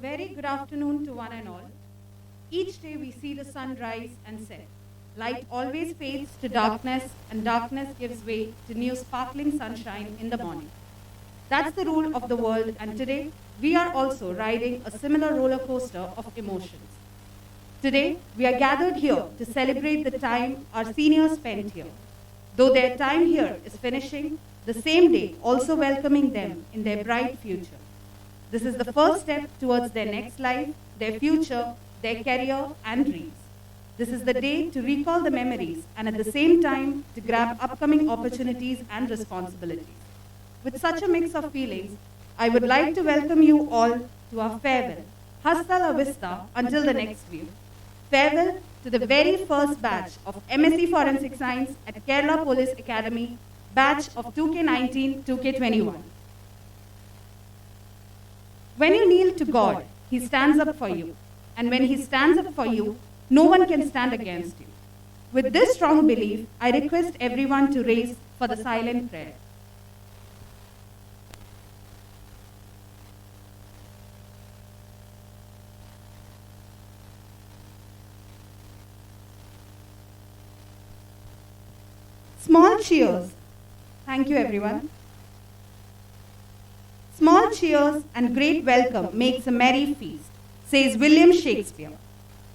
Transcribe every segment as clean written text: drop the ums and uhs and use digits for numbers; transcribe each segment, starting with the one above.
very good afternoon to one and all. Each day we see the sun rise and set. Light always fades to darkness, and darkness gives way to new sparkling sunshine in the morning. That's the rule of the world, and today we are also riding a similar roller coaster of emotions. Today we are gathered here to celebrate the time our seniors spent here. Though their time here is finishing, the same day also welcoming them in their bright future. This is the first step towards their next life, their future, their career and dreams. This is the day to recall the memories and at the same time to grab upcoming opportunities and responsibilities. With such a mix of feelings, I would like to welcome you all to our farewell. Hasta la vista until the next view. Farewell to the very first batch of MSc Forensic Science at Kerala Police Academy, batch of 2K19-2K21. When you kneel to God, He stands up for you. And when He stands up for you, no one can stand against you. With this strong belief, I request everyone to raise for the silent prayer. Small cheers. Thank you, everyone. Small cheers and great welcome makes a merry feast, says William Shakespeare.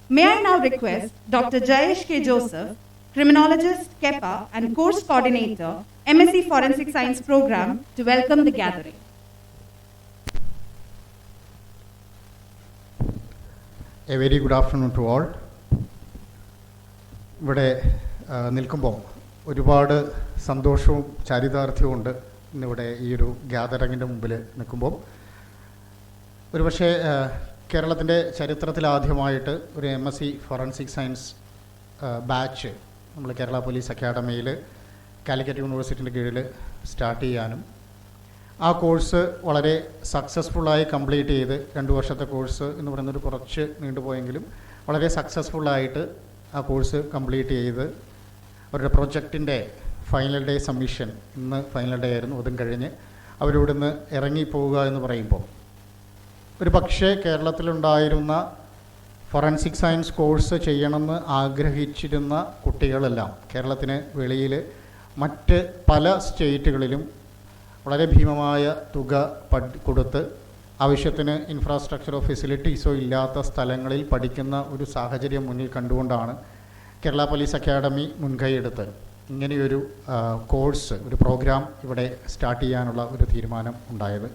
May I now request Dr. Jayesh K. Joseph, criminologist, KEPA, and course coordinator, MSc Forensic Science program, to welcome the gathering. A very good afternoon to all. ഇവിടെ നിൽക്കുമ്പോൾ ഒരുപാട് സന്തോഷവും ചാരിതാർത്ഥ്യവും ഉണ്ട് ഇന്നിവിടെ ഈ ഒരു ഗ്യാതറിങ്ങിൻ്റെ മുമ്പിൽ നിൽക്കുമ്പോൾ. ഒരുപക്ഷെ കേരളത്തിൻ്റെ ചരിത്രത്തിലാദ്യമായിട്ട് ഒരു MSc ഫോറൻസിക് സയൻസ് ബാച്ച് നമ്മൾ കേരള പോലീസ് അക്കാഡമിയിൽ കാലിക്കറ്റ് യൂണിവേഴ്സിറ്റിൻ്റെ കീഴിൽ സ്റ്റാർട്ട് ചെയ്യാനും ആ കോഴ്സ് വളരെ സക്സസ്ഫുള്ളായി കംപ്ലീറ്റ് ചെയ്ത് 2 വർഷത്തെ കോഴ്സ് എന്ന് പറയുന്നൊരു കുറച്ച് നീണ്ടുപോയെങ്കിലും വളരെ സക്സസ്ഫുള്ളായിട്ട് ആ കോഴ്സ് കംപ്ലീറ്റ് ചെയ്ത് അവരുടെ പ്രൊജക്റ്റിൻ്റെ ഫൈനൽ ഡേ സബ്മിഷൻ ഇന്ന് ഫൈനൽ ഡേ ആയിരുന്നു. അതും കഴിഞ്ഞ് അവരിവിടുന്ന് ഇറങ്ങിപ്പോവുക എന്ന് പറയുമ്പോൾ ഒരു പക്ഷേ കേരളത്തിലുണ്ടായിരുന്ന ഫോറൻസിക് സയൻസ് കോഴ്സ് ചെയ്യണമെന്ന് ആഗ്രഹിച്ചിരുന്ന കുട്ടികളെല്ലാം കേരളത്തിന് വെളിയിൽ മറ്റ് പല സ്റ്റേറ്റുകളിലും വളരെ ഭീമമായ തുക കൊടുത്ത് ആവശ്യത്തിന് ഇൻഫ്രാസ്ട്രക്ചറോ ഫെസിലിറ്റീസോ ഇല്ലാത്ത സ്ഥലങ്ങളിൽ പഠിക്കുന്ന ഒരു സാഹചര്യം മുന്നിൽ കണ്ടുകൊണ്ടാണ് കേരള പോലീസ് അക്കാഡമി മുൻകൈയെടുത്ത് ഇങ്ങനെയൊരു കോഴ്സ്, ഒരു പ്രോഗ്രാം ഇവിടെ സ്റ്റാർട്ട് ചെയ്യാനുള്ള ഒരു തീരുമാനം ഉണ്ടായത്.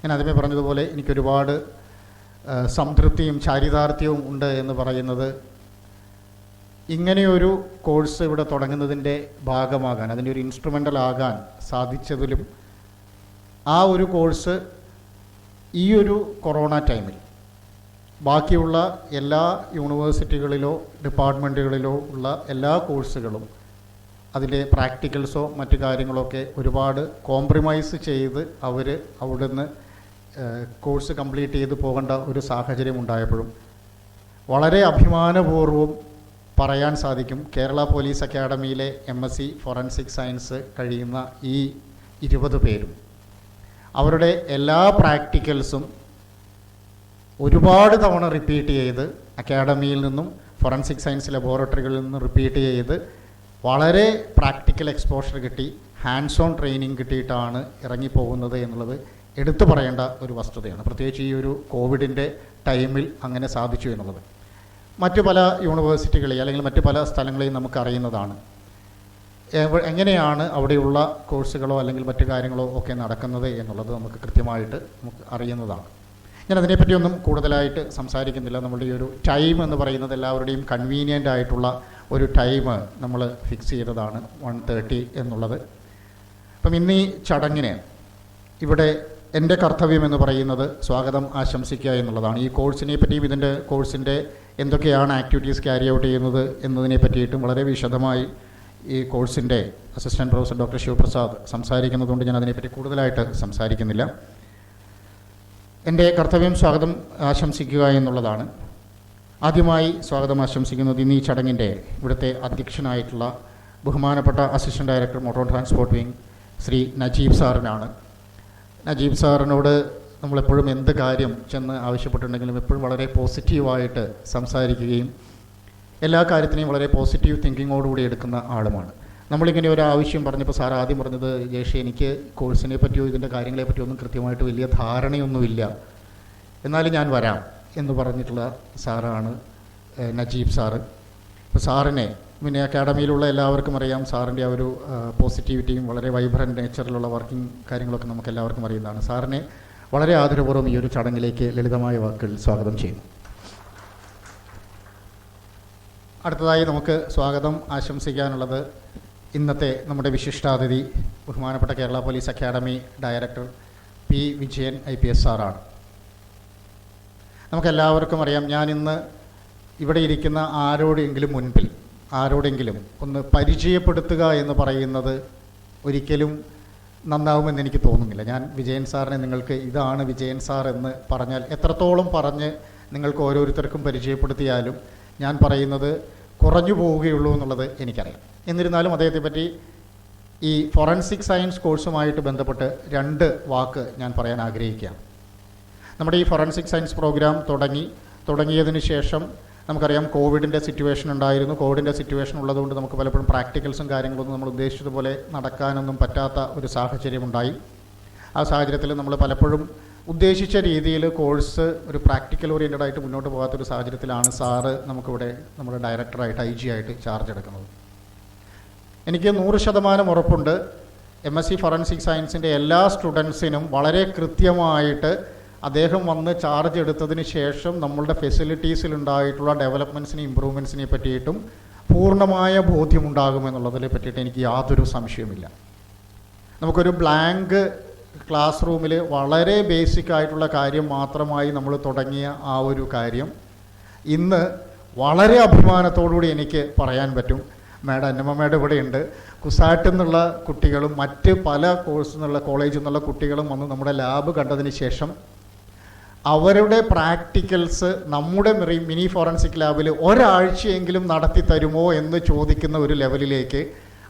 ഞാൻ ആദ്യമേ പറഞ്ഞതുപോലെ എനിക്കൊരുപാട് സംതൃപ്തിയും ചാരിതാർത്ഥ്യവും ഉണ്ട് എന്ന് പറയുന്നത് ഇങ്ങനെയൊരു കോഴ്സ് ഇവിടെ തുടങ്ങുന്നതിൻ്റെ ഭാഗമാകാൻ, അതിൻ്റെ ഒരു ഇൻസ്ട്രുമെൻ്റൽ ആകാൻ സാധിച്ചതിലും ആ ഒരു കോഴ്സ് ഈ ഒരു കൊറോണ ടൈമിൽ ബാക്കിയുള്ള എല്ലാ യൂണിവേഴ്സിറ്റികളിലോ ഡിപ്പാർട്ട്മെൻറ്റുകളിലോ ഉള്ള എല്ലാ കോഴ്സുകളും അതിൻ്റെ പ്രാക്ടിക്കൽസോ മറ്റു കാര്യങ്ങളൊക്കെ ഒരുപാട് കോംപ്രമൈസ് ചെയ്ത് അവർ അവിടുന്ന് കോഴ്സ് കംപ്ലീറ്റ് ചെയ്ത് പോകേണ്ട ഒരു സാഹചര്യം ഉണ്ടായപ്പോഴും വളരെ അഭിമാനപൂർവ്വം പറയാൻ സാധിക്കും, കേരള പോലീസ് അക്കാഡമിയിലെ MSc ഫോറൻസിക് സയൻസ് കഴിയുന്ന ഈ 20 പേരും അവരുടെ എല്ലാ പ്രാക്ടിക്കൽസും ഒരുപാട് തവണ റിപ്പീറ്റ് ചെയ്ത് അക്കാഡമിയിൽ നിന്നും ഫോറൻസിക് സയൻസ് ലബോറട്ടറികളിൽ നിന്നും റിപ്പീറ്റ് ചെയ്ത് വളരെ പ്രാക്ടിക്കൽ എക്സ്പോഷർ കിട്ടി, ഹാൻഡ്സ് ഓൺ ട്രെയിനിങ് കിട്ടിയിട്ടാണ് ഇറങ്ങിപ്പോകുന്നത് എന്നുള്ളത് എടുത്തു പറയേണ്ട ഒരു വസ്തുതയാണ്. പ്രത്യേകിച്ച് ഈ ഒരു കോവിഡിൻ്റെ ടൈമിൽ അങ്ങനെ സാധിച്ചു എന്നുള്ളത് മറ്റു പല യൂണിവേഴ്സിറ്റികളെയും അല്ലെങ്കിൽ മറ്റു പല സ്ഥലങ്ങളെയും നമുക്കറിയുന്നതാണ്. എങ്ങനെയാണ് അവിടെയുള്ള കോഴ്സുകളോ അല്ലെങ്കിൽ മറ്റു കാര്യങ്ങളോ ഒക്കെ നടക്കുന്നത് എന്നുള്ളത് നമുക്ക് കൃത്യമായിട്ട് അറിയുന്നതാണ്. ഞാൻ അതിനെപ്പറ്റിയൊന്നും കൂടുതലായിട്ട് സംസാരിക്കുന്നില്ല. നമ്മളുടെ ഈ ഒരു ടൈം എന്ന് പറയുന്നത് എല്ലാവരുടെയും കൺവീനിയൻ്റ് ആയിട്ടുള്ള ഒരു ടൈം നമ്മൾ ഫിക്സ് ചെയ്തതാണ് 1:30 എന്നുള്ളത്. അപ്പം ഇന്ന് ഈ ചടങ്ങിന് ഇവിടെ എൻ്റെ കർത്തവ്യം എന്ന് പറയുന്നത് സ്വാഗതം ആശംസിക്കുക എന്നുള്ളതാണ്. ഈ കോഴ്സിനെ പറ്റിയും ഇതിൻ്റെ കോഴ്സിൻ്റെ എന്തൊക്കെയാണ് ആക്ടിവിറ്റീസ് ക്യാരി ഔട്ട് ചെയ്യുന്നത് എന്നതിനെ പറ്റിയിട്ടും വളരെ വിശദമായി ഈ കോഴ്സിൻ്റെ അസിസ്റ്റൻറ്റ് പ്രൊഫസർ ഡോക്ടർ ശിവപ്രസാദ് സംസാരിക്കുന്നതുകൊണ്ട് ഞാൻ അതിനെപ്പറ്റി കൂടുതലായിട്ട് സംസാരിക്കുന്നില്ല. എൻ്റെ കർത്തവ്യം സ്വാഗതം ആശംസിക്കുക എന്നുള്ളതാണ്. ആദ്യമായി സ്വാഗതം ആശംസിക്കുന്നത് ഇന്ന് ഈ ചടങ്ങിൻ്റെ ഇവിടുത്തെ അധ്യക്ഷനായിട്ടുള്ള ബഹുമാനപ്പെട്ട assistant director motor transport wing Shri Najeeb സാറിനാണ്. നജീബ് സാറിനോട് നമ്മളെപ്പോഴും എന്ത് കാര്യം ചെന്ന് ആവശ്യപ്പെട്ടിട്ടുണ്ടെങ്കിലും എപ്പോഴും വളരെ പോസിറ്റീവായിട്ട് സംസാരിക്കുകയും എല്ലാ കാര്യത്തിനെയും വളരെ പോസിറ്റീവ് തിങ്കിങ്ങോടുകൂടി എടുക്കുന്ന ആളുമാണ്. നമ്മളിങ്ങനെ ഒരു ആവശ്യം പറഞ്ഞപ്പോൾ സാർ ആദ്യം പറഞ്ഞത്, ജേഷി എനിക്ക് കോഴ്സിനെ പറ്റിയോ ഇതിൻ്റെ കാര്യങ്ങളെ പറ്റിയോ ഒന്നും കൃത്യമായിട്ട് വലിയ ധാരണയൊന്നുമില്ല, എന്നാലും ഞാൻ വരാം എന്ന് പറഞ്ഞിട്ടുള്ള സാറാണ് നജീബ് സാറ്. അപ്പോൾ സാറിനെ പിന്നെ അക്കാഡമിയിലുള്ള എല്ലാവർക്കും അറിയാം, സാറിൻ്റെ ആ ഒരു പോസിറ്റിവിറ്റിയും വളരെ വൈബ്രൻറ്റ് നേച്ചറിലുള്ള വർക്കിംഗ് കാര്യങ്ങളൊക്കെ നമുക്ക് എല്ലാവർക്കും അറിയുന്നതാണ്. സാറിനെ വളരെ ആദരപൂർവ്വം ഈ ഒരു ചടങ്ങിലേക്ക് ലളിതമായ വാക്കുകൾ സ്വാഗതം ചെയ്യുന്നു. അടുത്തതായി നമുക്ക് സ്വാഗതം ആശംസിക്കാനുള്ളത് ഇന്നത്തെ നമ്മുടെ വിശിഷ്ടാതിഥി ബഹുമാനപ്പെട്ട Kerala police academy director P Vijayan IPS സാറാണ്. നമുക്കെല്ലാവർക്കും അറിയാം, ഞാനിന്ന് ഇവിടെ ഇരിക്കുന്ന ആരോടെങ്കിലും മുൻപിൽ ആരോടെങ്കിലും ഒന്ന് പരിചയപ്പെടുത്തുക എന്ന് പറയുന്നത് ഒരിക്കലും നന്നാവുമെന്ന് എനിക്ക് തോന്നുന്നില്ല. ഞാൻ വിജയൻ സാറിനെ നിങ്ങൾക്ക് ഇതാണ് വിജയൻ സാർ എന്ന് പറഞ്ഞാൽ എത്രത്തോളം പറഞ്ഞ് നിങ്ങൾക്ക് ഓരോരുത്തർക്കും പരിചയപ്പെടുത്തിയാലും ഞാൻ പറയുന്നത് കുറഞ്ഞു പോവുകയുള്ളൂ എന്നുള്ളത് എനിക്കറിയാം. എന്നിരുന്നാലും അദ്ദേഹത്തെ പറ്റി ഈ ഫോറൻസിക് സയൻസ് കോഴ്സുമായിട്ട് ബന്ധപ്പെട്ട് 2 വാക്ക് ഞാൻ പറയാൻ ആഗ്രഹിക്കുകയാണ്. നമ്മുടെ ഈ ഫോറൻസിക് സയൻസ് പ്രോഗ്രാം തുടങ്ങിയതിന് ശേഷം നമുക്കറിയാം കോവിഡിൻ്റെ സിറ്റുവേഷൻ ഉണ്ടായിരുന്നു. കോവിഡിൻ്റെ സിറ്റുവേഷൻ ഉള്ളതുകൊണ്ട് നമുക്ക് പലപ്പോഴും പ്രാക്ടിക്കൽസും കാര്യങ്ങളൊന്നും നമ്മൾ ഉദ്ദേശിച്ചതുപോലെ നടക്കാനൊന്നും പറ്റാത്ത ഒരു സാഹചര്യമുണ്ടായി. ആ സാഹചര്യത്തിൽ നമ്മൾ പലപ്പോഴും ഉദ്ദേശിച്ച രീതിയിൽ കോഴ്സ് ഒരു പ്രാക്ടിക്കൽ ഓറിയൻറ്റഡ് ആയിട്ട് മുന്നോട്ട് പോകാത്തൊരു സാഹചര്യത്തിലാണ് സാറ് നമുക്കിവിടെ നമ്മുടെ ഡയറക്ടറായിട്ട് IG ആയിട്ട് ചാർജ് എടുക്കുന്നത്. എനിക്ക് 100% ഉറപ്പുണ്ട് MSc ഫോറൻസിക് സയൻസിൻ്റെ എല്ലാ സ്റ്റുഡൻസിനും വളരെ കൃത്യമായിട്ട് അദ്ദേഹം വന്ന് ചാർജ് എടുത്തതിന് ശേഷം നമ്മളുടെ ഫെസിലിറ്റീസിലുണ്ടായിട്ടുള്ള ഡെവലപ്മെൻറ്റ്സിനെ ഇമ്പ്രൂവ്മെൻറ്റ്സിനെ പറ്റിയിട്ടും പൂർണ്ണമായ ബോധ്യമുണ്ടാകുമെന്നുള്ളതിനെ പറ്റിയിട്ട് എനിക്ക് യാതൊരു സംശയവുമില്ല. നമുക്കൊരു ബ്ലാങ്ക് ക്ലാസ് റൂമിൽ വളരെ ബേസിക് ആയിട്ടുള്ള കാര്യം മാത്രമായി നമ്മൾ തുടങ്ങിയ ആ ഒരു കാര്യം ഇന്ന് വളരെ അഭിമാനത്തോടുകൂടി എനിക്ക് പറയാൻ പറ്റും. മാഡം അന്നമ്മ ഇവിടെയുണ്ട്. കുസാറ്റിൽ നിന്നുള്ള കുട്ടികളും മറ്റ് പല കോഴ്സിൽ നിന്നുള്ള കോളേജിൽ നിന്നുള്ള കുട്ടികളും വന്ന് നമ്മുടെ ലാബ് കണ്ടതിന് ശേഷം അവരുടെ പ്രാക്ടിക്കൽസ് നമ്മുടെ മിനി ഫോറൻസിക് ലാബിൽ ഒരാഴ്ചയെങ്കിലും നടത്തി തരുമോ എന്ന് ചോദിക്കുന്ന ഒരു ലെവലിലേക്ക്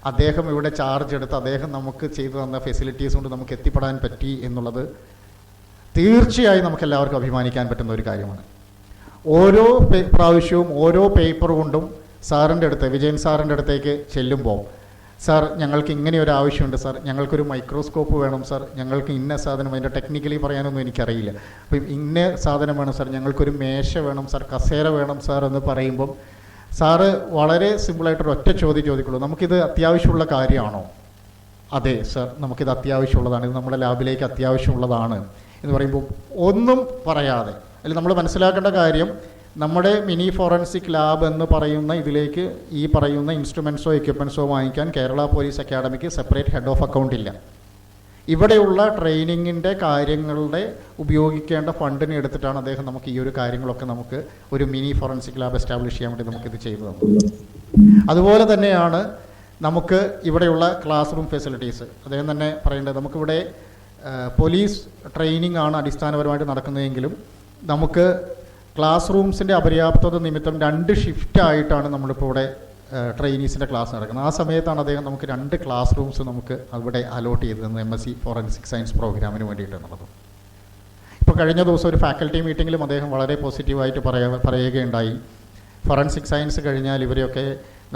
അദ്ദേഹം ഇവിടെ ചാർജ് എടുത്ത് അദ്ദേഹം നമുക്ക് ചെയ്തു തന്ന ഫെസിലിറ്റീസ് കൊണ്ട് നമുക്ക് എത്തിപ്പെടാൻ പറ്റി എന്നുള്ളത് തീർച്ചയായും നമുക്കെല്ലാവർക്കും അഭിമാനിക്കാൻ പറ്റുന്ന ഒരു കാര്യമാണ്. ഓരോ പ്രാവശ്യവും ഓരോ പേപ്പർ കൊണ്ടും സാറിൻ്റെ അടുത്ത് വിജയൻ സാറിൻ്റെ അടുത്തേക്ക് ചെല്ലുമ്പോൾ, സാർ ഞങ്ങൾക്ക് ഇങ്ങനെ ഒരു ആവശ്യമുണ്ട് സാർ, ഞങ്ങൾക്കൊരു മൈക്രോസ്കോപ്പ് വേണം സാർ, ഞങ്ങൾക്ക് ഇന്ന സാധനം, അതിൻ്റെ ടെക്നിക്കലി പറയാനൊന്നും എനിക്കറിയില്ല, അപ്പം ഇന്ന സാധനം വേണം സാർ, ഞങ്ങൾക്കൊരു മേശ വേണം സാർ, കസേര വേണം സാർ എന്ന് പറയുമ്പം സാറ് വളരെ സിമ്പിളായിട്ടൊരു ഒറ്റ ചോദ്യം ചോദിക്കുള്ളൂ, നമുക്കിത് അത്യാവശ്യമുള്ള കാര്യമാണോ? അതെ സാർ, നമുക്കിത് അത്യാവശ്യമുള്ളതാണ്, ഇത് നമ്മുടെ ലാബിലേക്ക് അത്യാവശ്യമുള്ളതാണ് എന്ന് പറയുമ്പോൾ ഒന്നും പറയാതെ, അല്ലെങ്കിൽ നമ്മൾ മനസ്സിലാക്കേണ്ട കാര്യം, നമ്മുടെ മിനി ഫോറൻസിക് ലാബ് എന്ന് പറയുന്ന ഇതിലേക്ക് ഈ പറയുന്ന ഇൻസ്ട്രുമെൻറ്റ്സോ എക്യുപ്മെൻറ്റ്സോ വാങ്ങിക്കാൻ Kerala police academic separate head of account ഇല്ല. ഇവിടെയുള്ള ട്രെയിനിങ്ങിൻ്റെ കാര്യങ്ങളുടെ ഉപയോഗിക്കേണ്ട ഫണ്ടിനെ എടുത്തിട്ടാണ് അദ്ദേഹം നമുക്ക് ഈ ഒരു കാര്യങ്ങളൊക്കെ നമുക്ക് ഒരു മിനി ഫോറൻസിക് ലാബ് എസ്റ്റാബ്ലിഷ് ചെയ്യാൻ വേണ്ടി നമുക്കിത് ചെയ്തു തന്നത്. അതുപോലെ തന്നെയാണ് നമുക്ക് ഇവിടെയുള്ള ക്ലാസ് റൂം ഫെസിലിറ്റീസ്. അദ്ദേഹം തന്നെ പറയേണ്ടത്, നമുക്കിവിടെ പോലീസ് ട്രെയിനിങ് ആണ് അടിസ്ഥാനപരമായിട്ട് നടക്കുന്നതെങ്കിലും നമുക്ക് ക്ലാസ് റൂംസിൻ്റെ അപര്യാപ്തത നിമിത്തം 2 ഷിഫ്റ്റായിട്ടാണ് നമ്മളിപ്പോൾ ഇവിടെ ട്രെയിനീസിൻ്റെ ക്ലാസ് നടക്കുന്നത്. ആ സമയത്താണ് അദ്ദേഹം നമുക്ക് 2 ക്ലാസ് റൂംസ് നമുക്ക് അവിടെ അലോട്ട് ചെയ്തതെന്ന് MSc ഫോറൻസിക് സയൻസ് പ്രോഗ്രാമിന് വേണ്ടിയിട്ടുള്ളത്. ഇപ്പോൾ കഴിഞ്ഞ ദിവസം ഒരു ഫാക്കൽറ്റി മീറ്റിങ്ങിലും അദ്ദേഹം വളരെ പോസിറ്റീവായിട്ട് പറയുകയുണ്ടായി, ഫോറൻസിക് സയൻസ് കഴിഞ്ഞാൽ ഇവരെയൊക്കെ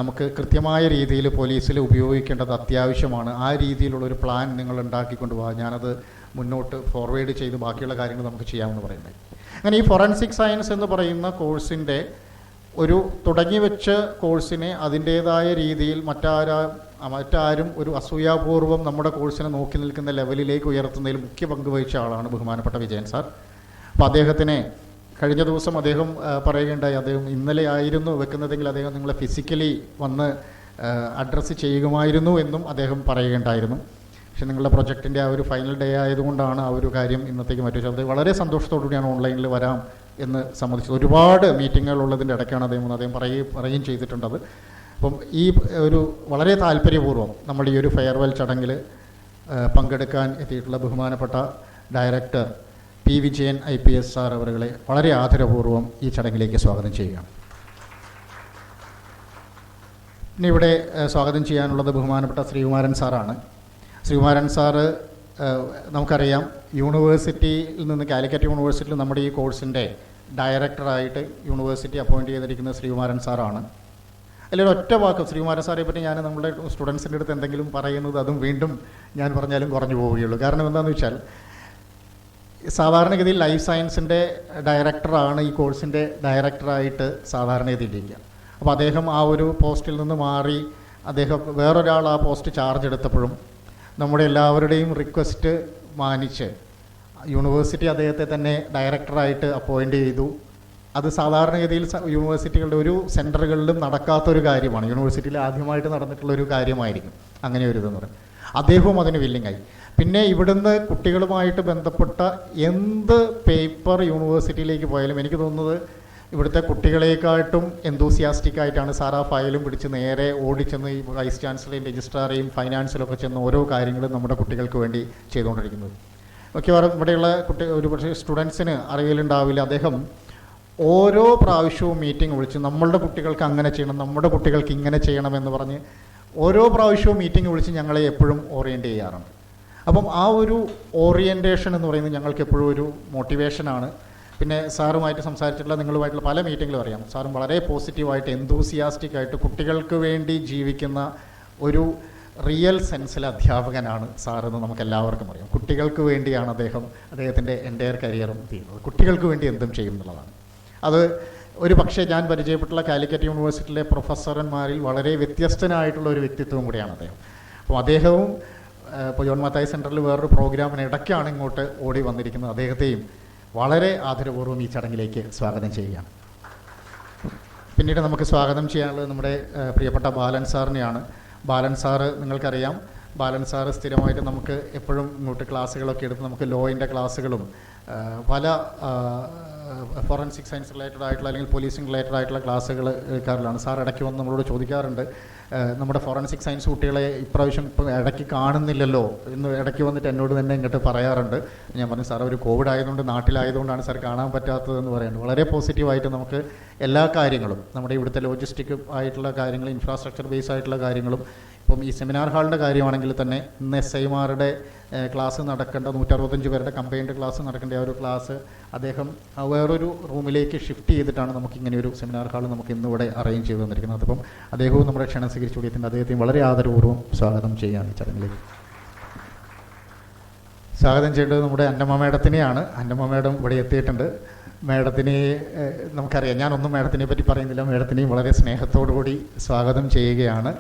നമുക്ക് കൃത്യമായ രീതിയിൽ പോലീസിൽ ഉപയോഗിക്കേണ്ടത് അത്യാവശ്യമാണ്, ആ രീതിയിലുള്ളൊരു പ്ലാൻ നിങ്ങൾ ഉണ്ടാക്കിക്കൊണ്ട് പോകാം, ഞാനത് മുന്നോട്ട് ഫോർവേഡ് ചെയ്ത് ബാക്കിയുള്ള കാര്യങ്ങൾ നമുക്ക് ചെയ്യാമെന്ന് പറയുന്നത്. അങ്ങനെ ഈ ഫോറൻസിക് സയൻസ് എന്ന് പറയുന്ന കോഴ്സിൻ്റെ ഒരു തുടങ്ങി വെച്ച കോഴ്സിനെ അതിൻ്റേതായ രീതിയിൽ മറ്റാരും ഒരു അസൂയാപൂർവ്വം നമ്മുടെ കോഴ്സിനെ നോക്കി നിൽക്കുന്ന ലെവലിലേക്ക് ഉയർത്തുന്നതിൽ മുഖ്യ പങ്ക് വഹിച്ച ആളാണ് ബഹുമാനപ്പെട്ട വിജയൻ സാർ. അപ്പോൾ അദ്ദേഹത്തിനെ കഴിഞ്ഞ ദിവസം അദ്ദേഹം പറയുകയുണ്ടായി, അദ്ദേഹം ഇന്നലെ ആയിരുന്നു വെക്കുന്നതെങ്കിൽ അദ്ദേഹം നിങ്ങളെ ഫിസിക്കലി വന്ന് അഡ്രസ്സ് ചെയ്യുമായിരുന്നു എന്നും അദ്ദേഹം പറയുകയുണ്ടായിരുന്നു. പക്ഷേ നിങ്ങളുടെ പ്രൊജക്റ്റിൻ്റെ ആ ഒരു ഫൈനൽ ഡേ ആയതുകൊണ്ടാണ് ആ ഒരു കാര്യം ഇന്നത്തേക്ക് മാറ്റി വെച്ചത്. വളരെ സന്തോഷത്തോടുകൂടിയാണ് ഓൺലൈനിൽ വരാം എന്ന് സമ്മതിച്ചത്. ഒരുപാട് മീറ്റിങ്ങുകൾ ഉള്ളതിൻ്റെ ഇടയ്ക്കാണ് അദ്ദേഹം പറയുകയും ചെയ്തിട്ടുണ്ടത്. അപ്പം ഈ ഒരു വളരെ താല്പര്യപൂർവ്വം നമ്മൾ ഈ ഒരു ഫെയർവെൽ ചടങ്ങിൽ പങ്കെടുക്കാൻ എത്തിയിട്ടുള്ള ബഹുമാനപ്പെട്ട director P Vijayan IPS sir അവരുകളെ വളരെ ആദരപൂർവ്വം ഈ ചടങ്ങിലേക്ക് സ്വാഗതം ചെയ്യുകയാണ്. ഇനി ഇവിടെ സ്വാഗതം ചെയ്യാനുള്ളത് ബഹുമാനപ്പെട്ട ശ്രീകുമാരൻ സാറാണ്. ശ്രീകുമാരൻ സാറ് നമുക്കറിയാം യൂണിവേഴ്സിറ്റിയിൽ നിന്ന് കാലിക്കറ്റ് യൂണിവേഴ്സിറ്റിയിൽ നമ്മുടെ ഈ കോഴ്സിൻ്റെ ഡയറക്ടറായിട്ട് യൂണിവേഴ്സിറ്റി അപ്പോയിൻറ്റ് ചെയ്തിരിക്കുന്നത് ശ്രീകുമാരൻ സാറാണ്. അല്ലെങ്കിൽ ഒറ്റ വാക്ക് ശ്രീകുമാരൻ സാറെ പറ്റി ഞാൻ നമ്മുടെ സ്റ്റുഡൻസിൻ്റെ അടുത്ത് എന്തെങ്കിലും പറയുന്നത് അതും വീണ്ടും ഞാൻ പറഞ്ഞാലും കുറഞ്ഞു പോവുകയുള്ളൂ. കാരണം എന്താണെന്ന് വെച്ചാൽ സാധാരണഗതിയിൽ ലൈഫ് സയൻസിൻ്റെ ഡയറക്ടറാണ് ഈ കോഴ്സിൻ്റെ ഡയറക്ടറായിട്ട് സാധാരണഗതിയിലിരിക്കുക. അപ്പോൾ അദ്ദേഹം ആ ഒരു പോസ്റ്റിൽ നിന്ന് മാറി അദ്ദേഹം വേറൊരാൾ ആ പോസ്റ്റ് ചാർജ് എടുത്തപ്പോഴും നമ്മുടെ എല്ലാവരുടെയും റിക്വസ്റ്റ് മാനിച്ച് യൂണിവേഴ്സിറ്റി അദ്ദേഹത്തെ തന്നെ ഡയറക്ടറായിട്ട് അപ്പോയിൻ്റ് ചെയ്തു. അത് സാധാരണഗതിയിൽ യൂണിവേഴ്സിറ്റികളുടെ ഒരു സെൻറ്ററുകളിലും നടക്കാത്തൊരു കാര്യമാണ്. യൂണിവേഴ്സിറ്റിയിൽ ആദ്യമായിട്ട് നടന്നിട്ടുള്ളൊരു കാര്യമായിരിക്കും അങ്ങനെ ഒരു ഇതെന്ന് പറയുന്നത്. അദ്ദേഹവും അതിന് വില്ലിങ്ങായി. പിന്നെ ഇവിടുന്ന് കുട്ടികളുമായിട്ട് ബന്ധപ്പെട്ട എന്ത് പേപ്പർ യൂണിവേഴ്സിറ്റിയിലേക്ക് പോയാലും എനിക്ക് തോന്നുന്നത് ഇവിടുത്തെ കുട്ടികളെക്കാട്ടും എന്തൂസിയാസ്റ്റിക് ആയിട്ടാണ് സാർ ആ ഫയലും പിടിച്ച് നേരെ ഓടിച്ചെന്ന് ഈ വൈസ് ചാൻസലറേയും രജിസ്ട്രാറേയും ഫൈനാൻസിലൊക്കെ ചെന്ന് ഓരോ കാര്യങ്ങളും നമ്മുടെ കുട്ടികൾക്ക് വേണ്ടി ചെയ്തുകൊണ്ടിരിക്കുന്നത്. മിക്കവാറും ഇവിടെയുള്ള ഒരു പക്ഷേ സ്റ്റുഡൻസിന് അറിയലുണ്ടാവില്ല, അദ്ദേഹം ഓരോ പ്രാവശ്യവും മീറ്റിംഗ് വിളിച്ച് നമ്മളുടെ കുട്ടികൾക്ക് അങ്ങനെ ചെയ്യണം, നമ്മുടെ കുട്ടികൾക്ക് ഇങ്ങനെ ചെയ്യണമെന്ന് പറഞ്ഞ് ഓരോ പ്രാവശ്യവും മീറ്റിംഗ് വിളിച്ച് ഞങ്ങളെ എപ്പോഴും ഓറിയൻറ്റ് ചെയ്യാറുണ്ട്. അപ്പം ആ ഒരു ഓറിയൻറ്റേഷൻ എന്ന് പറയുന്നത് ഞങ്ങൾക്ക് എപ്പോഴും ഒരു മോട്ടിവേഷനാണ്. പിന്നെ സാറുമായിട്ട് സംസാരിച്ചിട്ടുള്ള നിങ്ങളുമായിട്ടുള്ള പല മീറ്റിങ്ങിലും അറിയാം, സാറും വളരെ പോസിറ്റീവായിട്ട് എന്തൂസിയാസ്റ്റിക് ആയിട്ട് കുട്ടികൾക്ക് വേണ്ടി ജീവിക്കുന്ന ഒരു റിയൽ സെൻസിലെ അധ്യാപകനാണ് സാറെന്ന് നമുക്ക് എല്ലാവർക്കും അറിയാം. കുട്ടികൾക്ക് വേണ്ടിയാണ് അദ്ദേഹത്തിൻ്റെ എൻ്റയർ കരിയറും ചെയ്യുന്നത്. കുട്ടികൾക്ക് വേണ്ടി എന്തും ചെയ്യും എന്നുള്ളതാണ്. അത് ഒരു പക്ഷേ ഞാൻ പരിചയപ്പെട്ടുള്ള കാലിക്കറ്റ് യൂണിവേഴ്സിറ്റിയിലെ പ്രൊഫസർമാരിൽ വളരെ വ്യത്യസ്തനായിട്ടുള്ള ഒരു വ്യക്തിത്വം കൂടിയാണ് അദ്ദേഹം. അപ്പോൾ അദ്ദേഹവും ഇപ്പോൾ ജോൺ മത്തായി സെൻറ്ററിൽ വേറൊരു പ്രോഗ്രാമിന് ഇടയ്ക്കാണ് ഇങ്ങോട്ട് ഓടി വന്നിരിക്കുന്നത്. അദ്ദേഹത്തെയും വളരെ ആദരപൂർവ്വം ഈ ചടങ്ങിലേക്ക് സ്വാഗതം ചെയ്യുകയാണ്. പിന്നീട് നമുക്ക് സ്വാഗതം ചെയ്യാനുള്ളത് നമ്മുടെ പ്രിയപ്പെട്ട ബാലൻ സാറിനെയാണ്. ബാലൻ സാറ് നിങ്ങൾക്കറിയാം, ബാലൻ സാറ് സ്ഥിരമായിട്ട് നമുക്ക് എപ്പോഴും ഇങ്ങോട്ട് ക്ലാസ്സുകളൊക്കെ എടുത്ത് നമുക്ക് ലോയിൻ്റെ ക്ലാസ്സുകളും പല ഫോറൻസിക് സയൻസ് റിലേറ്റഡ് ആയിട്ടുള്ള അല്ലെങ്കിൽ പോലീസിങ് റിലേറ്റഡ് ആയിട്ടുള്ള ക്ലാസ്സുകൾ എടുക്കാറിലാണ്. സാർ ഇടയ്ക്ക് വന്ന് നമ്മളോട് ചോദിക്കാറുണ്ട്, നമ്മുടെ ഫോറൻസിക് സയൻസ് കുട്ടികളെ ഇപ്രാവശ്യം ഇപ്പം ഇടയ്ക്ക് കാണുന്നില്ലല്ലോ എന്ന് ഇടയ്ക്ക് വന്നിട്ട് എന്നോട് തന്നെ ഇങ്ങോട്ട് പറയാറുണ്ട്. ഞാൻ പറഞ്ഞു, സാർ ഒരു കോവിഡ് ആയതുകൊണ്ട് നാട്ടിലായതുകൊണ്ടാണ് സാർ കാണാൻ പറ്റാത്തതെന്ന് പറയുന്നത്. വളരെ പോസിറ്റീവായിട്ട് നമുക്ക് എല്ലാ കാര്യങ്ങളും നമ്മുടെ ഇവിടുത്തെ ലോജിസ്റ്റിക് ആയിട്ടുള്ള കാര്യങ്ങൾ, ഇൻഫ്രാസ്ട്രക്ചർ ബേസ് ആയിട്ടുള്ള കാര്യങ്ങളും, ഇപ്പം ഈ സെമിനാർ ഹാളിൻ്റെ കാര്യമാണെങ്കിൽ തന്നെ ഇന്ന് SIമാരുടെ ക്ലാസ് നടക്കേണ്ട 165 പേരുടെ കമ്പൈൻഡ് ക്ലാസ് നടക്കേണ്ട ആ ഒരു ക്ലാസ് അദ്ദേഹം വേറൊരു റൂമിലേക്ക് ഷിഫ്റ്റ് ചെയ്തിട്ടാണ് നമുക്കിങ്ങനെ ഒരു സെമിനാർ ഹാൾ നമുക്ക് ഇന്നിവിടെ അറേഞ്ച് ചെയ്ത് തന്നിരിക്കുന്നത്. അപ്പം അദ്ദേഹവും നമ്മുടെ ക്ഷണം സ്വീകരിച്ചു കൊടുത്തിട്ടുണ്ട്. അദ്ദേഹത്തെയും വളരെ ആദരപൂർവ്വം സ്വാഗതം ചെയ്യാൻ ഈ ചടങ്ങിലേക്ക്. സ്വാഗതം ചെയ്യേണ്ടത് നമ്മുടെ അന്നമ്മ മേഡത്തിനെയാണ്. അന്നമ്മ മേഡം ഇവിടെ എത്തിയിട്ടുണ്ട്. മേഡത്തിനെ നമുക്കറിയാം, ഞാനൊന്നും മേഡത്തിനെ പറ്റി പറയുന്നില്ല, മേഡത്തിനെയും വളരെ സ്നേഹത്തോടുകൂടി സ്വാഗതം ചെയ്യുകയാണ്.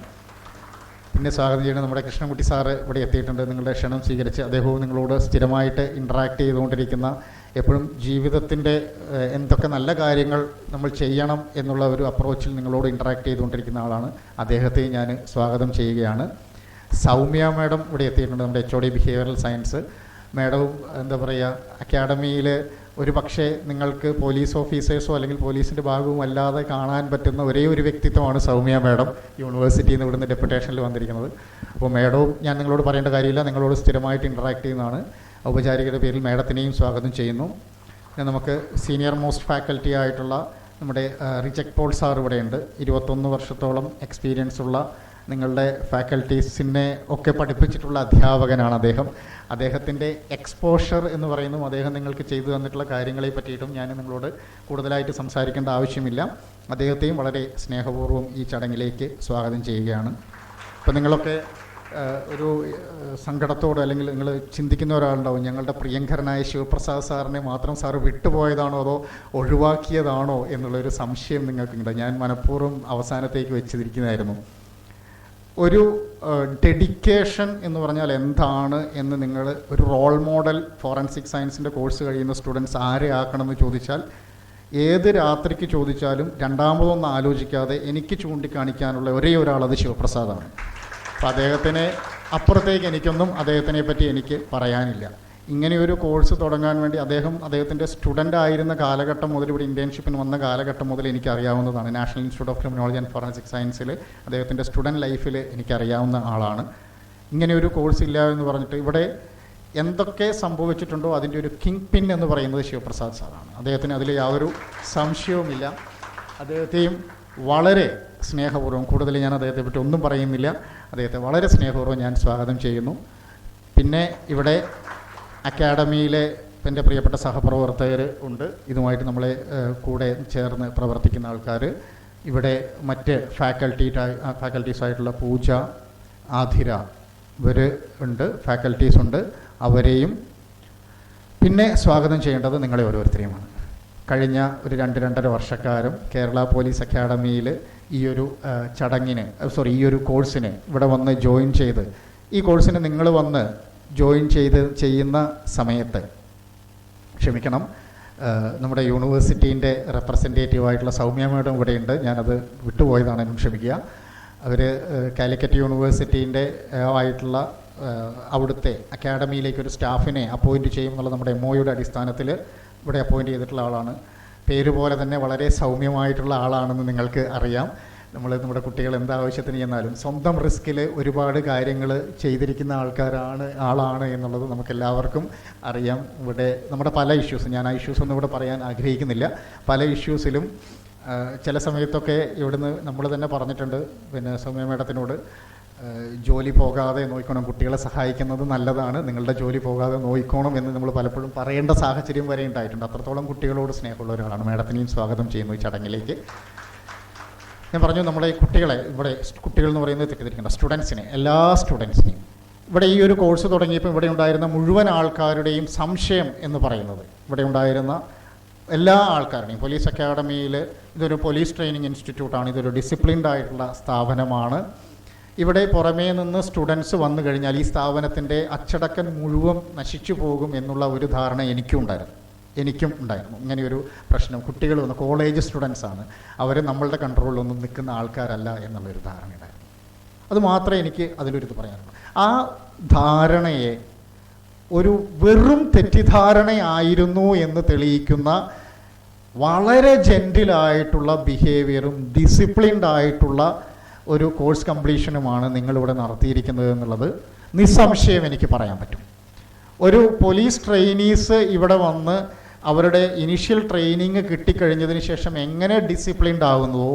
പിന്നെ സ്വാഗതം ചെയ്യുന്നത് നമ്മുടെ കൃഷ്ണൻകുട്ടി സാറ് ഇവിടെ എത്തിയിട്ടുണ്ട്. നിങ്ങളുടെ ക്ഷണം സ്വീകരിച്ച് അദ്ദേഹവും നിങ്ങളോട് സ്ഥിരമായിട്ട് ഇൻട്രാക്ട് ചെയ്തുകൊണ്ടിരിക്കുന്ന, എപ്പോഴും ജീവിതത്തിൻ്റെ എന്തൊക്കെ നല്ല കാര്യങ്ങൾ നമ്മൾ ചെയ്യണം എന്നുള്ള ഒരു അപ്രോച്ചിൽ നിങ്ങളോട് ഇൻട്രാക്ട് ചെയ്തുകൊണ്ടിരിക്കുന്ന ആളാണ്. അദ്ദേഹത്തെ ഞാൻ സ്വാഗതം ചെയ്യുകയാണ്. സൗമ്യ മേഡം ഇവിടെ എത്തിയിട്ടുണ്ട്, നമ്മുടെ HOD ബിഹേവിയറൽ സയൻസ്. മേഡവും എന്താ പറയുക, അക്കാഡമിയിൽ ഒരു പക്ഷേ നിങ്ങൾക്ക് പോലീസ് ഓഫീസേഴ്സോ അല്ലെങ്കിൽ പോലീസിൻ്റെ ഭാഗവും അല്ലാതെ കാണാൻ പറ്റുന്ന ഒരേ ഒരു വ്യക്തിത്വമാണ് സൗമ്യ മേഡം യൂണിവേഴ്സിറ്റിയിൽ നിന്ന് ഇവിടുന്ന് ഡെപ്യൂട്ടേഷനിൽ വന്നിരിക്കുന്നത്. അപ്പോൾ മേഡവും ഞാൻ നിങ്ങളോട് പറയേണ്ട കാര്യമില്ല, നിങ്ങളോട് സ്ഥിരമായിട്ട് ഇൻട്രാക്ട് ചെയ്യുന്നതാണ്. ഔപചാരികയുടെ പേരിൽ മേഡത്തിനെയും സ്വാഗതം ചെയ്യുന്നു. പിന്നെ നമുക്ക് സീനിയർ മോസ്റ്റ് ഫാക്കൽറ്റി ആയിട്ടുള്ള നമ്മുടെ റിജക്ട് പോൾ സാർ ഇവിടെയുണ്ട്. 21 വർഷത്തോളം എക്സ്പീരിയൻസ് ഉള്ള നിങ്ങളുടെ ഫാക്കൽറ്റീസിനെ ഒക്കെ പഠിപ്പിച്ചിട്ടുള്ള അധ്യാപകനാണ് അദ്ദേഹം. അദ്ദേഹത്തിൻ്റെ എക്സ്പോഷർ എന്ന് പറയുന്നതും അദ്ദേഹം നിങ്ങൾക്ക് ചെയ്തു തന്നിട്ടുള്ള കാര്യങ്ങളെ പറ്റിയിട്ടും ഞാൻ നിങ്ങളോട് കൂടുതലായിട്ട് സംസാരിക്കേണ്ട ആവശ്യമില്ല. അദ്ദേഹത്തെയും വളരെ സ്നേഹപൂർവ്വം ഈ ചടങ്ങിലേക്ക് സ്വാഗതം ചെയ്യുകയാണ്. ഇപ്പം നിങ്ങളൊക്കെ ഒരു സങ്കടത്തോട് അല്ലെങ്കിൽ നിങ്ങൾ ചിന്തിക്കുന്ന ഒരാളുണ്ടാവും, ഞങ്ങളുടെ പ്രിയങ്കരനായ ശിവപ്രസാദ് സാറിനെ മാത്രം സാറ് വിട്ടുപോയതാണോ അതോ ഒഴിവാക്കിയതാണോ എന്നുള്ളൊരു സംശയം നിങ്ങൾക്കുണ്ട്. ഞാൻ മനഃപൂർവ്വം അവസാനത്തേക്ക് വെച്ചിരിക്കുന്നതായിരുന്നു. ഒരു ഡെഡിക്കേഷൻ എന്ന് പറഞ്ഞാൽ എന്താണ് എന്ന് നിങ്ങൾ ഒരു റോൾ മോഡൽ ഫോറൻസിക് സയൻസിൻ്റെ കോഴ്സ് കഴിയുന്ന സ്റ്റുഡൻസ് ആരെ ആക്കണമെന്ന് ചോദിച്ചാൽ, ഏത് രാത്രിക്ക് ചോദിച്ചാലും രണ്ടാമതൊന്നും ആലോചിക്കാതെ എനിക്ക് ചൂണ്ടിക്കാണിക്കാനുള്ള ഒരേ ഒരാളത് ശിവപ്രസാദാണ്. അപ്പോൾ അദ്ദേഹത്തിന് അപ്പുറത്തേക്ക് എനിക്കൊന്നും അദ്ദേഹത്തിനെ പറ്റി എനിക്ക് പറയാനില്ല. ഇങ്ങനെയൊരു കോഴ്സ് തുടങ്ങാൻ വേണ്ടി അദ്ദേഹത്തിൻ്റെ സ്റ്റുഡൻ്റ് ആയിരുന്ന കാലഘട്ടം മുതൽ, ഇവിടെ ഇൻറ്റേൺഷിപ്പിന് വന്ന കാലഘട്ടം മുതൽ എനിക്കറിയാവുന്നതാണ്. National institute of criminology and forensic സയൻസിൽ അദ്ദേഹത്തിൻ്റെ സ്റ്റുഡൻറ്റ് ലൈഫിൽ എനിക്കറിയാവുന്ന ആളാണ്. ഇങ്ങനെയൊരു കോഴ്സ് ഇല്ല എന്ന് പറഞ്ഞിട്ട് ഇവിടെ എന്തൊക്കെ സംഭവിച്ചിട്ടുണ്ടോ അതിൻ്റെ ഒരു കിങ് പിൻ എന്ന് പറയുന്നത് ശിവപ്രസാദ് സാറാണ്. അദ്ദേഹത്തിന് അതിൽ യാതൊരു സംശയവുമില്ല. അദ്ദേഹത്തെയും വളരെ സ്നേഹപൂർവ്വം, കൂടുതൽ ഞാൻ അദ്ദേഹത്തെ പറ്റി ഒന്നും പറയുന്നില്ല, അദ്ദേഹത്തെ വളരെ സ്നേഹപൂർവ്വം ഞാൻ സ്വാഗതം ചെയ്യുന്നു. പിന്നെ ഇവിടെ അക്കാഡമിയിലെ എൻ്റെ പ്രിയപ്പെട്ട സഹപ്രവർത്തകർ ഉണ്ട്. ഇതുമായിട്ട് നമ്മളെ കൂടെ ചേർന്ന് പ്രവർത്തിക്കുന്ന ആൾക്കാർ. ഇവിടെ മറ്റ് ഫാക്കൽറ്റീസായിട്ടുള്ള പൂജ, ആതിര, ഇവർ ഉണ്ട്, ഫാക്കൽറ്റീസ് ഉണ്ട്. അവരെയും പിന്നെ സ്വാഗതം ചെയ്യേണ്ടത് നിങ്ങളെ ഓരോരുത്തരെയുമാണ്. കഴിഞ്ഞ ഒരു 2-2.5 വർഷക്കാലം കേരള പോലീസ് അക്കാഡമിയിൽ ഈ ഒരു കോഴ്സിന് ഇവിടെ വന്ന് ജോയിൻ ചെയ്ത്, ഈ കോഴ്സിന് നിങ്ങൾ വന്ന് ജോയിൻ ചെയ്യുന്ന സമയത്ത് നമ്മുടെ യൂണിവേഴ്സിറ്റീൻ്റെ റെപ്രസെൻറ്റേറ്റീവായിട്ടുള്ള സൗമ്യ മാഡം ഇവിടെയുണ്ട്. ഞാനത് വിട്ടുപോയതാണെങ്കിലും ക്ഷമിക്കുക. അവർ കാലിക്കറ്റ് യൂണിവേഴ്സിറ്റീൻ്റെ ആയിട്ടുള്ള അവിടുത്തെ അക്കാഡമിയിലേക്ക് ഒരു സ്റ്റാഫിനെ അപ്പോയിൻറ്റ് ചെയ്യും എന്നുള്ള നമ്മുടെ MOUയുടെ അടിസ്ഥാനത്തിൽ ഇവിടെ അപ്പോയിൻറ്റ് ചെയ്തിട്ടുള്ള ആളാണ്. പേര് പോലെ തന്നെ വളരെ സൗമ്യമായിട്ടുള്ള ആളാണെന്ന് നിങ്ങൾക്ക് അറിയാം. നമ്മുടെ കുട്ടികൾ എന്താവശ്യത്തിന് ചെന്നാലും സ്വന്തം റിസ്കിൽ ഒരുപാട് കാര്യങ്ങൾ ചെയ്തിരിക്കുന്ന ആളാണ് എന്നുള്ളത് നമുക്കെല്ലാവർക്കും അറിയാം. ഇവിടെ നമ്മുടെ പല ഞാൻ ആ ഇഷ്യൂസൊന്നും ഇവിടെ പറയാൻ ആഗ്രഹിക്കുന്നില്ല. പല ഇഷ്യൂസിലും ചില സമയത്തൊക്കെ ഇവിടുന്ന് നമ്മൾ തന്നെ പറഞ്ഞിട്ടുണ്ട്, പിന്നെ സൗമ്യ മേഡത്തിനോട്, ജോലി പോകാതെ നോക്കണം, കുട്ടികളെ സഹായിക്കുന്നത് നല്ലതാണ്, നിങ്ങളുടെ ജോലി പോകാതെ നോക്കണം എന്ന് നമ്മൾ പലപ്പോഴും പറയേണ്ട സാഹചര്യം വരെ ഉണ്ടായിട്ടുണ്ട്. അത്രത്തോളം കുട്ടികളോട് സ്നേഹമുള്ള ഒരാളാണ്. മേഡത്തിനെയും സ്വാഗതം ചെയ്യുന്നു ഈ ചടങ്ങിലേക്ക്. ഞാൻ പറഞ്ഞു, നമ്മുടെ ഈ കുട്ടികളെ, ഇവിടെ കുട്ടികൾ എന്ന് പറയുന്നത് തെറ്റിദ്ധരിക്കേണ്ട, സ്റ്റുഡൻസിനെ, എല്ലാ സ്റ്റുഡൻസിനെയും ഇവിടെ ഈ ഒരു കോഴ്സ് തുടങ്ങിയപ്പോൾ ഇവിടെ ഉണ്ടായിരുന്ന മുഴുവൻ ആൾക്കാരുടെയും സംശയം എന്ന് പറയുന്നത്, ഇവിടെ ഉണ്ടായിരുന്ന എല്ലാ ആൾക്കാരുടെയും, പോലീസ് അക്കാഡമിയിൽ ഇതൊരു പോലീസ് ട്രെയിനിങ് ഇൻസ്റ്റിറ്റ്യൂട്ടാണ്, ഇതൊരു ഡിസിപ്ലിൻഡ് ആയിട്ടുള്ള സ്ഥാപനമാണ്. ഇവിടെ പുറമേ നിന്ന് സ്റ്റുഡൻസ് വന്നു കഴിഞ്ഞാൽ ഈ സ്ഥാപനത്തിൻ്റെ അച്ചടക്കം മുഴുവൻ നശിച്ചു പോകും എന്നുള്ള ഒരു ധാരണ എനിക്കും ഉണ്ടായിരുന്നു. ഇങ്ങനെയൊരു പ്രശ്നം. കുട്ടികൾ വന്ന് കോളേജ് സ്റ്റുഡൻസാണ്, അവർ നമ്മളുടെ കൺട്രോളിലൊന്നും നിൽക്കുന്ന ആൾക്കാരല്ല എന്നുള്ളൊരു ധാരണയുണ്ടായിരുന്നു. അത് മാത്രമേ എനിക്ക് അതിലൊരിത് പറയാനുള്ളൂ. ആ ധാരണയെ ഒരു വെറും തെറ്റിദ്ധാരണയായിരുന്നു എന്ന് തെളിയിക്കുന്ന വളരെ ജെൻറ്റിലായിട്ടുള്ള ബിഹേവിയറും ഡിസിപ്ലിൻഡ് ആയിട്ടുള്ള ഒരു കോഴ്സ് കംപ്ലീഷനുമാണ് നിങ്ങളിവിടെ നടത്തിയിരിക്കുന്നത് എന്നുള്ളത് നിസ്സംശയം എനിക്ക് പറയാൻ പറ്റും. ഒരു പോലീസ് ട്രെയിനീസ് ഇവിടെ വന്ന് അവരുടെ ഇനിഷ്യൽ ട്രെയിനിങ് കിട്ടിക്കഴിഞ്ഞതിന് ശേഷം എങ്ങനെ ഡിസിപ്ലിൻഡ് ആകുന്നുവോ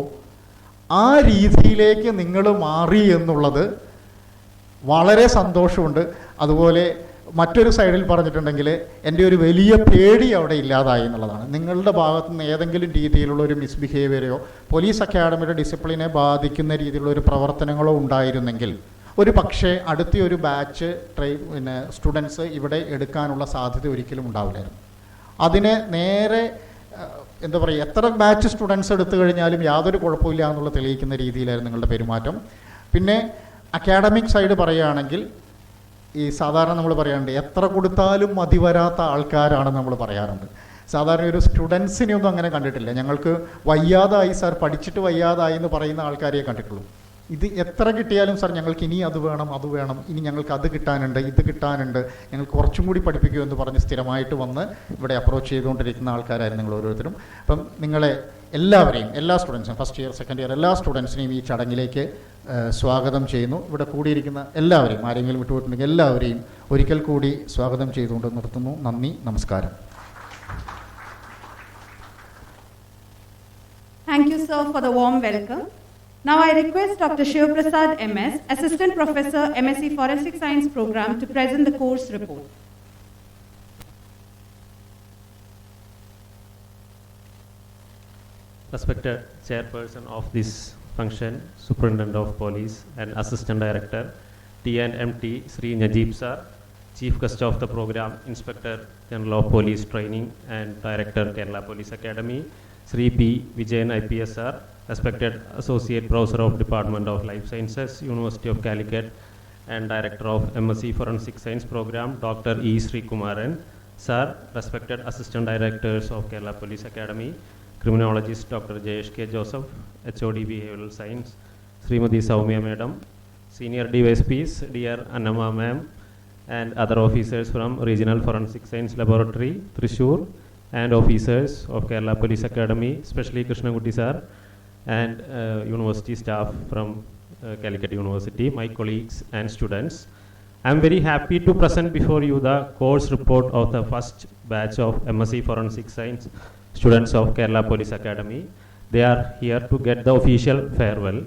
ആ രീതിയിലേക്ക് നിങ്ങൾ മാറി എന്നുള്ളത് വളരെ സന്തോഷമുണ്ട്. അതുപോലെ മറ്റൊരു സൈഡിൽ പറഞ്ഞിട്ടുണ്ടെങ്കിൽ എൻ്റെ ഒരു വലിയ പേടി അവിടെ ഇല്ലാതായി എന്നുള്ളതാണ്. നിങ്ങളുടെ ഭാഗത്തു നിന്ന് ഏതെങ്കിലും രീതിയിലുള്ള ഒരു മിസ്ബിഹേവിയറോ പോലീസ് അക്കാഡമിയുടെ ഡിസിപ്ലിനെ ബാധിക്കുന്ന രീതിയിലുള്ള ഒരു പ്രവർത്തനങ്ങളോ ഉണ്ടായിരുന്നെങ്കിൽ ഒരു പക്ഷേ അടുത്ത ഒരു ബാച്ച് സ്റ്റുഡൻസ് ഇവിടെ എടുക്കാനുള്ള സാധ്യത ഒരിക്കലും ഉണ്ടാവില്ലായിരുന്നു. അതിന് നേരെ എത്ര ബാച്ച് സ്റ്റുഡൻസ് എടുത്തു കഴിഞ്ഞാലും യാതൊരു കുഴപ്പമില്ല എന്നുള്ള തെളിയിക്കുന്ന രീതിയിലായിരുന്നു നിങ്ങളുടെ പെരുമാറ്റം. പിന്നെ അക്കാഡമിക് സൈഡ് പറയുകയാണെങ്കിൽ ഈ സാധാരണ നമ്മൾ പറയാറുണ്ട്, എത്ര കൊടുത്താലും മതി വരാത്ത ആൾക്കാരാണെന്ന് നമ്മൾ പറയാറുണ്ട്. സാധാരണ ഒരു സ്റ്റുഡൻസിനെ ഒന്നും അങ്ങനെ കണ്ടിട്ടില്ല. ഞങ്ങൾക്ക് വയ്യാതായി സാർ, പഠിച്ചിട്ട് വയ്യാതായി എന്ന് പറയുന്ന ആൾക്കാരെ കണ്ടിട്ടുള്ളൂ. ഇത് എത്ര കിട്ടിയാലും സാർ ഞങ്ങൾക്ക് ഇനി അത് വേണം, ഇനി ഞങ്ങൾക്ക് അത് കിട്ടാനുണ്ട്, ഇത് കിട്ടാനുണ്ട്, ഞങ്ങൾ കുറച്ചും കൂടി പഠിപ്പിക്കൂ എന്ന് പറഞ്ഞ് സ്ഥിരമായിട്ട് വന്ന് ഇവിടെ അപ്രോച്ച് ചെയ്തുകൊണ്ടിരിക്കുന്ന ആൾക്കാരായിരുന്നു നിങ്ങൾ ഓരോരുത്തരും. അപ്പം നിങ്ങളെ എല്ലാവരെയും, എല്ലാ സ്റ്റുഡൻസും, ഫസ്റ്റ് ഇയർ സെക്കൻഡ് ഇയർ എല്ലാ സ്റ്റുഡൻസിനെയും ഈ ചടങ്ങിലേക്ക് സ്വാഗതം ചെയ്യുന്നു. ഇവിടെ കൂടിയിരിക്കുന്ന എല്ലാവരെയും, ആരെങ്കിലും വിട്ടുപോയിട്ടുണ്ടെങ്കിൽ എല്ലാവരെയും ഒരിക്കൽ കൂടി സ്വാഗതം ചെയ്തുകൊണ്ട് നിർത്തുന്നു. നന്ദി, നമസ്കാരം. Thank you, sir, for the warm welcome. Now I request Dr. Shiv Prasad MS, Assistant Professor, MSc Forensic Science Program, to present the course report. Respected Chairperson of this function, Superintendent of Police and Assistant Director, T&MT Sri Najib Sir, Chief Guest of the Program, Inspector General of Police Training and Director, Kerala Police Academy, Sri P. Vijayan IPS Sir, Respected Associate Professor of Department of Life Sciences, University of Calicut, and Director of MSc Forensic Science Program, Dr. E. Sri Kumaran Sir, Respected Assistant Directors of Kerala Police Academy, Criminologist Dr. J.S.K. Joseph, HOD Behavioral Science, Srimati Saumya Madam, Senior DSPs, dear Annama Ma'am, and other officers from Regional Forensic Science Laboratory, Thrissur, and officers of Kerala Police Academy, especially Krishnakutty Sir, and university staff from Calicut University, my colleagues and students. I am very happy to present before you the course report of the first batch of MSc Forensic Science students of Kerala Police Academy. They are here to get the official farewell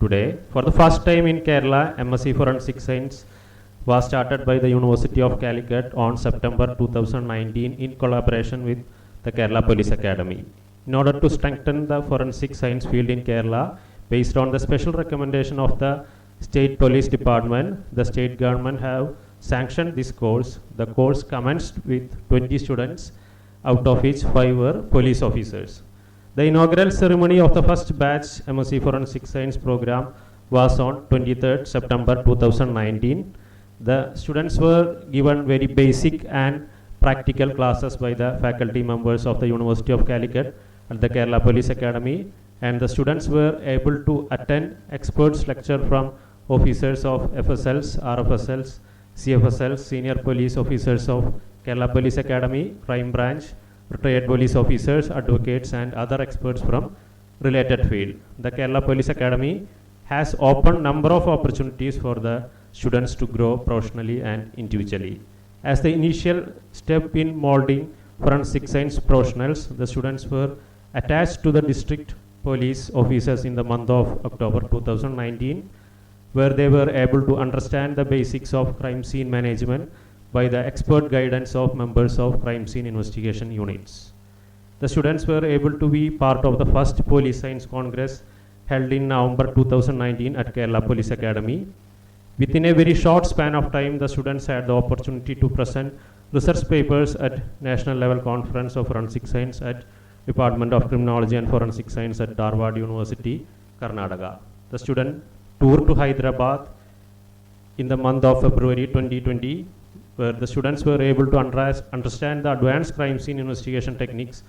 today. For the first time in Kerala, MSc Forensic Science was started by the University of Calicut on September 2019 in collaboration with the Kerala Police Academy. In order to strengthen the forensic science field in Kerala, based on the special recommendation of the State Police Department, the state government have sanctioned this course. The course commenced with 20 students, out of which 5 were police officers. The inaugural ceremony of the first batch MSc Forensic Science program was on 23rd September 2019. The students were given very basic and practical classes by the faculty members of the University of Calicut at the Kerala Police Academy, and the students were able to attend experts lecture from officers of FSLs, RFSLs, CFSLs, senior police officers of Kerala Police Academy, crime branch, retired police officers, advocates and other experts from related field. The Kerala Police Academy has opened number of opportunities for the students to grow professionally and individually. As the initial step in molding forensic science professionals, the students were attached to the district police officers in the month of October 2019, where they were able to understand the basics of crime scene management by the expert guidance of members of crime scene investigation units. The students were able to be part of the first Police Science Congress held in November 2019 at Kerala Police Academy. Within a very short span of time, the students had the opportunity to present research papers at National Level Conference of Forensic Science at Department of Criminology and Forensic Science at Dharwad University, Karnataka. The student toured to Hyderabad in the month of February 2020, where the students were able to understand the advanced crime scene investigation techniques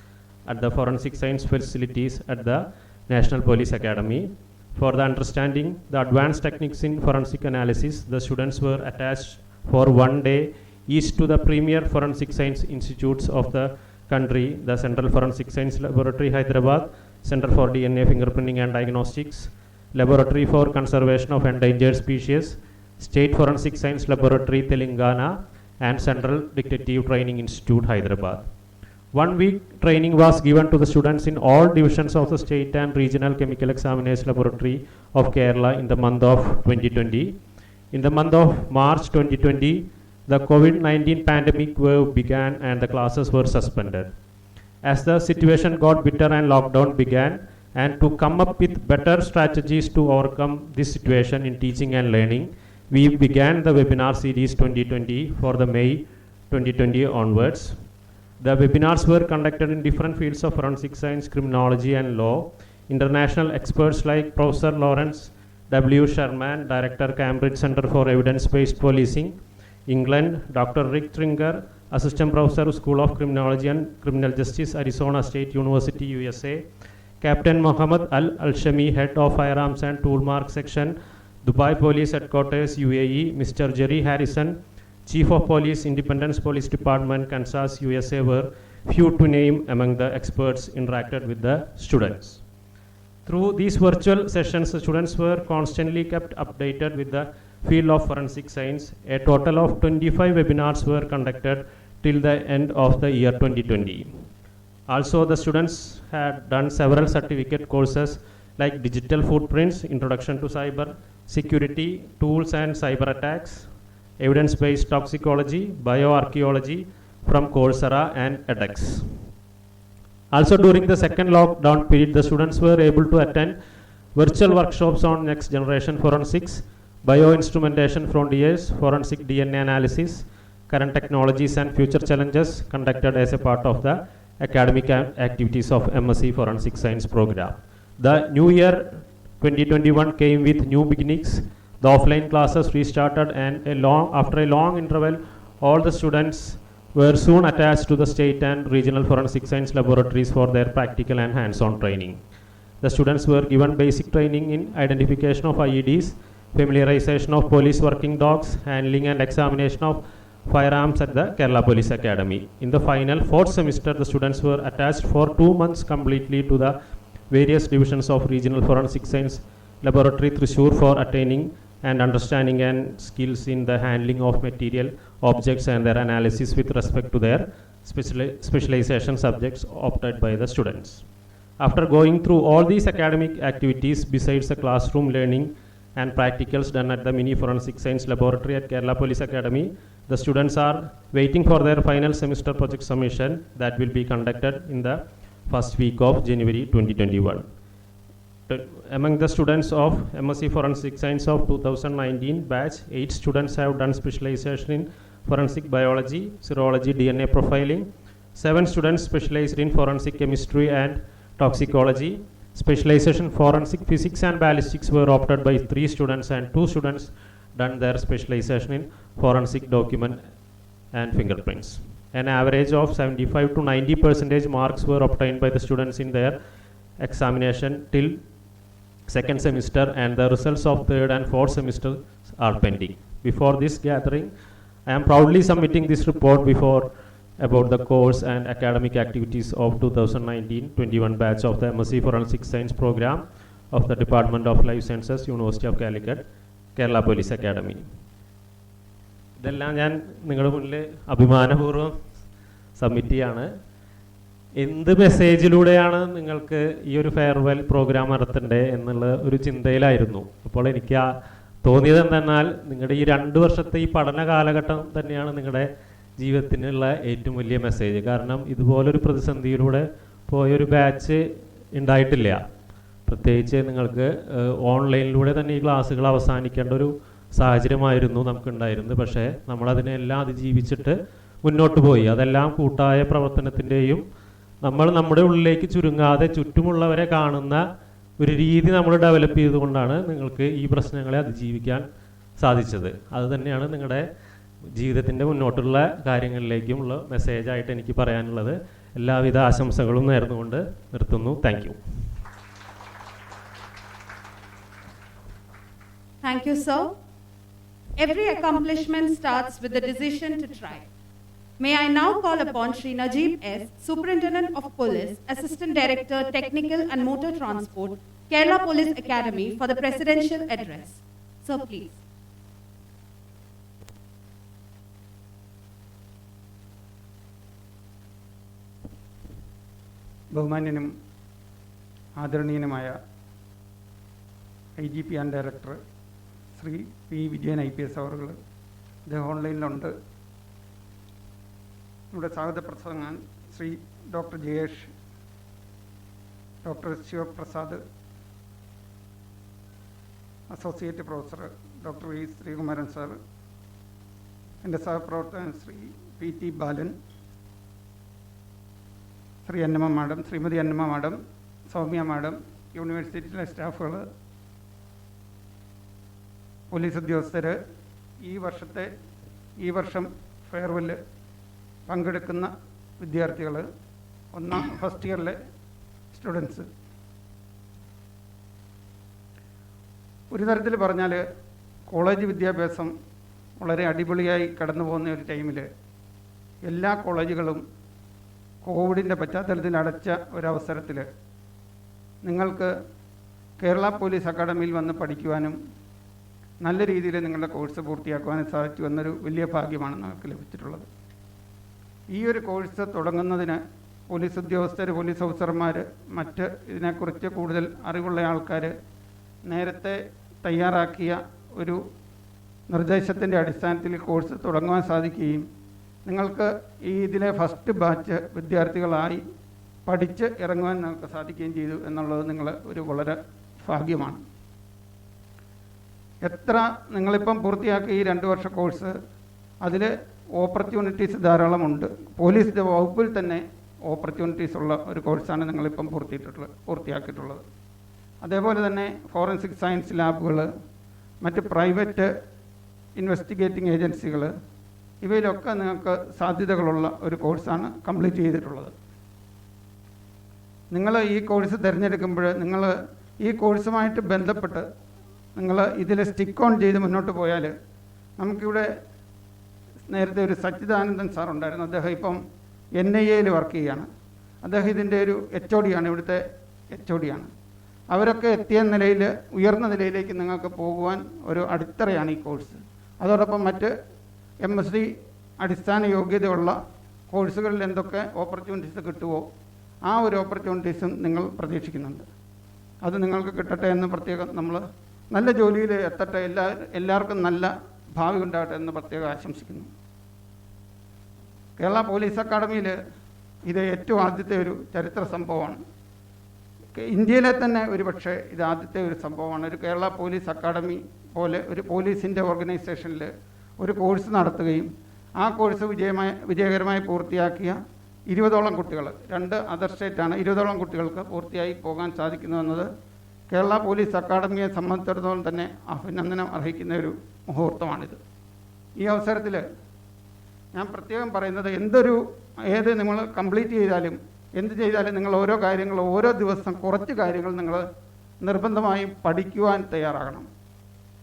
at the forensic science facilities at the National Police Academy. For the understanding the advanced techniques in forensic analysis, the students were attached for 1 day each to the premier forensic science institutes of the country, the Central Forensic Science Laboratory Hyderabad, Center for DNA Fingerprinting and Diagnostics, Laboratory for Conservation of Endangered Species, State Forensic Science Laboratory Telangana, and Central Detective Training Institute Hyderabad. 1 week training was given to the students in all divisions of the State and Regional Chemical Examiners Laboratory of Kerala in the month of 2020. In the month of March 2020, the COVID-19 pandemic wave began and the classes were suspended. As the situation got bitter and lockdown began, and to come up with better strategies to overcome this situation in teaching and learning, we began the webinar series 2020 for the May 2020 onwards. The webinars were conducted in different fields of forensic science, criminology and law. International experts like Professor Lawrence W. Sherman, Director, Cambridge Center for Evidence-Based Policing, England, Dr. Rick Tringer, Assistant Professor, School of Criminology and Criminal Justice, Arizona State University, USA, Captain Mohammed Al-Shami, Head of Firearms and Toolmark Section, Dubai Police Headquarters, UAE, Mr. Jerry Harrison, Chief of Police, Independence Police Department, Kansas, USA, were few to name among the experts interacted with the students. Through these virtual sessions, the students were constantly kept updated with the field of forensic science. A total of 25 webinars were conducted till the end of the year 2020. Also, the students had done several certificate courses like digital footprints, introduction to cyber security, tools and cyber attacks, evidence-based toxicology, bioarchaeology from Coursera and edX. Also, during the second lockdown period, the students were able to attend virtual workshops on next generation forensics, bioinstrumentation frontiers, forensic DNA analysis, current technologies and future challenges conducted as a part of the academic activities of MSc Forensic Science program. The new year 2021 came with new beginnings. The offline classes restarted, and after a long interval, all the students were soon attached to the state and regional forensic science laboratories for their practical and hands-on training. The students were given basic training in identification of IEDs, familiarization of police working dogs, handling and examination of firearms at the Kerala Police Academy. In the final 4th semester, the students were attached for 2 months completely to the various divisions of Regional Forensic Science Laboratory Thrissur for attaining and understanding and skills in the handling of material objects and their analysis with respect to their specialization subjects opted by the students. After going through all these academic activities besides the classroom learning, and practicals done at the Mini Forensic Science Laboratory at Kerala Police Academy. The students are waiting for their final semester project submission that will be conducted in the first week of January 2021. Among the students of MSc Forensic Science of 2019 batch, 8 students have done specialization in forensic biology, serology, DNA profiling. 7 students specialized in forensic chemistry and toxicology. Specialization forensic physics and ballistics were opted by 3 students, and 2 students done their specialization in forensic document and fingerprints. An average of 75 to 90% marks were obtained by the students in their examination till second semester, and the results of third and fourth semesters are pending. Before this gathering, I am proudly submitting this report about the course and academic activities of 2019-21 batch of the MSc Forensic Science program of the Department of Life Sciences, University of Calicut, Kerala Police Academy. ഇതെല്ലാം ഞാൻ നിങ്ങളുടെ മുന്നിൽ അഭിമാനപൂർവ്വം submit ചെയ്യാണ്. എന്ത് മെസ്സേജിലൂടെയാണ് നിങ്ങൾക്ക് ഈ ഒരു ഫെയർവെൽ പ്രോഗ്രാം നടത്തേണ്ടത് എന്നുള്ള ഒരു ചിന്തയിലായിരുന്നു. അപ്പോൾ എനിക്ക് തോന്നിയത് എന്തെന്നാൽ നിങ്ങളുടെ ഈ 2 വർഷത്തെ ഈ പഠന കാലഘട്ടം തന്നെയാണ് നിങ്ങളുടെ ജീവിതത്തിനുള്ള ഏറ്റവും വലിയ മെസ്സേജ്. കാരണം ഇതുപോലൊരു പ്രതിസന്ധിയിലൂടെ പോയൊരു ബാച്ച് ഉണ്ടായിട്ടില്ല. പ്രത്യേകിച്ച് നിങ്ങൾക്ക് ഓൺലൈനിലൂടെ തന്നെ ഈ ക്ലാസ്സുകൾ അവസാനിക്കേണ്ട ഒരു സാഹചര്യമായിരുന്നു നമുക്കുണ്ടായിരുന്നത്. പക്ഷേ നമ്മളതിനെല്ലാം അതിജീവിച്ചിട്ട് മുന്നോട്ട് പോയി. അതെല്ലാം കൂട്ടായ പ്രവർത്തനത്തിൻ്റെയും നമ്മുടെ ഉള്ളിലേക്ക് ചുരുങ്ങാതെ ചുറ്റുമുള്ളവരെ കാണുന്ന ഒരു രീതി നമ്മൾ ഡെവലപ്പ് ചെയ്തുകൊണ്ടാണ് നിങ്ങൾക്ക് ഈ പ്രശ്നങ്ങളെ അതിജീവിക്കാൻ സാധിച്ചത്. അത് തന്നെയാണ് നിങ്ങളുടെ ജീവിതത്തിൻ്റെ മുന്നോട്ടുള്ള കാര്യങ്ങളിലേക്കുമുള്ള മെസ്സേജായിട്ട് എനിക്ക് പറയാനുള്ളത്. എല്ലാവിധ ആശംസകളും നേർന്നുകൊണ്ട് നിർത്തുന്നു. Thank you. Thank you, sir. Every accomplishment starts with the decision to try. May I now call upon Shri Najib S., Superintendent of Police, Assistant Director, Technical and Motor Transport, Kerala Police Academy, for the presidential address. Sir, please. ബഹുമാന്യനും ആദരണീയനുമായ IGP and director Shri P Vijayan IPS അവറുകൾ അദ്ദേഹം ഓൺലൈനിലുണ്ട്. നമ്മുടെ സ്വാഗത പ്രസംഗൻ Shri doctor Jayesh, doctor Sivaprasad, associate professor doctor V Sreekumaran sir, എൻ്റെ സഹപ്രവർത്തകൻ Shri PT Balan, Shri Annamma madam, Shrimati Annamma madam, Soumya madam, യൂണിവേഴ്സിറ്റിയിലെ സ്റ്റാഫുകൾ, പോലീസ് ഉദ്യോഗസ്ഥർ, ഈ വർഷം ഫെയർവെല്ല് പങ്കെടുക്കുന്ന വിദ്യാർത്ഥികൾ, ഫസ്റ്റ് ഇയറിലെ സ്റ്റുഡൻസ്. ഒരു തരത്തിൽ പറഞ്ഞാൽ കോളേജ് വിദ്യാഭ്യാസം വളരെ അടിപൊളിയായി കടന്നു പോകുന്ന ഒരു ടൈമിൽ എല്ലാ കോളേജുകളും കോവിഡിൻ്റെ പശ്ചാത്തലത്തിൽ അടച്ച ഒരവസരത്തിൽ നിങ്ങൾക്ക് കേരള പോലീസ് അക്കാഡമിയിൽ വന്ന് പഠിക്കുവാനും നല്ല രീതിയിൽ നിങ്ങളുടെ കോഴ്സ് പൂർത്തിയാക്കുവാനും സാധിച്ചു എന്നൊരു വലിയ ഭാഗ്യമാണ് നിങ്ങൾക്ക് ലഭിച്ചിട്ടുള്ളത്. ഈ ഒരു കോഴ്സ് തുടങ്ങുന്നതിന് പോലീസ് ഉദ്യോഗസ്ഥർ, പോലീസ് ഓഫീസർമാർ, മറ്റ് ഇതിനെക്കുറിച്ച് കൂടുതൽ അറിവുള്ള ആൾക്കാർ നേരത്തെ തയ്യാറാക്കിയ ഒരു നിർദ്ദേശത്തിൻ്റെ അടിസ്ഥാനത്തിൽ കോഴ്സ് തുടങ്ങുവാൻ സാധിക്കുകയും നിങ്ങൾക്ക് ഇതിലെ ഫസ്റ്റ് ബാച്ച് വിദ്യാർത്ഥികളായി പഠിച്ച് ഇറങ്ങുവാൻ നിങ്ങൾക്ക് സാധിക്കുകയും ചെയ്തു എന്നുള്ളത് നിങ്ങൾ ഒരു വളരെ ഭാഗ്യമാണ്. എത്ര നിങ്ങളിപ്പം പൂർത്തിയാക്കിയ ഈ 2 വർഷ കോഴ്സ്, അതിൽ ഓപ്പർച്യൂണിറ്റീസ് ധാരാളമുണ്ട്. പോലീസ് വകുപ്പിൽ തന്നെ ഓപ്പർച്യൂണിറ്റീസ് ഉള്ള ഒരു കോഴ്സാണ് നിങ്ങളിപ്പം പൂർത്തിയാക്കിയിട്ടുള്ളത്. അതേപോലെ തന്നെ ഫോറൻസിക് സയൻസ് ലാബുകൾ, മറ്റ് പ്രൈവറ്റ് ഇൻവെസ്റ്റിഗേറ്റിംഗ് ഏജൻസികൾ, ഇവയിലൊക്കെ നിങ്ങൾക്ക് സാധ്യതകളുള്ള ഒരു കോഴ്സാണ് കംപ്ലീറ്റ് ചെയ്തിട്ടുള്ളത്. നിങ്ങൾ ഈ കോഴ്സ് തിരഞ്ഞെടുക്കുമ്പോൾ നിങ്ങൾ ഈ കോഴ്സുമായിട്ട് ബന്ധപ്പെട്ട് നിങ്ങൾ ഇതിൽ സ്റ്റിക്ക് ഓൺ ചെയ്ത് മുന്നോട്ട് പോയാൽ, നമുക്കിവിടെ നേരത്തെ ഒരു സച്ചിദാനന്ദൻ സാർ ഉണ്ടായിരുന്നു. അദ്ദേഹം ഇപ്പം NIA വർക്ക് ചെയ്യുകയാണ്. അദ്ദേഹം ഇതിൻ്റെ ഒരു HOD ആണ്, ഇവിടുത്തെ HOD ആണ്. അവരൊക്കെ എത്തിയ നിലയിൽ, ഉയർന്ന നിലയിലേക്ക് നിങ്ങൾക്ക് പോകുവാൻ ഒരു അടിത്തറയാണ് ഈ കോഴ്സ്. അതോടൊപ്പം മറ്റ് MSc അടിസ്ഥാന യോഗ്യതയുള്ള കോഴ്സുകളിൽ എന്തൊക്കെ ഓപ്പർച്യൂണിറ്റീസ് കിട്ടുമോ ആ ഒരു ഓപ്പർച്യൂണിറ്റീസും നിങ്ങൾ പ്രതീക്ഷിക്കുന്നുണ്ട്. അത് നിങ്ങൾക്ക് കിട്ടട്ടെ എന്ന് പ്രത്യേകം നമ്മൾ നല്ല ജോലിയിൽ എത്തട്ടെ, എല്ലാവർക്കും നല്ല ഭാവി ഉണ്ടാകട്ടെ എന്ന് പ്രത്യേകം ആശംസിക്കുന്നു. കേരള പോലീസ് അക്കാഡമിയിൽ ഇത് ഏറ്റവും ആദ്യത്തെ ഒരു ചരിത്ര സംഭവമാണ്. ഇന്ത്യയിലെ തന്നെ ഒരുപക്ഷെ ഇത് ആദ്യത്തെ ഒരു സംഭവമാണ്. ഒരു കേരള പോലീസ് അക്കാഡമി പോലെ ഒരു പോലീസിൻ്റെ ഓർഗനൈസേഷനിൽ ഒരു കോഴ്സ് നടത്തുകയും ആ കോഴ്സ് വിജയകരമായി പൂർത്തിയാക്കിയ 20ഓളം കുട്ടികൾ, 2 അതർ സ്റ്റേറ്റാണ്, 20ഓളം കുട്ടികൾക്ക് പൂർത്തിയായി പോകാൻ സാധിക്കുന്നു എന്നത് കേരള പോലീസ് അക്കാഡമിയെ സംബന്ധിച്ചിടത്തോളം തന്നെ അഭിനന്ദനം അർഹിക്കുന്ന ഒരു മുഹൂർത്തമാണിത്. ഈ അവസരത്തിൽ ഞാൻ പ്രത്യേകം പറയുന്നത്, ഏത് നിങ്ങൾ കംപ്ലീറ്റ് ചെയ്താലും എന്ത് ചെയ്താലും നിങ്ങൾ ഓരോ കാര്യങ്ങൾ, ഓരോ ദിവസം കുറച്ച് കാര്യങ്ങൾ നിങ്ങൾ നിർബന്ധമായും പഠിക്കുവാൻ തയ്യാറാകണം.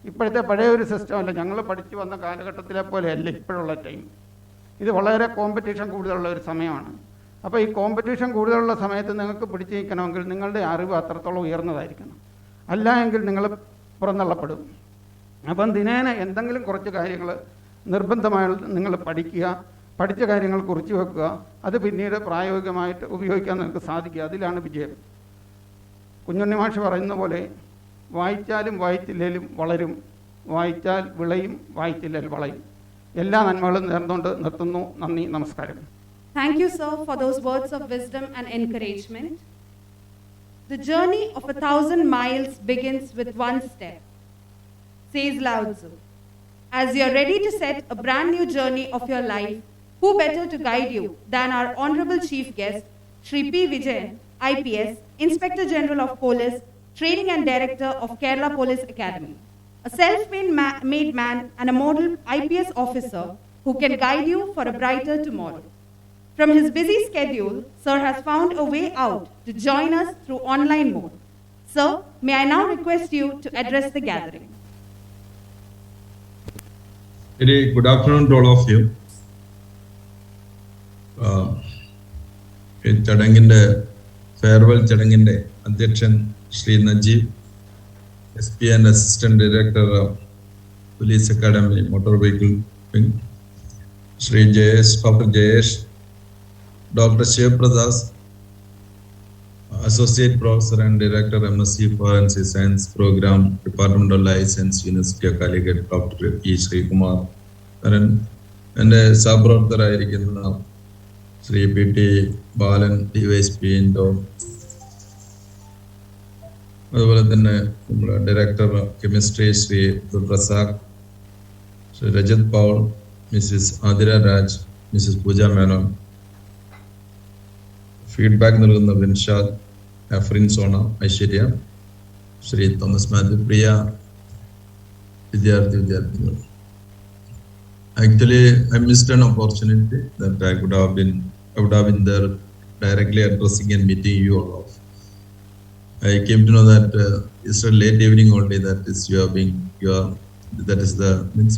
ഇപ്പോഴത്തെ പഴയ ഒരു സിസ്റ്റം അല്ല, ഞങ്ങൾ പഠിച്ചു വന്ന കാലഘട്ടത്തിലെ പോലെയല്ല ഇപ്പോഴുള്ള ടൈം. ഇത് വളരെ കോമ്പറ്റീഷൻ കൂടുതലുള്ള ഒരു സമയമാണ്. അപ്പോൾ ഈ കോമ്പറ്റീഷൻ കൂടുതലുള്ള സമയത്ത് നിങ്ങൾക്ക് പിടിച്ചു നിൽക്കണമെങ്കിൽ നിങ്ങളുടെ അറിവ് അത്രത്തോളം ഉയർന്നതായിരിക്കണം. അല്ല എങ്കിൽ നിങ്ങൾ പുറന്തള്ളപ്പെടും. അപ്പം ദിനേന എന്തെങ്കിലും കുറച്ച് കാര്യങ്ങൾ നിർബന്ധമായി നിങ്ങൾ പഠിക്കുക, പഠിച്ച കാര്യങ്ങൾ കുറിച്ച് വെക്കുക, അത് പിന്നീട് പ്രായോഗികമായിട്ട് ഉപയോഗിക്കാൻ നിങ്ങൾക്ക് സാധിക്കുക. അതിലാണ് വിജയം. കുഞ്ഞുണ്ണി മാഷ് പറയുന്ന പോലെ വായിച്ചാലും വായിച്ചില്ലേലും വളരും, വായിച്ചാൽ വിളയും, വായിച്ചില്ലേൽ വളയും. എല്ലാ നന്മകളും നേർന്നുകൊണ്ട് നിർത്തുന്നു. നന്ദി, നമസ്കാരം. Thank you, sir, for those words of wisdom and encouragement. The journey of 1,000 miles begins with one step, says Lao Tzu. As you are ready to set a brand new journey of your life, who better to guide you than our honorable chief guest, Shri P. Vijayan, IPS, Inspector General of Police, Training and Director of Kerala Police Academy, a self-made man and a model IPS officer who can guide you for a brighter tomorrow. From his busy schedule, Sir has found a way out to join us through online mode. Sir, may I now request you to address the gathering. Very good afternoon to all of you. ചടങ്ങിൻ്റെ farewell ചടങ്ങിൻ്റെ അധ്യക്ഷൻ Shri Najeeb, SP and Assistant Director of Police Academy Motor Vehicle Wing, Shri Dr. Jayesh, Dr. Shivapradas, Associate Professor and Director MSc Forensic Science Program, Department of License, University of Calicut, Dr. E. Srikumar, and സഹപ്രവർത്തകരായിരിക്കുന്ന Shri PT Balan, DYSP ഇൻഡോ, അതുപോലെ തന്നെ നമ്മുടെ director chemistry Shri Prasad, Shri Rajath Paul, Mrs Athira Raj, Mrs Pooja Menon, feedback നൽകുന്ന വിൻഷാദ്, അഫ്രിൻ സോണ, ഐശ്വര്യ, ശ്രീ തോമസ് മാത്യു, പ്രിയ വിദ്യാർത്ഥികൾ. Actually, I missed an opportunity that I would have been there directly addressing and meeting you all of. I came to know that it's a late evening only that is the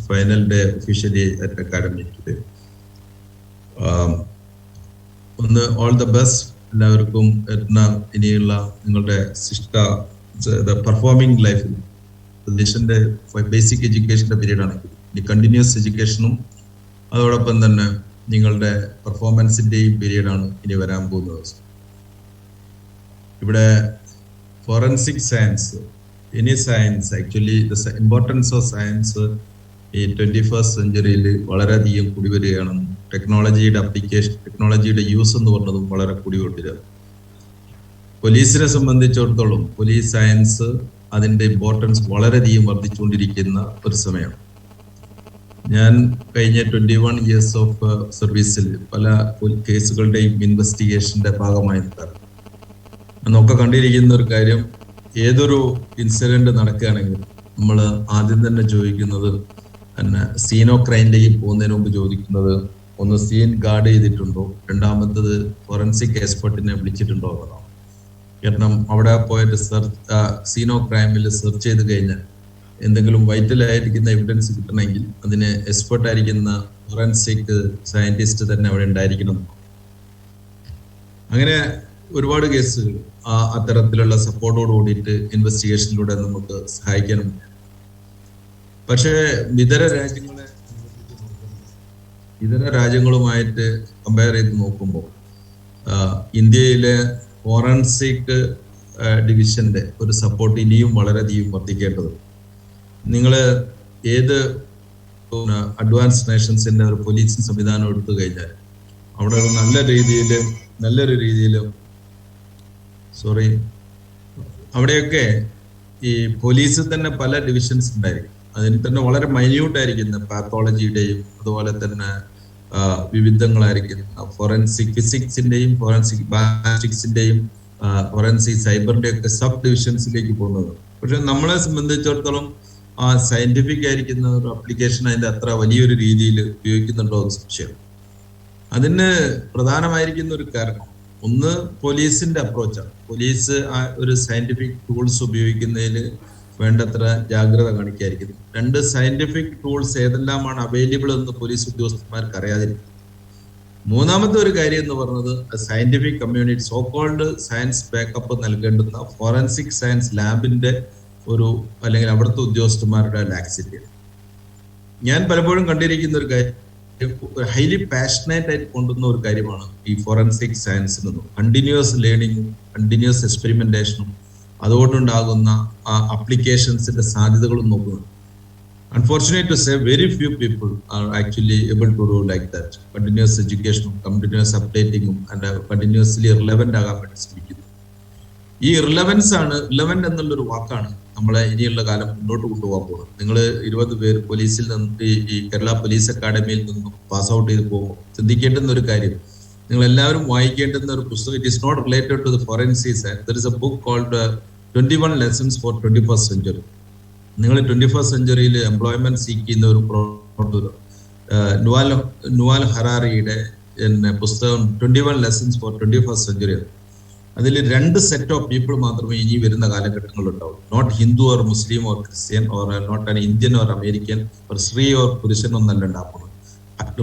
final day officially at academy today. All the best. എല്ലാവർക്കും ഇനിയുള്ള നിങ്ങളുടെ performing ലൈഫിൽ പോലീസിന്റെ basic എഡ്യൂക്കേഷന്റെ period ആണെങ്കിൽ ഇനി continuous എഡ്യൂക്കേഷനും അതോടൊപ്പം തന്നെ നിങ്ങളുടെ പെർഫോമൻസിന്റെയും പീരീഡാണ് ഇനി വരാൻ പോകുന്നത്. ഇവിടെ forensic science, any science, actually the importance of science ഈ 21st സെഞ്ചുറിയിൽ വളരെയധികം കൂടി വരികയാണ്. ടെക്നോളജിയുടെ അപ്ലിക്കേഷൻ, ടെക്നോളജിയുടെ യൂസ് എന്ന് പറഞ്ഞതും വളരെ കൂടി കൊണ്ടിരിക്കുകയാണ്. പോലീസിനെ സംബന്ധിച്ചിടത്തോളം പോലീസ് സയൻസ് അതിൻ്റെ ഇമ്പോർട്ടൻസ് വളരെയധികം വർദ്ധിച്ചുകൊണ്ടിരിക്കുന്ന ഒരു സമയമാണ്. ഞാൻ കഴിഞ്ഞ 21 years ഓഫ് സർവീസിൽ പല കേസുകളുടെയും ഇൻവെസ്റ്റിഗേഷന്റെ ഭാഗമായി എന്നൊക്കെ കണ്ടിരിക്കുന്ന ഒരു കാര്യം, ഏതൊരു ഇൻസിഡന്റ് നടക്കുകയാണെങ്കിൽ നമ്മൾ ആദ്യം തന്നെ ചോദിക്കുന്നത്, പിന്നെ സീൻ ഓഫ് ക്രൈമിലേക്ക് പോകുന്നതിന് മുമ്പ് ചോദിക്കുന്നത്, ഒന്ന് സീൻ ഗാർഡ് ചെയ്തിട്ടുണ്ടോ, രണ്ടാമത്തത് ഫോറൻസിക് എക്സ്പെർട്ടിനെ വിളിച്ചിട്ടുണ്ടോ എന്നതാണ്. കാരണം അവിടെ പോയിട്ട് സീൻ ഓഫ് ക്രൈമിൽ സെർച്ച് ചെയ്ത് കഴിഞ്ഞാൽ എന്തെങ്കിലും വൈറ്റലായിരിക്കുന്ന എവിഡൻസ് കിട്ടണമെങ്കിൽ അതിന് എക്സ്പെർട്ട് ആയിരിക്കുന്ന ഫോറൻസിക് സയന്റിസ്റ്റ് തന്നെ അവിടെ ഉണ്ടായിരിക്കണം. അങ്ങനെ ഒരുപാട് കേസുകൾ അത്തരത്തിലുള്ള സപ്പോർട്ടോട് കൂടിയിട്ട് ഇൻവെസ്റ്റിഗേഷനിലൂടെ നമുക്ക് സഹായിക്കാനും. പക്ഷേ ഇതര രാജ്യങ്ങളുമായിട്ട് കമ്പയർ ചെയ്ത് നോക്കുമ്പോൾ ഇന്ത്യയിലെ ഫോറൻസിക് ഡിവിഷന്റെ ഒരു സപ്പോർട്ട് ഇനിയും വളരെയധികം വർദ്ധിക്കേണ്ടതുണ്ട്. നിങ്ങൾ ഏത് അഡ്വാൻസ് നേഷൻസിന്റെ ഒരു പോലീസിംഗ് സംവിധാനം എടുത്തു കഴിഞ്ഞാൽ അവിടെ ഒരു നല്ലൊരു രീതിയിൽ അവിടെയൊക്കെ ഈ പോലീസിൽ തന്നെ പല ഡിവിഷൻസ് ഉണ്ടായിരിക്കും. അതിന് തന്നെ വളരെ മൈന്യൂട്ട് ആയിരിക്കുന്ന പാത്തോളജിയുടെയും അതുപോലെ തന്നെ വിവിധങ്ങളായിരിക്കുന്ന ഫോറൻസിക് ഫിസിക്സിന്റെയും ഫോറൻസിക് ബാലിസ്റ്റിക്സിന്റെയും ഫോറൻസിക് സൈബറിന്റെയും ഒക്കെ സബ് ഡിവിഷൻസിലേക്ക് പോകുന്നത്. പക്ഷെ നമ്മളെ സംബന്ധിച്ചിടത്തോളം ആ സയന്റിഫിക് ആയിരിക്കുന്ന ഒരു അപ്ലിക്കേഷൻ അതിന്റെ അത്ര വലിയൊരു രീതിയിൽ ഉപയോഗിക്കുന്നുണ്ടോ എന്ന് സംശയം. അതിന് പ്രധാനമായിരിക്കുന്ന ഒരു കാരണം ഒന്ന് പോലീസിന്റെ അപ്രോച്ചാണ്. പോലീസ് ആ ഒരു സയന്റിഫിക് ടൂൾസ് ഉപയോഗിക്കുന്നതിൽ വേണ്ടത്ര ജാഗ്രത കാണിക്കാതിരിക്കുന്നു. രണ്ട്, സയന്റിഫിക് ടൂൾസ് ഏതെല്ലാമാണ് അവൈലബിൾ എന്ന് പോലീസ് ഉദ്യോഗസ്ഥന്മാർക്ക് അറിയാതിരിക്കും. മൂന്നാമത്തെ ഒരു കാര്യം എന്ന് പറഞ്ഞത് scientific community so called science backup നൽകേണ്ടുന്ന ഫോറൻസിക് സയൻസ് ലാബിന്റെ ഒരു അല്ലെങ്കിൽ അവിടുത്തെ ഉദ്യോഗസ്ഥന്മാരുടെ ലാക്സിറ്റി. ഞാൻ പലപ്പോഴും കണ്ടിരിക്കുന്ന ഒരു കാര്യം ഹൈലി പാഷനേറ്റ് ആയിട്ട് കൊണ്ടുവന്ന ഒരു കാര്യമാണ് ഈ ഫോറൻസിക് സയൻസിൽ നിന്നും കണ്ടിന്യൂസ് ലേണിംഗും കണ്ടിന്യൂസ് എക്സ്പെരിമെന്റേഷനും അതുകൊണ്ടുണ്ടാകുന്ന അപ്ലിക്കേഷൻസിന്റെ സാധ്യതകളും നോക്കുന്നത്. Unfortunate to say, very few people are actually able to do like that. Continuous education, continuous updating, and continuously relevant ആകാൻ വേണ്ടി ശ്രമിക്കുന്നു. ഈ റിലവൻസ് എന്നുള്ളൊരു വാക്കാണ് നമ്മളെ ഇനിയുള്ള കാലം മുന്നോട്ട് കൊണ്ടുപോകാൻ പോകുന്നത്. നിങ്ങൾ 20 പേര് പോലീസിൽ നിന്ന് ഈ കേരള പോലീസ് അക്കാഡമിയിൽ നിന്നും പാസ് ഔട്ട് ചെയ്ത് പോകുമ്പോൾ ചിന്തിക്കേണ്ടുന്ന ഒരു കാര്യം, നിങ്ങൾ എല്ലാവരും വായിക്കേണ്ടുന്ന ഒരു പുസ്തകം. It is not related to the forensic science. There is a book called 21 Lessons for 21st Century. നിങ്ങൾ 21st സെഞ്ച്വറിയിൽ എംപ്ലോയ്മെന്റ് സീക്ക് ചെയ്യുന്ന ഒരു നുവാൽ ഹറാറിയുടെ പുസ്തകം 21 Lessons for 21st Century. അതിൽ 2 സെറ്റ് ഓഫ് പീപ്പിൾ മാത്രമേ ഇനി വരുന്ന കാലഘട്ടങ്ങളിൽ ഉണ്ടാവും. Not Hindu or Muslim or Christian or not an Indian or American or സ്ത്രീ ഓർ പുരുഷനൊന്നല്ല ഉണ്ടാക്കുന്നത്.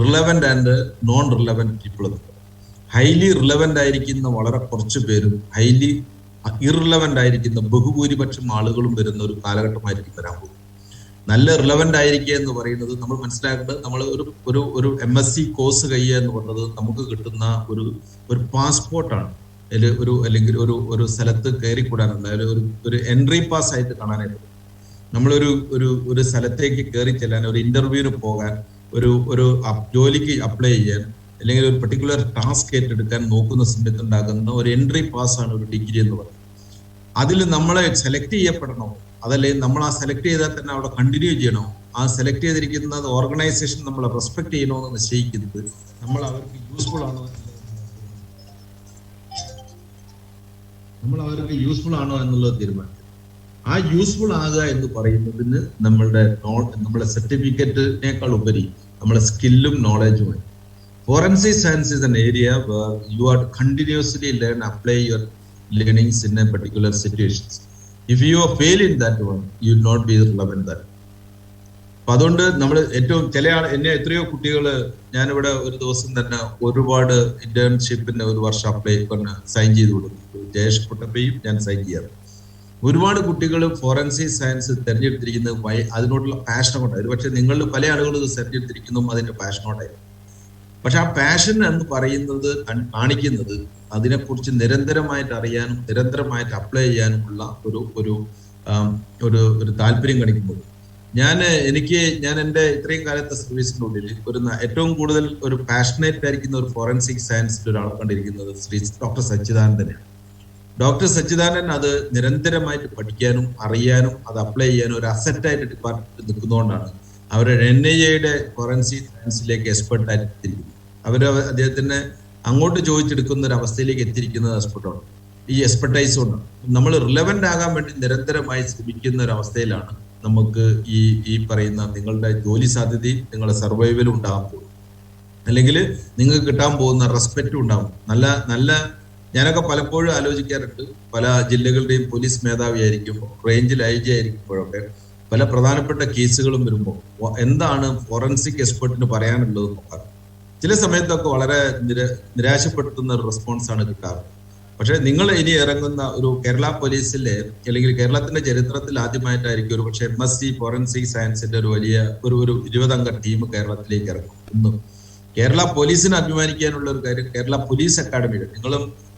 Relevant and non relevant people. Highly relevant ആയിരിക്കുന്ന വളരെ കുറച്ച് പേരും ഹൈലി ഇറിലവന്റ് ആയിരിക്കുന്ന ബഹുഭൂരിപക്ഷം ആളുകളും വരുന്ന ഒരു കാലഘട്ടമായിരിക്കും വരാൻ പോകുന്നത്. നല്ല റിലവന്റ് ആയിരിക്കുക എന്ന് പറയുന്നത് നമ്മൾ മനസ്സിലാക്കേണ്ടത്, നമ്മൾ ഒരു MSc കോഴ്സ് കഴിയുക എന്ന് പറയുന്നത് നമുക്ക് കിട്ടുന്ന ഒരു പാസ്പോർട്ടാണ്. അല്ലെങ്കിൽ ഒരു സ്ഥലത്ത് കയറിക്കൂടാനുള്ള ഒരു എൻട്രി പാസ് ആയിട്ട് കാണാനായിട്ട്. നമ്മളൊരു സ്ഥലത്തേക്ക് കയറി ചെല്ലാൻ, ഒരു ഇന്റർവ്യൂവിന് പോകാൻ, ഒരു ജോലിക്ക് അപ്ലൈ ചെയ്യാൻ, അല്ലെങ്കിൽ ഒരു പെർട്ടിക്കുലർ ടാസ്ക് ഏറ്റെടുക്കാൻ നോക്കുന്ന സമയത്ത് ഉണ്ടാകുന്ന ഒരു എൻട്രി പാസ് ആണ് ഒരു ഡിഗ്രി എന്ന് പറയുന്നത്. അതിൽ നമ്മളെ സെലക്ട് ചെയ്യപ്പെടണോ, അതല്ലെങ്കിൽ നമ്മൾ ആ സെലക്ട് ചെയ്താൽ തന്നെ അവിടെ കണ്ടിന്യൂ ചെയ്യണോ, ആ സെലക്ട് ചെയ്തിരിക്കുന്ന ഓർഗനൈസേഷൻ നമ്മളെ റെസ്പെക്ട് ചെയ്യണോ എന്ന് നിശ്ചയിക്കുന്നത് നമ്മൾ അവർക്ക് യൂസ്ഫുൾ ആണോ എന്നുള്ളത് തീരുമാനിക്കും. ആ യൂസ്ഫുൾ ആകുക എന്ന് പറയുന്നതിന് നമ്മുടെ സർട്ടിഫിക്കറ്റിനേക്കാൾ ഉപരി നമ്മളെ സ്കില്ലും നോളജുമാണ്. Forensic science is an area where you are continuously apply your learnings in a particular situations. If you fail in that one, you will not be relevant there. അപ്പൊ അതുകൊണ്ട് നമ്മൾ ഏറ്റവും എന്നെ എത്രയോ കുട്ടികൾ, ഞാനിവിടെ ഒരു ദിവസം തന്നെ ഒരുപാട് ഇന്റേൺഷിപ്പിന്റെ ഒരു വർഷം സൈൻ ചെയ്ത് കൊടുത്തു. ജയേഷ് കുട്ടപ്പയും ഞാൻ സൈൻ ചെയ്യാറ്. ഒരുപാട് കുട്ടികൾ ഫോറൻസിക് സയൻസ് തിരഞ്ഞെടുത്തിരിക്കുന്നത് അതിനോടുള്ള പാഷൻ കൊണ്ടാണ്. ഒരു പക്ഷെ നിങ്ങളിൽ പല ആളുകളും ഇത് തിരഞ്ഞെടുത്തിരിക്കുന്നതും അതിന്റെ പാഷനോടായിരുന്നു. പക്ഷെ ആ പാഷൻ എന്ന് പറയുന്നത് കാണിക്കുന്നത് അതിനെക്കുറിച്ച് നിരന്തരമായിട്ട് അറിയാനും നിരന്തരമായിട്ട് അപ്ലൈ ചെയ്യാനുമുള്ള ഒരു താല്പര്യം കാണിക്കുമ്പോൾ ഞാൻ എൻ്റെ ഇത്രയും കാലത്തെ സർവീസിന്റെ ഉള്ളിൽ ഏറ്റവും കൂടുതൽ ഒരു പാഷനേറ്റ് ആയിരിക്കുന്ന ഒരു ഫോറൻസിക് സയൻസിൽ ഒരാളെ കണ്ടിരിക്കുന്നത് ശ്രീ ഡോക്ടർ സച്ചിദാനന്ദനെയാണ്. ഡോക്ടർ സച്ചിദാനന്ദൻ അത് നിരന്തരമായിട്ട് പഠിക്കാനും അറിയാനും അത് അപ്ലൈ ചെയ്യാനും ഒരു അസറ്റായിട്ട് ഡിപ്പാർട്ട്മെന്റ് നിൽക്കുന്നതുകൊണ്ടാണ് അവരുടെ NIA ഫോറൻസിക് സയൻസിലേക്ക് എക്സ്പെർട്ട് ആയിട്ട് എത്തിയിരിക്കുന്നത്. അദ്ദേഹത്തിന് അങ്ങോട്ട് ചോദിച്ചെടുക്കുന്ന ഒരു അവസ്ഥയിലേക്ക് എത്തിയിരിക്കുന്നത് എക്സ്പെർട്ടാണ്. ഈ എക്സ്പെർട്ടൈസ് കൊണ്ടാണ് നമ്മൾ റിലവന്റ് ആകാൻ വേണ്ടി നിരന്തരമായി ശ്രമിക്കുന്ന ഒരു അവസ്ഥയിലാണ് നമുക്ക് ഈ പറയുന്ന നിങ്ങളുടെ ജോലി സാധ്യതയും നിങ്ങളുടെ സർവൈവലും ഉണ്ടാകാൻ പോകും. അല്ലെങ്കിൽ നിങ്ങൾക്ക് കിട്ടാൻ പോകുന്ന റെസ്പെക്റ്റും ഉണ്ടാവും. നല്ല ഞാനൊക്കെ പലപ്പോഴും ആലോചിക്കാറുണ്ട്, പല ജില്ലകളുടെയും പോലീസ് മേധാവിയായിരിക്കുമ്പോൾ, റേഞ്ചിൽ IG ആയിരിക്കുമ്പോഴൊക്കെ പല പ്രധാനപ്പെട്ട കേസുകളും വരുമ്പോൾ എന്താണ് ഫോറൻസിക് എക്സ്പെർട്ടിന് പറയാനുള്ളത് നോക്കാം. ചില സമയത്തൊക്കെ വളരെ നിരാശപ്പെടുത്തുന്ന ഒരു റെസ്പോൺസ് ആണ് കിട്ടാറ്. പക്ഷെ നിങ്ങൾ ഇനി ഇറങ്ങുന്ന ഒരു കേരള പോലീസിലെ അല്ലെങ്കിൽ കേരളത്തിന്റെ ചരിത്രത്തിൽ ആദ്യമായിട്ടായിരിക്കും ഒരു പക്ഷെ MSc ഫോറൻസിക് സയൻസിന്റെ ഒരു വലിയ ഒരു 20 അംഗ ടീം കേരളത്തിലേക്ക് ഇറങ്ങും. ഇന്നും കേരള പോലീസിന് അഭിമാനിക്കാനുള്ള ഒരു കാര്യം കേരള പോലീസ് അക്കാഡമിയുടെ,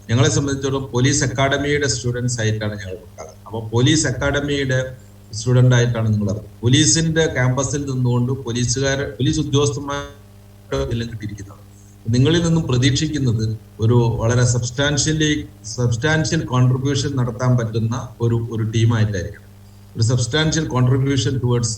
ഞങ്ങളെ സംബന്ധിച്ചിടത്തോളം പോലീസ് അക്കാഡമിയുടെ സ്റ്റുഡൻസ് ആയിട്ടാണ് ഞങ്ങൾ ഉണ്ടാകുന്നത്. അപ്പൊ പോലീസ് അക്കാഡമിയുടെ സ്റ്റുഡൻ്റ് ആയിട്ടാണ് നിങ്ങൾ അറിയുന്നത്. പോലീസിന്റെ ക്യാമ്പസിൽ നിന്നുകൊണ്ട് പോലീസ് ഉദ്യോഗസ്ഥന്മാരും കിട്ടിയിരിക്കുന്നത്. നിങ്ങളിൽ നിന്നും പ്രതീക്ഷിക്കുന്നത് ഒരു വളരെ സബ്സ്റ്റാൻഷ്യൽ കോൺട്രിബ്യൂഷൻ നടത്താൻ പറ്റുന്ന ഒരു ടീമായിട്ടായിരിക്കും. ഒരു substantial contribution towards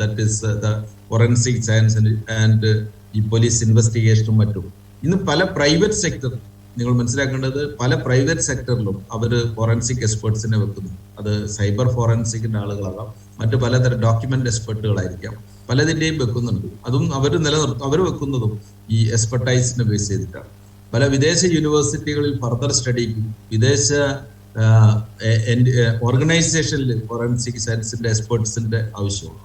that is the forensic science and ഈ പോലീസ് ഇൻവെസ്റ്റിഗേഷനും മറ്റും. ഇന്ന് പല പ്രൈവറ്റ് സെക്ടർ, നിങ്ങൾ മനസ്സിലാക്കേണ്ടത്, പല പ്രൈവറ്റ് സെക്ടറിലും അവർ ഫോറൻസിക് എക്സ്പേർട്സിനെ വെക്കുന്നു. അത് സൈബർ ഫോറൻസിക്കിന്റെ ആളുകളാകാം, മറ്റു പലതരം ഡോക്യുമെന്റ് എക്സ്പെർട്ടുകളായിരിക്കാം, പലതിൻ്റെയും വെക്കുന്നുണ്ട്. അതും അവർ വെക്കുന്നതും ഈ എക്സ്പെർട്ടൈസിനെ ബേസ് ചെയ്തിട്ടാണ്. പല വിദേശ യൂണിവേഴ്സിറ്റികളിൽ ഫർദർ സ്റ്റഡിക്കും വിദേശ ഓർഗനൈസേഷനിൽ ഫോറൻസിക് സയൻസിന്റെ എക്സ്പേർട്സിന്റെ ആവശ്യമാണ്.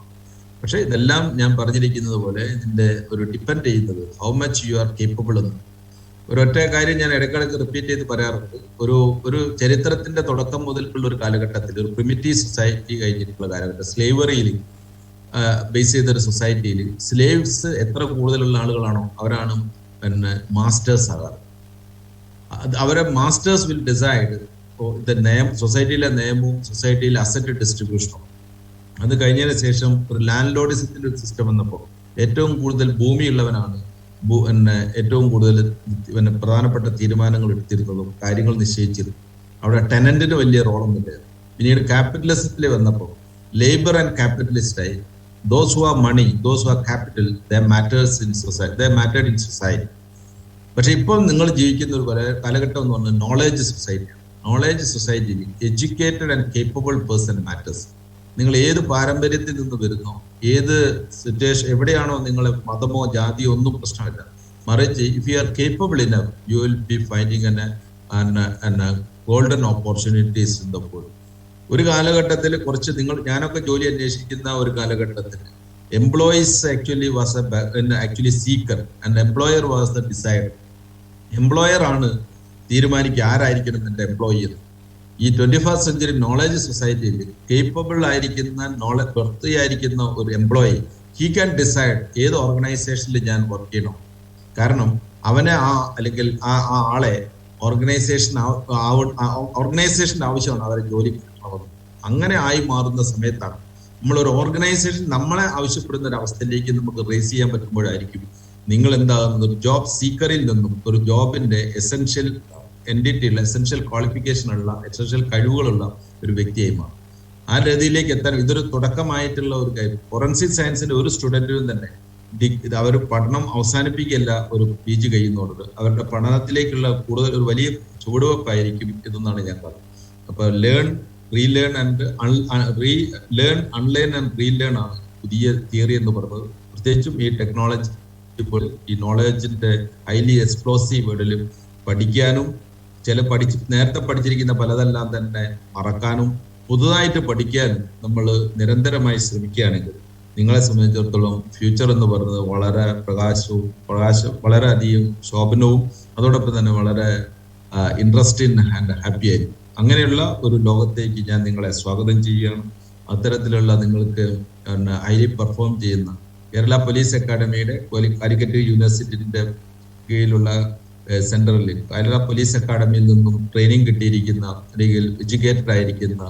പക്ഷെ ഇതെല്ലാം ഞാൻ പറഞ്ഞിരിക്കുന്നത് പോലെ ഇതിന്റെ ഒരു ഡിപ്പെൻഡ് ചെയ്യുന്നത് how much you are capable എന്ന്. ഒരൊറ്റ കാര്യം ഞാൻ ഇടയ്ക്കിടയ്ക്ക് റിപ്പീറ്റ് ചെയ്ത് പറയാറുണ്ട്. ഒരു ചരിത്രത്തിന്റെ തുടക്കം മുതൽക്കുള്ള ഒരു കാലഘട്ടത്തിൽ, ഒരു പ്രിമിറ്റീവ് സൊസൈറ്റി കഴിഞ്ഞിട്ടുള്ള കാലഘട്ടം, സ്ലേവറിയിൽ ബേസ് ചെയ്തൊരു സൊസൈറ്റിയിൽ സ്ലേവ്സ് എത്ര കൂടുതലുള്ള ആളുകളാണോ അവരാണ് മാസ്റ്റേഴ്സ് ആകാറ്. അവരെ മാസ്റ്റേഴ്സ് വിൽ ഡിസൈഡ് സൊസൈറ്റിയിലെ നിയമവും സൊസൈറ്റിയിലെ അസറ്റ് ഡിസ്ട്രിബ്യൂഷനും. അത് കഴിഞ്ഞതിന് ശേഷം ഒരു ലാൻഡ് ലോഡിസത്തിന്റെ ഒരു സിസ്റ്റം വന്നപ്പോൾ ഏറ്റവും കൂടുതൽ ഭൂമിയുള്ളവനാണ് ഏറ്റവും കൂടുതൽ പ്രധാനപ്പെട്ട തീരുമാനങ്ങൾ എടുത്തിരുന്നതും കാര്യങ്ങൾ നിശ്ചയിച്ചിരുന്നു. അവിടെ ടെനന്റിന് വലിയ റോളൊന്നുമില്ല. പിന്നീട് ക്യാപിറ്റലിസത്തിൽ വന്നപ്പോൾ ലേബർ ആൻഡ് ക്യാപിറ്റലിസ്റ്റായി those who have money, those who have capital, they matters in society, they mattered in society. പക്ഷെ ഇപ്പോൾ നിങ്ങൾ ജീവിക്കുന്ന ഒരു കാലഘട്ടം എന്ന് പറഞ്ഞാൽ നോളേജ് സൊസൈറ്റി. നോളേജ് സൊസൈറ്റിയിൽ educated and capable person matters. നിങ്ങൾ ഏത് പാരമ്പര്യത്തിൽ നിന്ന് വരുന്നോ, ഏത് സിറ്റുവേഷൻ എവിടെയാണോ, നിങ്ങളെ മതമോ ജാതിയോ ഒന്നും പ്രശ്നമില്ല. മറിച്ച് if you are capable enough you will be finding golden opportunities in the world. ഒരു കാലഘട്ടത്തിൽ ഞാനൊക്കെ ജോലി അന്വേഷിക്കുന്ന ഒരു കാലഘട്ടത്തിൽ employees actually seeker and employer was the decider. Employer ആണ് തീരുമാനിക്കുക ആരായിരിക്കണം എന്റെ എംപ്ലോയി എന്ന്. ഈ 21st സെഞ്ചുറി നോളേജ് സൊസൈറ്റിയിൽ കേപ്പബിൾ ആയിരിക്കുന്ന ബർത്തി ആയിരിക്കുന്ന ഒരു എംപ്ലോയി ഹി ക്യാൻ ഡിസൈഡ് ഏത് ഓർഗനൈസേഷനിൽ ഞാൻ വർക്ക് ചെയ്യണം. കാരണം അവനെ അല്ലെങ്കിൽ ആ ആളെ ഓർഗനൈസേഷന്റെ ആവശ്യമാണ് അവരെ ജോലി കിട്ടണമെന്ന്. അങ്ങനെ ആയി മാറുന്ന സമയത്താണ് നമ്മളൊരു ഓർഗനൈസേഷൻ നമ്മളെ ആവശ്യപ്പെടുന്ന ഒരു അവസ്ഥയിലേക്ക് നമുക്ക് റേസ് ചെയ്യാൻ പറ്റുമ്പോഴായിരിക്കും നിങ്ങൾ എന്താകുന്നത് ഒരു ജോബ് സീക്കറിൽ നിന്നും ഒരു ജോബിന്റെ എസെൻഷ്യൽ എൻറ്റിറ്റിയുള്ള എസെൻഷ്യൽ ക്വാളിഫിക്കേഷനുള്ള എസെൻഷ്യൽ കഴിവുകളുള്ള ഒരു വ്യക്തിയായി മാറും. ആ രീതിയിലേക്ക് എത്താൻ ഇതൊരു തുടക്കമായിട്ടുള്ള ഒരു കാര്യം. ഫോറൻസിക് സയൻസിന്റെ ഒരു സ്റ്റുഡന്റിനും തന്നെ അവർ പഠനം അവസാനിപ്പിക്കുകയല്ല ഒരു PG കഴിയുന്നത്. അവരുടെ പഠനത്തിലേക്കുള്ള കൂടുതൽ ഒരു വലിയ ചുവടുവെപ്പായിരിക്കും ഇതെന്നാണ് ഞാൻ പറഞ്ഞത്. അപ്പൊ relearn and unlearn and relearn ആണ് പുതിയ തിയറി എന്ന് പറയുന്നത്. പ്രത്യേകിച്ചും ഈ ടെക്നോളജി ഇപ്പോൾ ഈ നോളജിന്റെ ഹൈലി എക്സ്പ്ലോസീവ് വേർഡിലും പഠിക്കാനും നേരത്തെ പഠിച്ചിരിക്കുന്ന പലതെല്ലാം തന്നെ മറക്കാനും പുതുതായിട്ട് പഠിക്കാനും നമ്മൾ നിരന്തരമായി ശ്രമിക്കുകയാണെങ്കിൽ നിങ്ങളെ സംബന്ധിച്ചിടത്തോളം ഫ്യൂച്ചർ എന്ന് പറയുന്നത് വളരെ വളരെയധികം ശോഭനവും അതോടൊപ്പം തന്നെ വളരെ ഇൻട്രസ്റ്റിംഗ് ആൻഡ് ഹാപ്പി ആയിരിക്കും. അങ്ങനെയുള്ള ഒരു ലോകത്തേക്ക് ഞാൻ നിങ്ങളെ സ്വാഗതം ചെയ്യുകയാണ്. അത്തരത്തിലുള്ള നിങ്ങൾക്ക് ഹൈലി പെർഫോം ചെയ്യുന്ന കേരള പോലീസ് അക്കാഡമിയുടെ കാലിക്കറ്റ് യൂണിവേഴ്സിറ്റിന്റെ കീഴിലുള്ള സെന്ററിൽ കേരള പോലീസ് അക്കാഡമിയിൽ നിന്നും ട്രെയിനിങ് കിട്ടിയിരിക്കുന്ന അല്ലെങ്കിൽ എഡ്യൂക്കേറ്റഡ് ആയിരിക്കുന്ന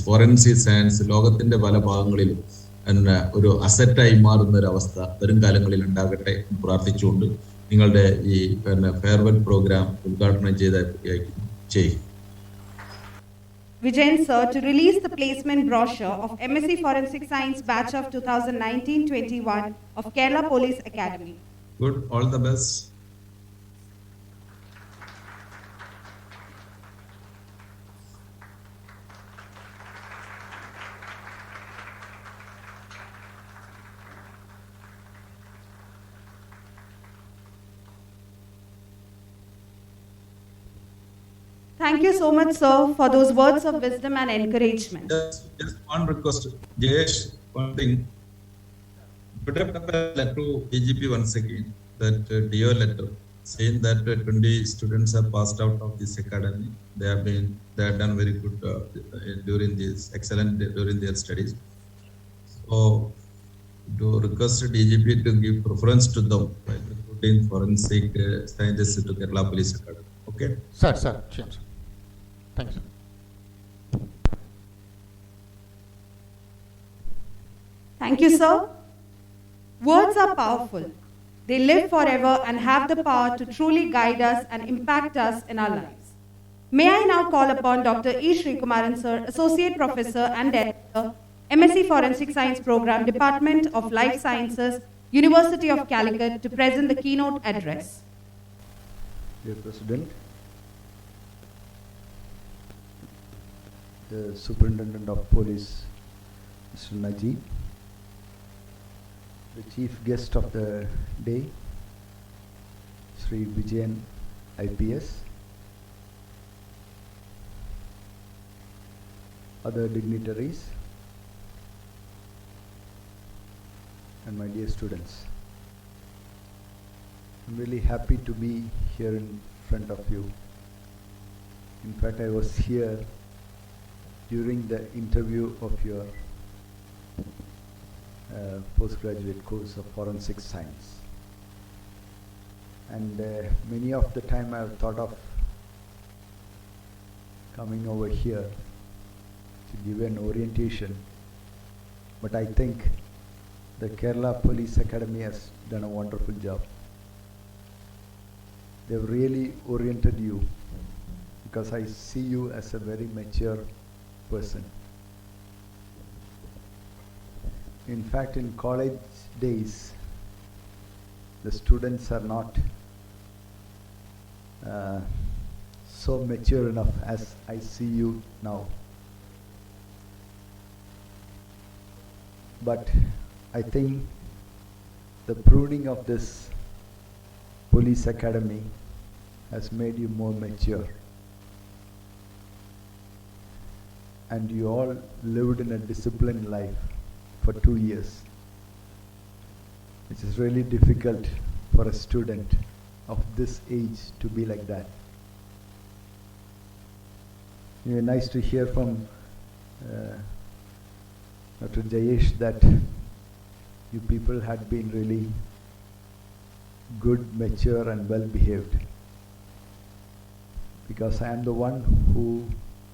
ഫോറൻസിക് സയൻസ് ലോകത്തിന്റെ പല ഭാഗങ്ങളിലും ഒരു അസറ്റായി മാറുന്ന ഒരു അവസ്ഥ വരും കാലങ്ങളിൽ ഉണ്ടാകട്ടെ എന്ന് പ്രാർത്ഥിച്ചുകൊണ്ട് നിങ്ങളുടെ ഈ ഫെയർവെൽ പ്രോഗ്രാം ഉദ്ഘാടനം ചെയ്യും. Vijayan sir to release the placement brochure of MSc Forensic Science batch of 2019-21 of Kerala Police Academy. Good, all the best. Thank you so much, sir, for those words of wisdom and encouragement. Just one request, Jayesh, one thing. Put up a letter to DGP once again, that DO letter, saying that 20 students have passed out of this academy. They have done very good during their studies. So, to request DGP to give preference to them by recruiting forensic scientists to Kerala Police Academy. Okay? Sir, sure. Thanks. Thank you, sir. Words are powerful. They live forever and have the power to truly guide us and impact us in our lives. May I now call upon Dr. E. Srikumaran, sir, Associate Professor and Director, MSc Forensic Science Program, Department of Life Sciences, University of Calicut, to present the keynote address. Dear President, the Superintendent of Police, Mr. Najib, the Chief Guest of the day, Sri Vijayan IPS, other dignitaries, and my dear students. I'm really happy to be here in front of you. In fact, I was here during the interview of your postgraduate course of forensic science. And many of the time I've thought of coming over here to give an orientation, but I think the Kerala Police Academy has done a wonderful job. They've really oriented you, because I see you as a very mature person. In fact, in college days, the students are not so mature enough as I see you now. But I think the pruning of this police academy has made you more mature. And you all lived in a disciplined life for 2 years, which is really difficult for a student of this age to be like that. It was nice to hear from Dr. Jayesh that you people had been really good, mature and well behaved, because I am the one who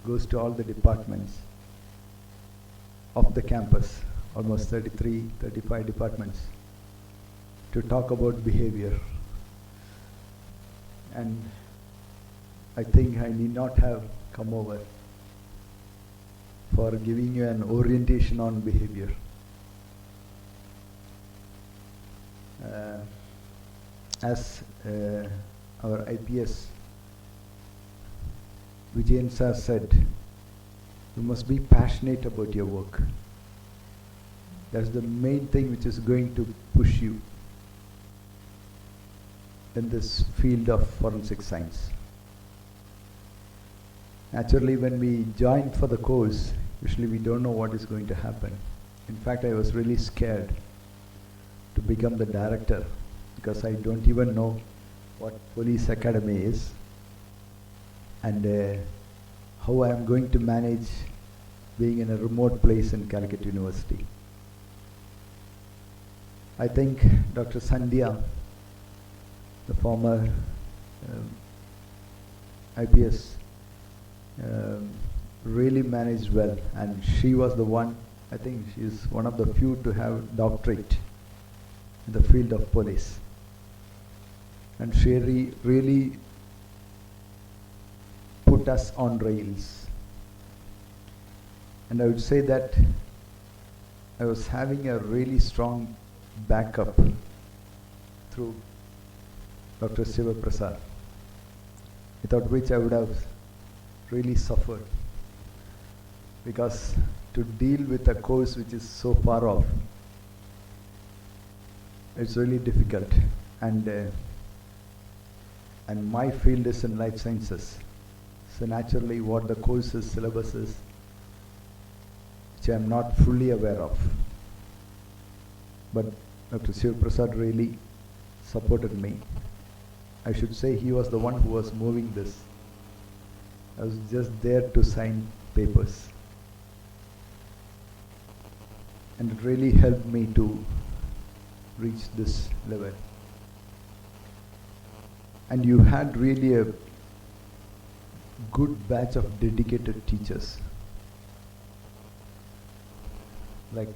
goes to all the departments of the campus, almost 33, 35 departments, to talk about behavior. And I think I need not have come over for giving you an orientation on behavior. As our IPS Vijayan sir said, you must be passionate about your work. That's the main thing which is going to push you in this field of forensic science. Naturally, when we join for the course, usually we don't know what is going to happen. In fact, I was really scared to become the director, because I don't even know what police academy is and how I am going to manage being in a remote place in Calicut University. I think Dr. Sandhya, the former IPS, really managed well, and she was the one, I think she is one of the few to have doctorate in the field of police. And she really put us on rails. And I would say that I was having a really strong backup through Dr. Siva Prasad, without which I would have really suffered, because to deal with a course which is so far off, it's really difficult. And my field is in life sciences, so naturally what the course's syllabus is, which I am not fully aware of. But Dr. Siva Prasad really supported me. I should say he was the one who was moving this. I was just there to sign papers. And it really helped me to reach this level. And you had really a good batch of dedicated teachers. Like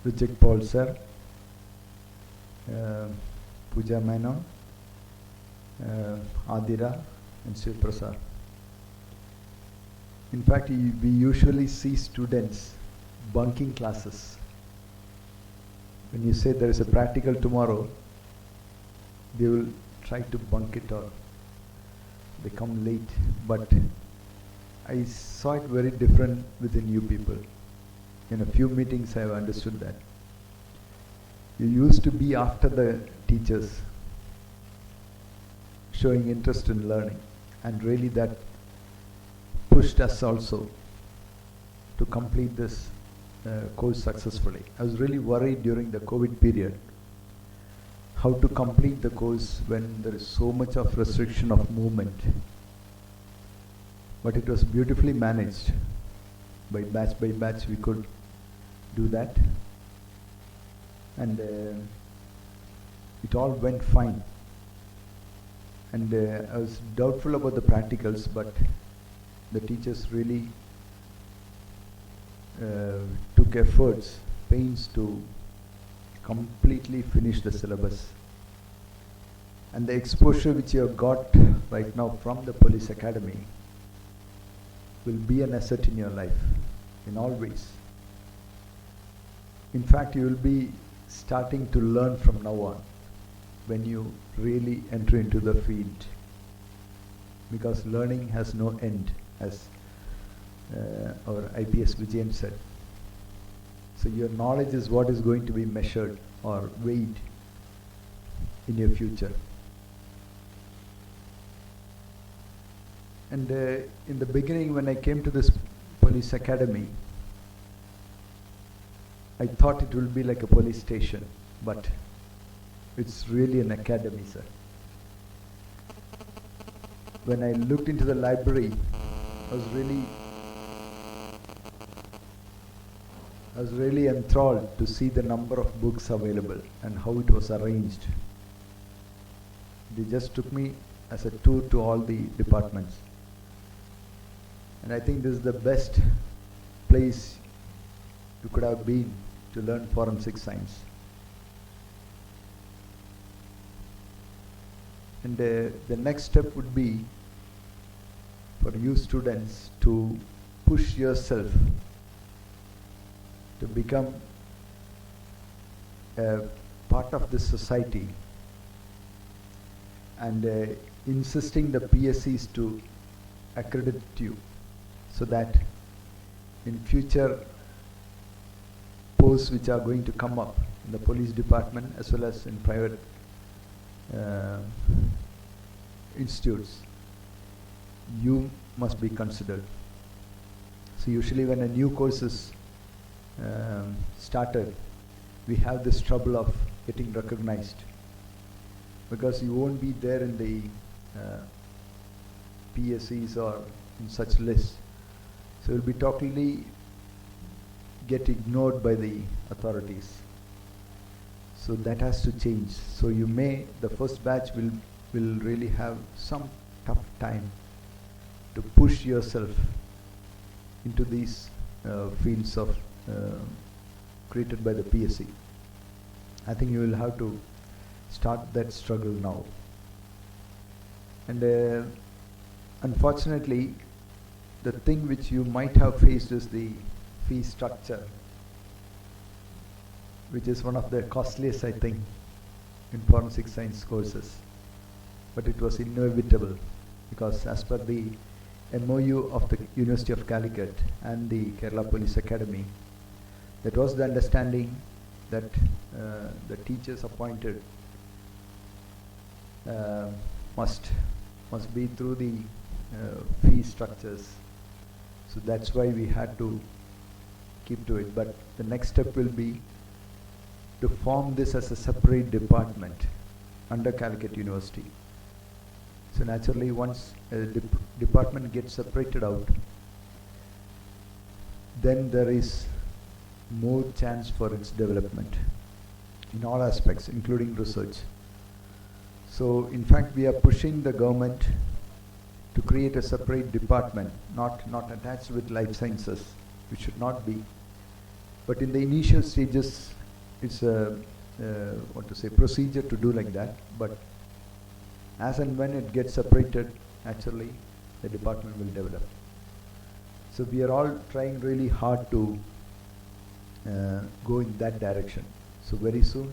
Vijay Paul sir, Pooja Menon, Adira and Shiv Prasad. In fact, we usually see students bunking classes. When you say there is a practical tomorrow, they will try to bunk it or they come late. But I saw it very different within you people. In a few meetings I have understood that. You used to be after the teachers, showing interest in learning, and really that pushed us also to complete this course successfully. I was really worried during the COVID period how to complete the course when there is so much of restriction of movement. But it was beautifully managed. By batch we could do that, and it all went fine. And I was doubtful about the practicals, but the teachers really took efforts, pains to completely finish the syllabus. And the exposure which you have got right now from the police academy will be an asset in your life in all ways. In fact, you will be starting to learn from now on when you really enter into the field, because learning has no end, as our IPS Vijayan said. So your knowledge is what is going to be measured or weighed in your future. And in the beginning, when I came to this police academy, I thought it will be like a police station, but it's really an academy, sir. When I looked into the library, I was really enthralled to see the number of books available and how it was arranged. They just took me as a tour to all the departments. And I think this is the best place you could have been to learn forensic science. And the next step would be for you students to push yourself to become a part of this society, and insisting the PSCs to accredit you, so that in future posts which are going to come up in the police department as well as in private institutes, you must be considered. So usually when a new course is started, we have this trouble of getting recognized, because you won't be there in the PSCs or in such lists. So you'll be totally get ignored by the authorities. So that has to change. So you may, the first batch will really have some tough time to push yourself into these fields of created by the PSC. I think you will have to start that struggle now. And unfortunately, the thing which you might have faced is the fee structure, which is one of the costliest, I think, in forensic science courses. But it was inevitable, because as per the MOU of the University of Calicut and the Kerala Police Academy, that was the understanding that the teachers appointed must be through the fee structures. So that's why we had to keep to it. But the next step will be to form this as a separate department under Calicut University. So naturally, once a department gets separated out, then there is more chance for its development in all aspects, including research. So in fact, we are pushing the government to create a separate department, not attached with life sciences, which should not be, But in the initial stages, it's a procedure to do like that. But as and when it gets separated, naturally, the department will develop. So we are all trying really hard to go in that direction. So very soon,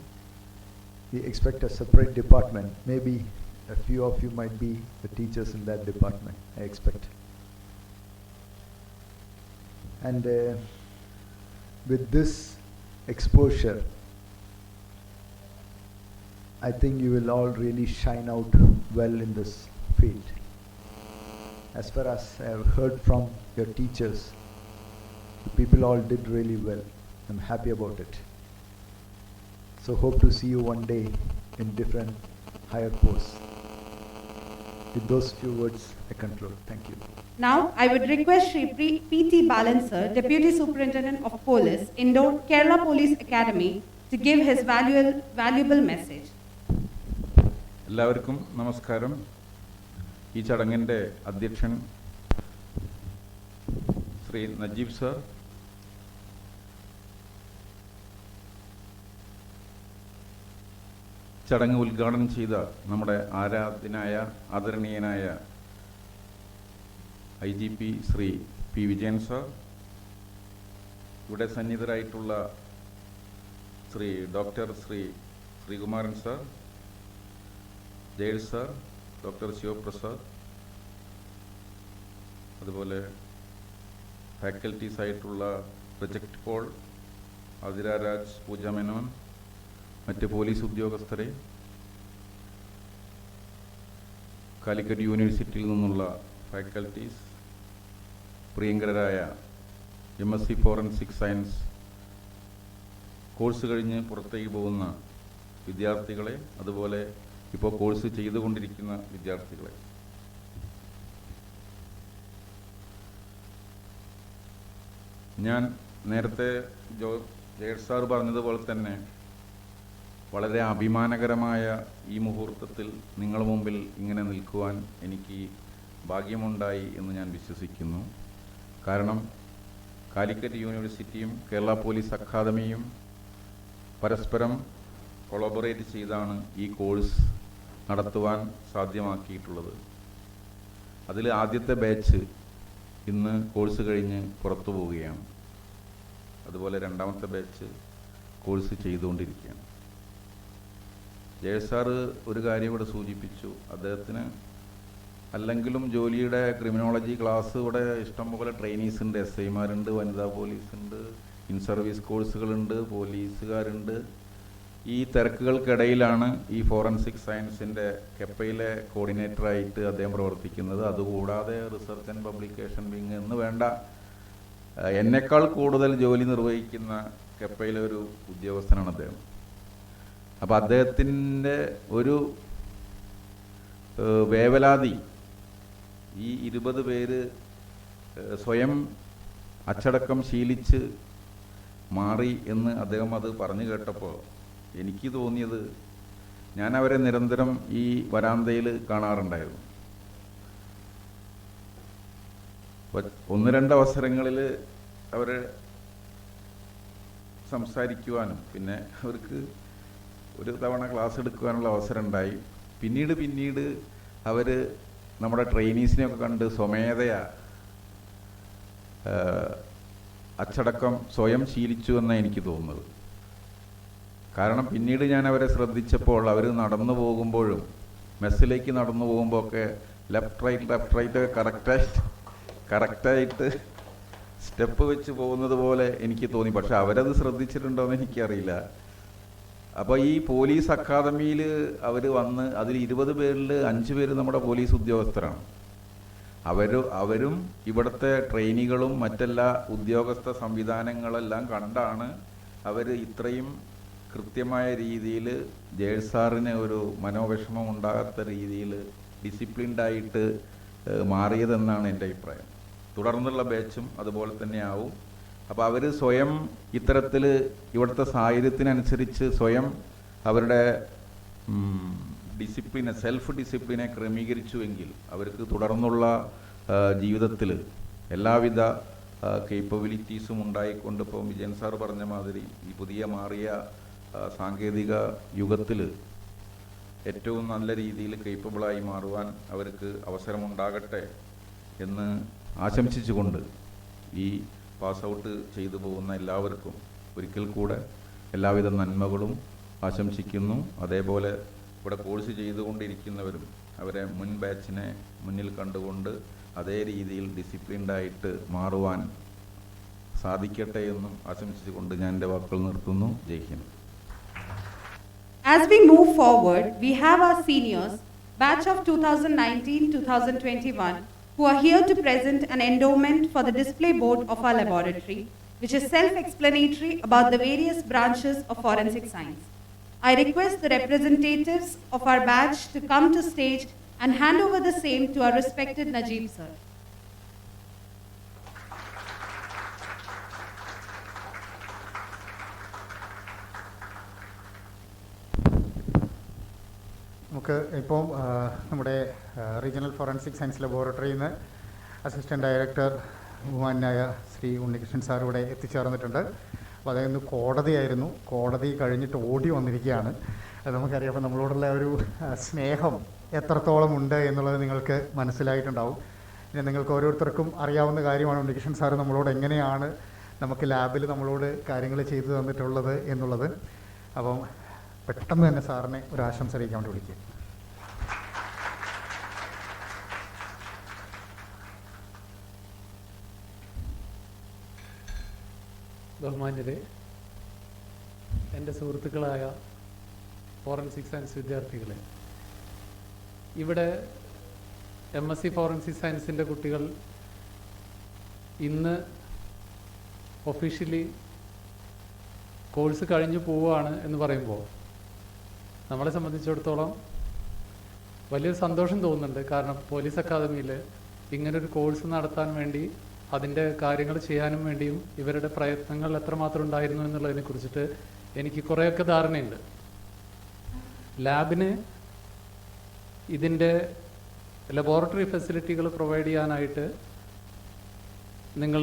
we expect a separate department. Maybe a few of you might be the teachers in that department, I expect. And with this exposure, I think you will all really shine out well in this field. As far as I have heard from your teachers, the people all did really well. I'm happy about it. So hope to see you one day in different higher posts. With those few words, I conclude. Thank you. Now, I would request Shri P.T. Balan, Deputy Superintendent of Police, Indore, Kerala Police Academy, to give his valuable message. എല്ലാവർക്കും നമസ്കാരം. ഈ ചടങ്ങിൻ്റെ അധ്യക്ഷൻ Shri Najeeb sir, ചടങ്ങ് ഉദ്ഘാടനം ചെയ്ത നമ്മുടെ ആദരണീയനായ IGP Shri P Vijayan sir, ഇവിടെ സന്നിഹിതരായിട്ടുള്ള ശ്രീ ഡോക്ടർ ശ്രീകുമാരൻ സർ, ജയിൽ സർ, ഡോക്ടർ ശിവപ്രസാദ്, അതുപോലെ ഫാക്കൽറ്റീസ് ആയിട്ടുള്ള പ്രൊജക്ട് പോൾ, ആതിര രാജ്, പൂജ മേനോൻ, മറ്റ് പോലീസ് ഉദ്യോഗസ്ഥരെ, കാലിക്കറ്റ് യൂണിവേഴ്സിറ്റിയിൽ നിന്നുള്ള ഫാക്കൽറ്റീസ്, പ്രിയങ്കരായ MSc ഫോറൻസിക് സയൻസ് കോഴ്സ് കഴിഞ്ഞ് പുറത്തേക്ക് പോകുന്ന വിദ്യാർത്ഥികളെ, അതുപോലെ ഇപ്പോൾ കോഴ്സ് ചെയ്തുകൊണ്ടിരിക്കുന്ന വിദ്യാർത്ഥികളെ, ഞാൻ നേരത്തെ ജയർ സാർ പറഞ്ഞതുപോലെ തന്നെ വളരെ അഭിമാനകരമായ ഈ മുഹൂർത്തത്തിൽ നിങ്ങളുടെ മുമ്പിൽ ഇങ്ങനെ നിൽക്കുവാൻ എനിക്ക് ഭാഗ്യമുണ്ടായി എന്ന് ഞാൻ വിശ്വസിക്കുന്നു. കാരണം കാലിക്കറ്റ് യൂണിവേഴ്സിറ്റിയും കേരള പോലീസ് അക്കാദമിയും പരസ്പരം കൊളാബറേറ്റ് ചെയ്താണ് ഈ കോഴ്സ് നടത്തുവാൻ സാധ്യമാക്കിയിട്ടുള്ളത്. അതിൽ ആദ്യത്തെ ബാച്ച് ഇന്ന് കോഴ്സ് കഴിഞ്ഞ് പുറത്തു പോവുകയാണ്. അതുപോലെ രണ്ടാമത്തെ ബാച്ച് കോഴ്സ് ചെയ്തുകൊണ്ടിരിക്കുകയാണ്. ജയ സാറ് ഒരു കാര്യം ഇവിടെ സൂചിപ്പിച്ചു. അദ്ദേഹത്തിന് അല്ലെങ്കിലും ജോലിയുടെ ക്രിമിനോളജി ക്ലാസ് ഇവിടെ ഇഷ്ടംപോലെ ട്രെയിനീസ് ഉണ്ട്, SIമാരുണ്ട്, വനിതാ പോലീസുണ്ട്, ഇൻ സർവീസ് കോഴ്സുകളുണ്ട്, പോലീസുകാരുണ്ട്. ഈ തിരക്കുകൾക്കിടയിലാണ് ഈ ഫോറൻസിക് സയൻസിൻ്റെ കെപ്പയിലെ കോർഡിനേറ്ററായിട്ട് അദ്ദേഹം പ്രവർത്തിക്കുന്നത്. അതുകൂടാതെ റിസർച്ച് ആൻഡ് പബ്ലിക്കേഷൻ വിങ് എന്ന് വേണ്ട എന്നേക്കാൾ കൂടുതൽ ജോലി നിർവഹിക്കുന്ന കെപ്പയിലെ ഒരു ഉദ്യോഗസ്ഥനാണ് അദ്ദേഹം. അപ്പോൾ അദ്ദേഹത്തിൻ്റെ ഒരു വേവലാതി ഈ 20 പേര് സ്വയം അച്ചടക്കം ശീലിച്ച് മാറി എന്ന് അദ്ദേഹം അത് പറഞ്ഞു കേട്ടപ്പോൾ എനിക്ക് തോന്നിയത്, ഞാൻ അവരെ നിരന്തരം ഈ വരാന്തയിൽ കാണാറുണ്ടായിരുന്നു. ഒന്ന് രണ്ട് അവസരങ്ങളിൽ അവർ സംസാരിക്കുവാനും പിന്നെ അവർക്ക് ഒരു തവണ ക്ലാസ് എടുക്കുവാനുള്ള അവസരം ഉണ്ടായി. പിന്നീട് അവർ നമ്മുടെ ട്രെയിനീസിനെയൊക്കെ കണ്ട് സ്വമേധയാ അച്ചടക്കം സ്വയം ശീലിച്ചു എന്നാണ് എനിക്ക് തോന്നുന്നത്. കാരണം പിന്നീട് ഞാൻ അവരെ ശ്രദ്ധിച്ചപ്പോൾ അവർ നടന്നു പോകുമ്പോഴും മെസ്സിലേക്ക് നടന്നു പോകുമ്പോൾ ഒക്കെ ലെഫ്റ്റ് റൈറ്റ് കറക്റ്റായിട്ട് സ്റ്റെപ്പ് വെച്ച് പോകുന്നത് പോലെ എനിക്ക് തോന്നി. പക്ഷെ അവരത് ശ്രദ്ധിച്ചിട്ടുണ്ടോ എന്ന് എനിക്കറിയില്ല. അപ്പോൾ ഈ പോലീസ് അക്കാദമിയിൽ അവർ വന്ന് അതിൽ 20 പേരിൽ 5 പേര് നമ്മുടെ പോലീസ് ഉദ്യോഗസ്ഥരാണ്. അവരും ഇവിടുത്തെ ട്രെയിനികളും മറ്റെല്ലാ ഉദ്യോഗസ്ഥ സംവിധാനങ്ങളെല്ലാം കണ്ടാണ് അവർ ഇത്രയും കൃത്യമായ രീതിയിൽ ജയൽ സാറിന് ഒരു മനോവിഷമം ഉണ്ടാകാത്ത രീതിയിൽ ഡിസിപ്ലിൻഡായിട്ട് മാറിയതെന്നാണ് എൻ്റെ അഭിപ്രായം. തുടർന്നുള്ള ബാച്ചും അതുപോലെ തന്നെ ആവും. അപ്പോൾ അവർ സ്വയം ഇത്തരത്തിൽ ഇവിടുത്തെ സാഹചര്യത്തിനനുസരിച്ച് സ്വയം അവരുടെ സെൽഫ് ഡിസിപ്ലിനെ ക്രമീകരിച്ചുവെങ്കിൽ അവർക്ക് തുടർന്നുള്ള ജീവിതത്തിൽ എല്ലാവിധ കേപ്പബിലിറ്റീസും ഉണ്ടായിക്കൊണ്ട് ഇപ്പോൾ വിജയൻ സാർ പറഞ്ഞ മാതിരി ഈ പുതിയ മാറിയ സാങ്കേതിക യുഗത്തിൽ ഏറ്റവും നല്ല രീതിയിൽ കേപ്പബിളായി മാറുവാൻ അവർക്ക് അവസരമുണ്ടാകട്ടെ എന്ന് ആശംസിച്ചുകൊണ്ട് ഈ പാസ് ഔട്ട് ചെയ്തു പോകുന്ന എല്ലാവർക്കും ഒരിക്കൽ കൂടെ എല്ലാവിധ നന്മകളും ആശംസിക്കുന്നു. അതേപോലെ ഇവിടെ കോഴ്സ് ചെയ്തുകൊണ്ടിരിക്കുന്നവരും അവരെ മുൻ ബാച്ചിനെ മുന്നിൽ കണ്ടുകൊണ്ട് അതേ രീതിയിൽ ഡിസിപ്ലിൻഡായിട്ട് മാറുവാൻ സാധിക്കട്ടെ എന്നും ആശംസിച്ചുകൊണ്ട് ഞാൻ എൻ്റെ വാക്കുകൾ നിർത്തുന്നു. ജയ് Hind. As we move forward, we have our seniors, batch of 2019-2021, who are here to present an endowment for the display board of our laboratory, which is self-explanatory about the various branches of forensic science. I request the representatives of our batch to come to stage and hand over the same to our respected Najib sir. നമുക്ക് ഇപ്പോൾ നമ്മുടെ regional forensic science ലബോറട്ടറിയിൽ നിന്ന് assistant director ബഹുമാനായ Shri Unnikrishnan sir ഇവിടെ എത്തിച്ചേർന്നിട്ടുണ്ട്. അപ്പോൾ അദ്ദേഹം കോടതിയായിരുന്നു, കോടതി കഴിഞ്ഞിട്ട് ഓടി വന്നിരിക്കുകയാണ്. അത് നമുക്കറിയാം. അപ്പോൾ നമ്മളോടുള്ള ഒരു സ്നേഹം എത്രത്തോളം ഉണ്ട് എന്നുള്ളത് നിങ്ങൾക്ക് മനസ്സിലായിട്ടുണ്ടാവും. പിന്നെ നിങ്ങൾക്ക് ഓരോരുത്തർക്കും അറിയാവുന്ന കാര്യമാണ് ഉണ്ണികൃഷ്ണൻ സാർ നമ്മളോട് എങ്ങനെയാണ് നമുക്ക് ലാബിൽ നമ്മളോട് കാര്യങ്ങൾ ചെയ്തു തന്നിട്ടുള്ളത് എന്നുള്ളത്. അപ്പം പെട്ടെന്ന് തന്നെ സാറിനെ ഒരു ആശംസ അറിയിക്കാൻ വേണ്ടി വിളിക്കുക. ബഹുമാന്യരെ, എൻ്റെ സുഹൃത്തുക്കളായ ഫോറൻസിക് സയൻസ് വിദ്യാർത്ഥികളെ, ഇവിടെ MSc ഫോറൻസിക് സയൻസിൻ്റെ കുട്ടികൾ ഇന്ന് ഒഫീഷ്യലി കോഴ്സ് കഴിഞ്ഞു പോവുകയാണ് എന്ന് പറയുമ്പോൾ നമ്മളെ സംബന്ധിച്ചിടത്തോളം വലിയൊരു സന്തോഷം തോന്നുന്നുണ്ട്. കാരണം പോലീസ് അക്കാദമിയിൽ ഇങ്ങനൊരു കോഴ്സ് നടത്താൻ വേണ്ടി അതിൻ്റെ കാര്യങ്ങൾ ചെയ്യാനും വേണ്ടിയും ഇവരുടെ പ്രയത്നങ്ങൾ എത്രമാത്രം ഉണ്ടായിരുന്നു എന്നുള്ളതിനെ കുറിച്ചിട്ട് എനിക്ക് കുറേയൊക്കെ ധാരണയുണ്ട്. ലാബിന് ഇതിൻ്റെ ലബോറട്ടറി ഫെസിലിറ്റികൾ പ്രൊവൈഡ് ചെയ്യാനായിട്ട് നിങ്ങൾ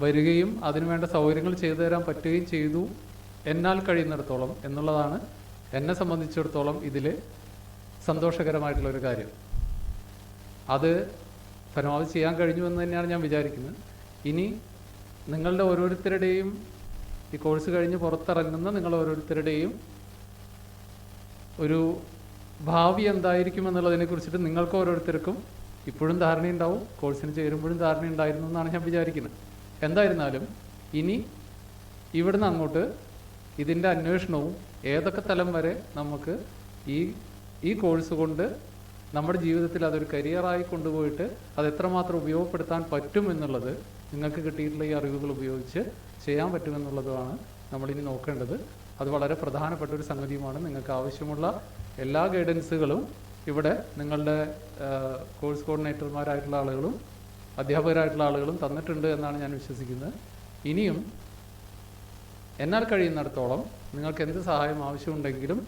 വരികയും അതിനുവേണ്ട സൗകര്യങ്ങൾ ചെയ്തു തരാൻ പറ്റുകയും ചെയ്തു എന്നാൽ കഴിയുന്നിടത്തോളം എന്നുള്ളതാണ് എന്നെ സംബന്ധിച്ചിടത്തോളം ഇതിൽ സന്തോഷകരമായിട്ടുള്ളൊരു കാര്യം. അത് പരമാവധി ചെയ്യാൻ കഴിഞ്ഞു എന്ന് തന്നെയാണ് ഞാൻ വിചാരിക്കുന്നത്. ഇനി നിങ്ങളുടെ ഓരോരുത്തരുടെയും ഈ കോഴ്സ് കഴിഞ്ഞ് പുറത്തിറങ്ങുന്ന നിങ്ങൾ ഓരോരുത്തരുടെയും ഒരു ഭാവി എന്തായിരിക്കും എന്നുള്ളതിനെ കുറിച്ചിട്ട് നിങ്ങൾക്ക് ഓരോരുത്തർക്കും ഇപ്പോഴും ധാരണയുണ്ടാവും, കോഴ്സിന് ചേരുമ്പോഴും ധാരണയുണ്ടായിരുന്നു എന്നാണ് ഞാൻ വിചാരിക്കുന്നത്. എന്തായിരുന്നാലും ഇനി ഇവിടുന്ന് അങ്ങോട്ട് ഇതിൻ്റെ അന്വേഷണവും ഏതൊക്കെ തലം വരെ നമുക്ക് ഈ കോഴ്സ് കൊണ്ട് നമ്മുടെ ജീവിതത്തിൽ അതൊരു കരിയറായി കൊണ്ടുപോയിട്ട് അത് എത്രമാത്രം ഉപയോഗപ്പെടുത്താൻ പറ്റും എന്നുള്ളത് നിങ്ങൾക്ക് കിട്ടിയിട്ടുള്ള ഈ അറിവുകൾ ഉപയോഗിച്ച് ചെയ്യാൻ പറ്റുമെന്നുള്ളതുമാണ് നമ്മളിനി നോക്കേണ്ടത്. അത് വളരെ പ്രധാനപ്പെട്ട ഒരു സംഗതിയുമാണ്. നിങ്ങൾക്ക് ആവശ്യമുള്ള എല്ലാ ഗൈഡൻസുകളും ഇവിടെ നിങ്ങളുടെ കോഴ്സ് കോർഡിനേറ്റർമാരായിട്ടുള്ള ആളുകളും അധ്യാപകരായിട്ടുള്ള ആളുകളും തന്നിട്ടുണ്ട് എന്നാണ് ഞാൻ വിശ്വസിക്കുന്നത്. ഇനിയും എന്നാൽ കഴിയുന്നിടത്തോളം നിങ്ങൾക്ക് എന്ത് സഹായം ആവശ്യമുണ്ടെങ്കിലും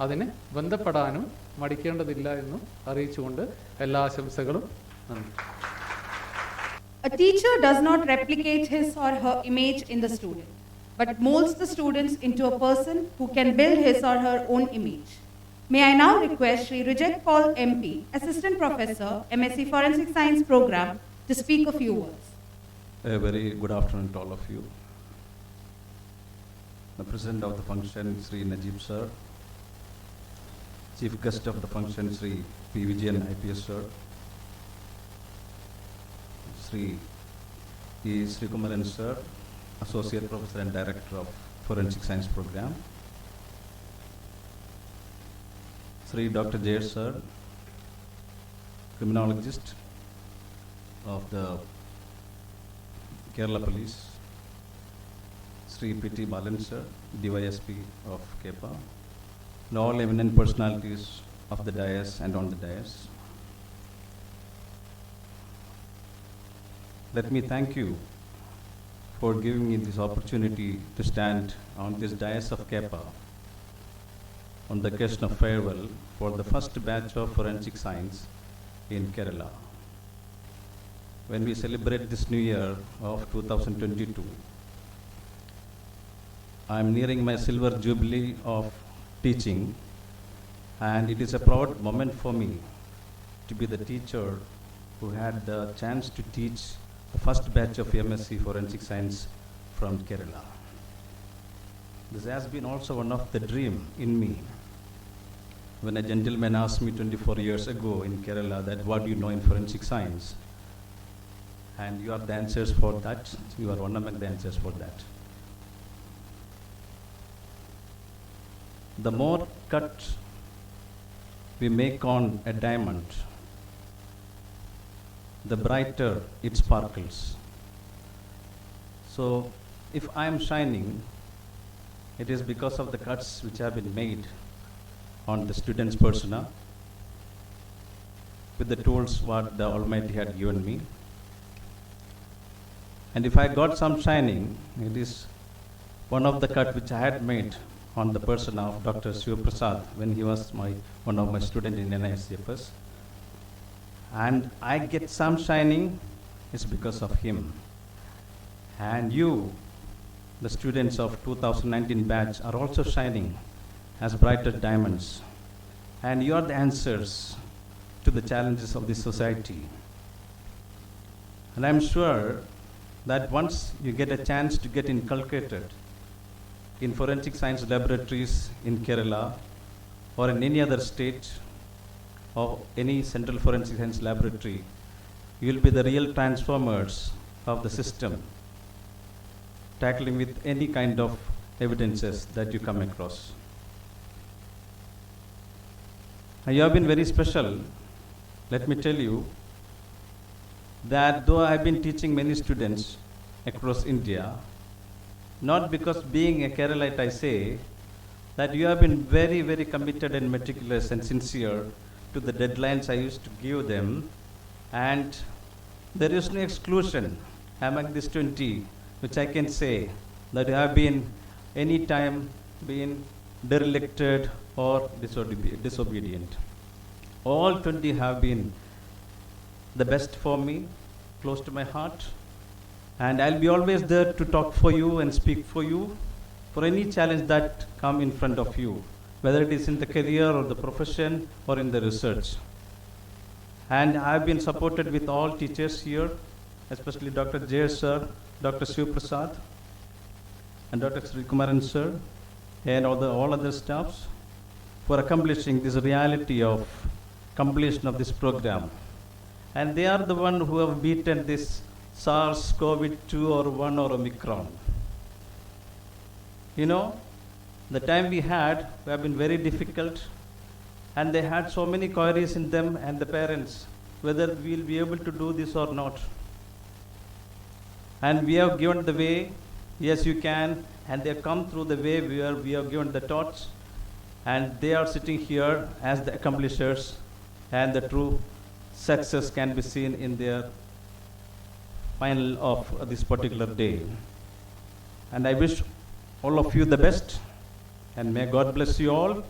അതിന് ബന്ധപ്പെടാനും മടിക്കേണ്ടതില്ല എന്നും അറിയിച്ചുകൊണ്ട് എല്ലാ ആശംസകളും നന്ദി. A teacher does not replicate his or her image in the student, but molds the students into a person who can build his or her own image. May I now request Shri Rijat Paul MP, Assistant Professor, MSc Forensic Science Program, to speak a few words. A very good afternoon to all of you. The President of the function, Sri Najib Sir, Chief Guest of the function, Sri P. Vijayan IPS Sir, Sri E. Srikumaran Sir, Associate Professor and Director of Forensic Science Program, Sri Dr. Jay Sir, Criminologist of the Kerala Police, Sri P.T. Balan Sir, DYSP of KEPA, and all eminent personalities of the dais and on the dais. Let me thank you for giving me this opportunity to stand on this dais of KEPA on the occasion of farewell for the first batch of forensic science in Kerala. when we celebrate this new year of 2022. I'm nearing my silver jubilee of teaching, and it is a proud moment for me to be the teacher who had the chance to teach the first batch of MSc Forensic Science from Kerala. This has been also one of the dream in me. When a gentleman asked me 24 years ago in Kerala that what do you know in forensic science, and you are the answers for that, you are one among the answers for that. The more cut we make on a diamond, the brighter it sparkles. So if I am shining, it is because of the cuts which have been made on the student's persona with the tools what the Almighty had given me. And if I got some shining, it is one of the cut which I had made on the persona of Dr. Shiva Prasad when he was one of my students in NISCFS. And I get some shining, it's because of him. And you, the students of 2019 batch, are also shining as brighter diamonds. And you are the answers to the challenges of this society. And I'm sure that once you get a chance to get inculcated in forensic science laboratories in Kerala or in any other state or any central forensic science laboratory, you will be the real transformers of the system, tackling with any kind of evidences that you come across. You have been very special. Let me tell you that though I have been teaching many students across India, not because being a Keralite I say, that you have been very, very committed and meticulous and sincere to the deadlines I used to give them, and there is no exclusion among these 20 which I can say that you have been any time been derelicted or disobedient. All 20 have been the best for me, close to my heart, and I'll be always there to talk for you and speak for you for any challenge that come in front of you, whether it is in the career or the profession or in the research. And I've been supported with all teachers here, especially Dr. Jay sir, Dr. Shiv Prasad, and Dr. Sri Kumaran sir, and all other staffs for accomplishing this reality of completion of this program. And they are the one who have beaten this SARS-CoV-2 or 1 or Omicron. You know, the time we have been very difficult, and they had so many queries in them and the parents, whether we will be able to do this or not. And we have given the way, yes you can, and they have come through the way where we have given the torch, and they are sitting here as the accomplishers, and the true success can be seen in their final of this particular day. And I wish all of you the best, and may God bless you all.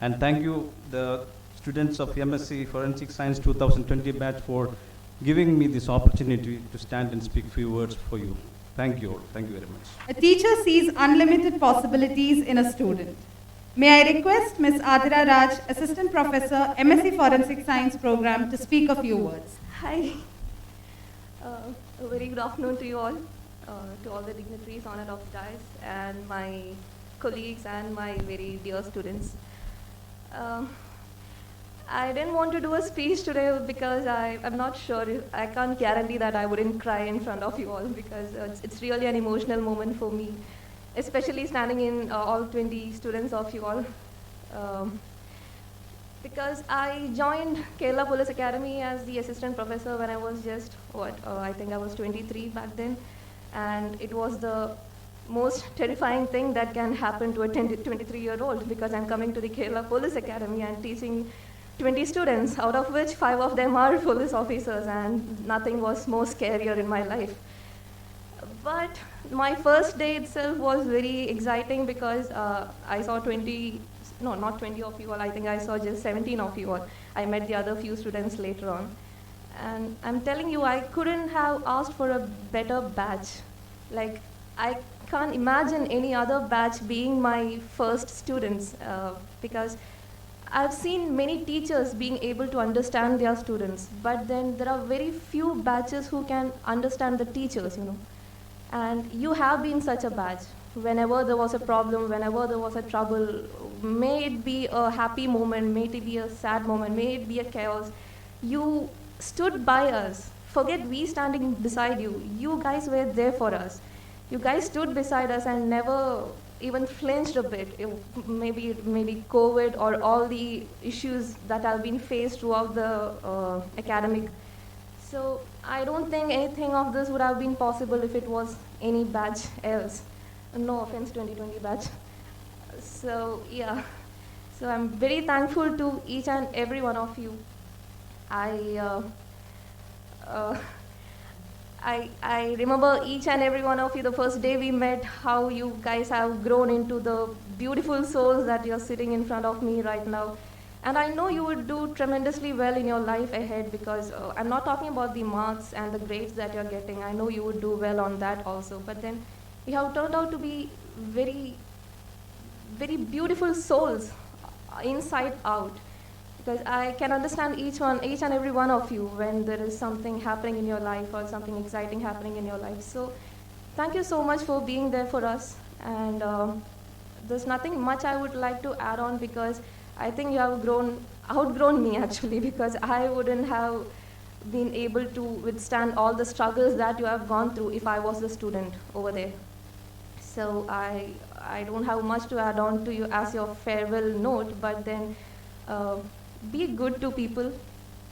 And thank you, the students of MSc Forensic Science 2020 batch, for giving me this opportunity to stand and speak few words for you. Thank you all. Thank you very much. A teacher sees unlimited possibilities in a student. May I request Ms. Adira Raj, Assistant Professor, MSc Forensic Science Program, to speak a few words. Hi. A very good afternoon to you all, to all the dignitaries honored of the dais, and my colleagues and my very dear students. I didn't want to do a speech today because I'm not sure, I can't guarantee that I wouldn't cry in front of you all, because it's really an emotional moment for me, especially standing in all 20 students of you all. Because I joined Kerala Police Academy as the assistant professor when I was just, I think I was 23 back then. And it was the most terrifying thing that can happen to a 23-year-old, because I'm coming to the Kerala Police Academy and teaching 20 students, out of which 5 of them are police officers, and nothing was more scarier in my life. But my first day itself was very exciting because I saw 20, no, not 20 of you all, I think I saw just 17 of you all. I met the other few students later on. And I'm telling you, I couldn't have asked for a better batch. Like, I can't imagine any other batch being my first students, because I've seen many teachers being able to understand their students, but then there are very few batches who can understand the teachers, you know. And you have been such a batch. Whenever there was a problem, whenever there was a trouble, may it be a happy moment, may it be a sad moment, may it be a chaos, you stood by us. Forget we standing beside you. You guys were there for us. You guys stood beside us and never even flinched a bit. Maybe COVID or all the issues that have been faced throughout the academic. So I don't think anything of this would have been possible if it was any batch else. No offense, 2020 batch. So yeah, so I'm very thankful to each and every one of you. I remember each and every one of you the first day we met, how you guys have grown into the beautiful souls that you're sitting in front of me right now. And I know you would do tremendously well in your life ahead, because I'm not talking about the marks and the grades that you're getting. I know you would do well on that also. But then you have turned out to be very, very beautiful souls inside out. Because I can understand each and every one of you when there is something happening in your life or something exciting happening in your life. So thank you so much for being there for us. And there's nothing much I would like to add on, because I think you have outgrown me actually, because I wouldn't have been able to withstand all the struggles that you have gone through if I was the student over there. So I don't have much to add on to you as your farewell note, but then be good to people,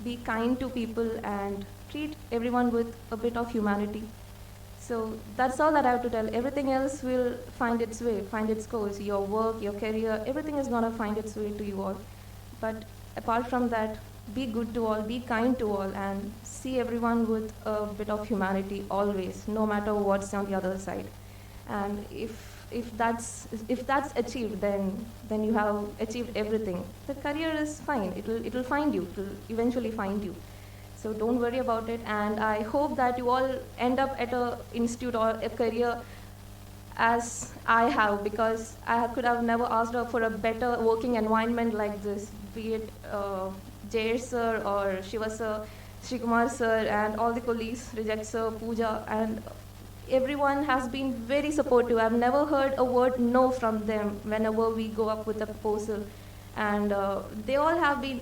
be kind to people, and treat everyone with a bit of humanity. So that's all that I have to tell. Everything else will find its way, find its course. Your work, your career, everything is gonna find its way to you all. But apart from that, be good to all, be kind to all, and see everyone with a bit of humanity always, no matter what's on the other side. And if that's achieved, then you have achieved everything. The career is fine. It'll find you. It'll eventually find you. So don't worry about it. And I hope that you all end up at an institute or a career as I have, because I could have never asked for a better working environment like this, be it Jay sir or Shiva sir, Srikumar sir, and all the colleagues, Reject sir, Pooja, and everyone has been very supportive. I've never heard a word no from them whenever we go up with a proposal. And they all have been,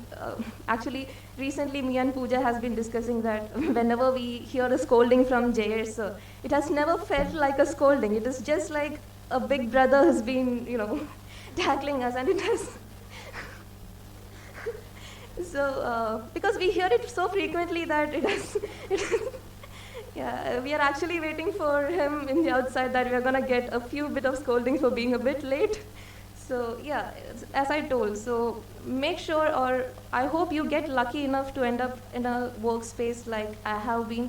actually, recently me and Pooja has been discussing that whenever we hear a scolding from Jay sir, it has never felt like a scolding. It is just like a big brother has been, tackling us, and it has. So, because we hear it so frequently that it has. Yeah, we are actually waiting for him in the outside, that we are going to get a few bit of scoldings for being a bit late. So yeah, as I told, so make sure, or I hope you get lucky enough to end up in a workspace like I have been,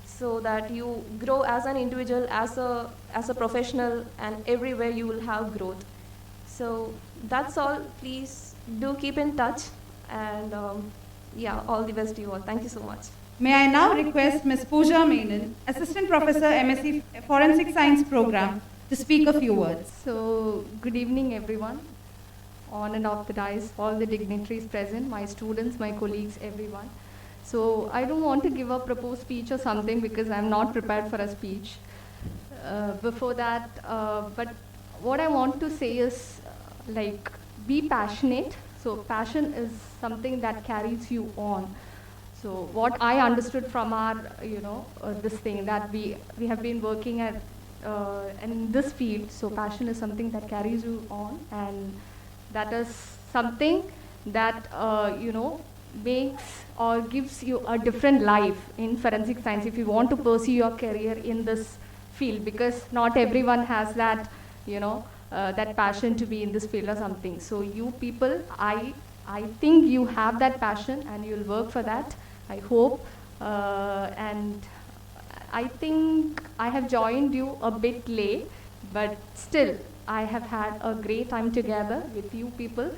so that you grow as an individual, as a professional, and everywhere you will have growth. So that's all. Please do keep in touch, and yeah, all the best to you all. Thank you so much. May I now request Ms. Pooja Menon, Assistant Professor, MSc Forensic Science Program, to speak a few words. So, good evening everyone, on and off the dais, all the dignitaries present, my students, my colleagues, everyone. So, I don't want to give a proposed speech or something, because I'm not prepared for a speech before that, but what I want to say is, be passionate. So, passion is something that carries you on. So what I understood from our, this thing that we have been working at in this field, so passion is something that carries you on, and that is something that, makes or gives you a different life in forensic science if you want to pursue your career in this field, because not everyone has that, that passion to be in this field or something. So you people, I think you have that passion and you'll work for that. I hope, and I think I have joined you a bit late, but still I have had a great time together with you people,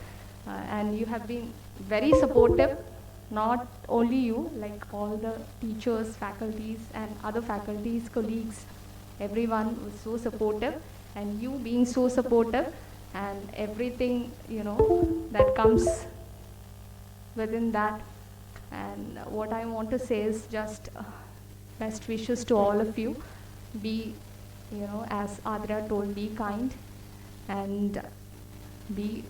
and you have been very supportive, not only you, like all the teachers, faculties, and other faculties, colleagues, everyone was so supportive, and you being so supportive, and everything, that comes within that. And what I want to say is just best wishes to all of you. Be, as Adria told, be kind and be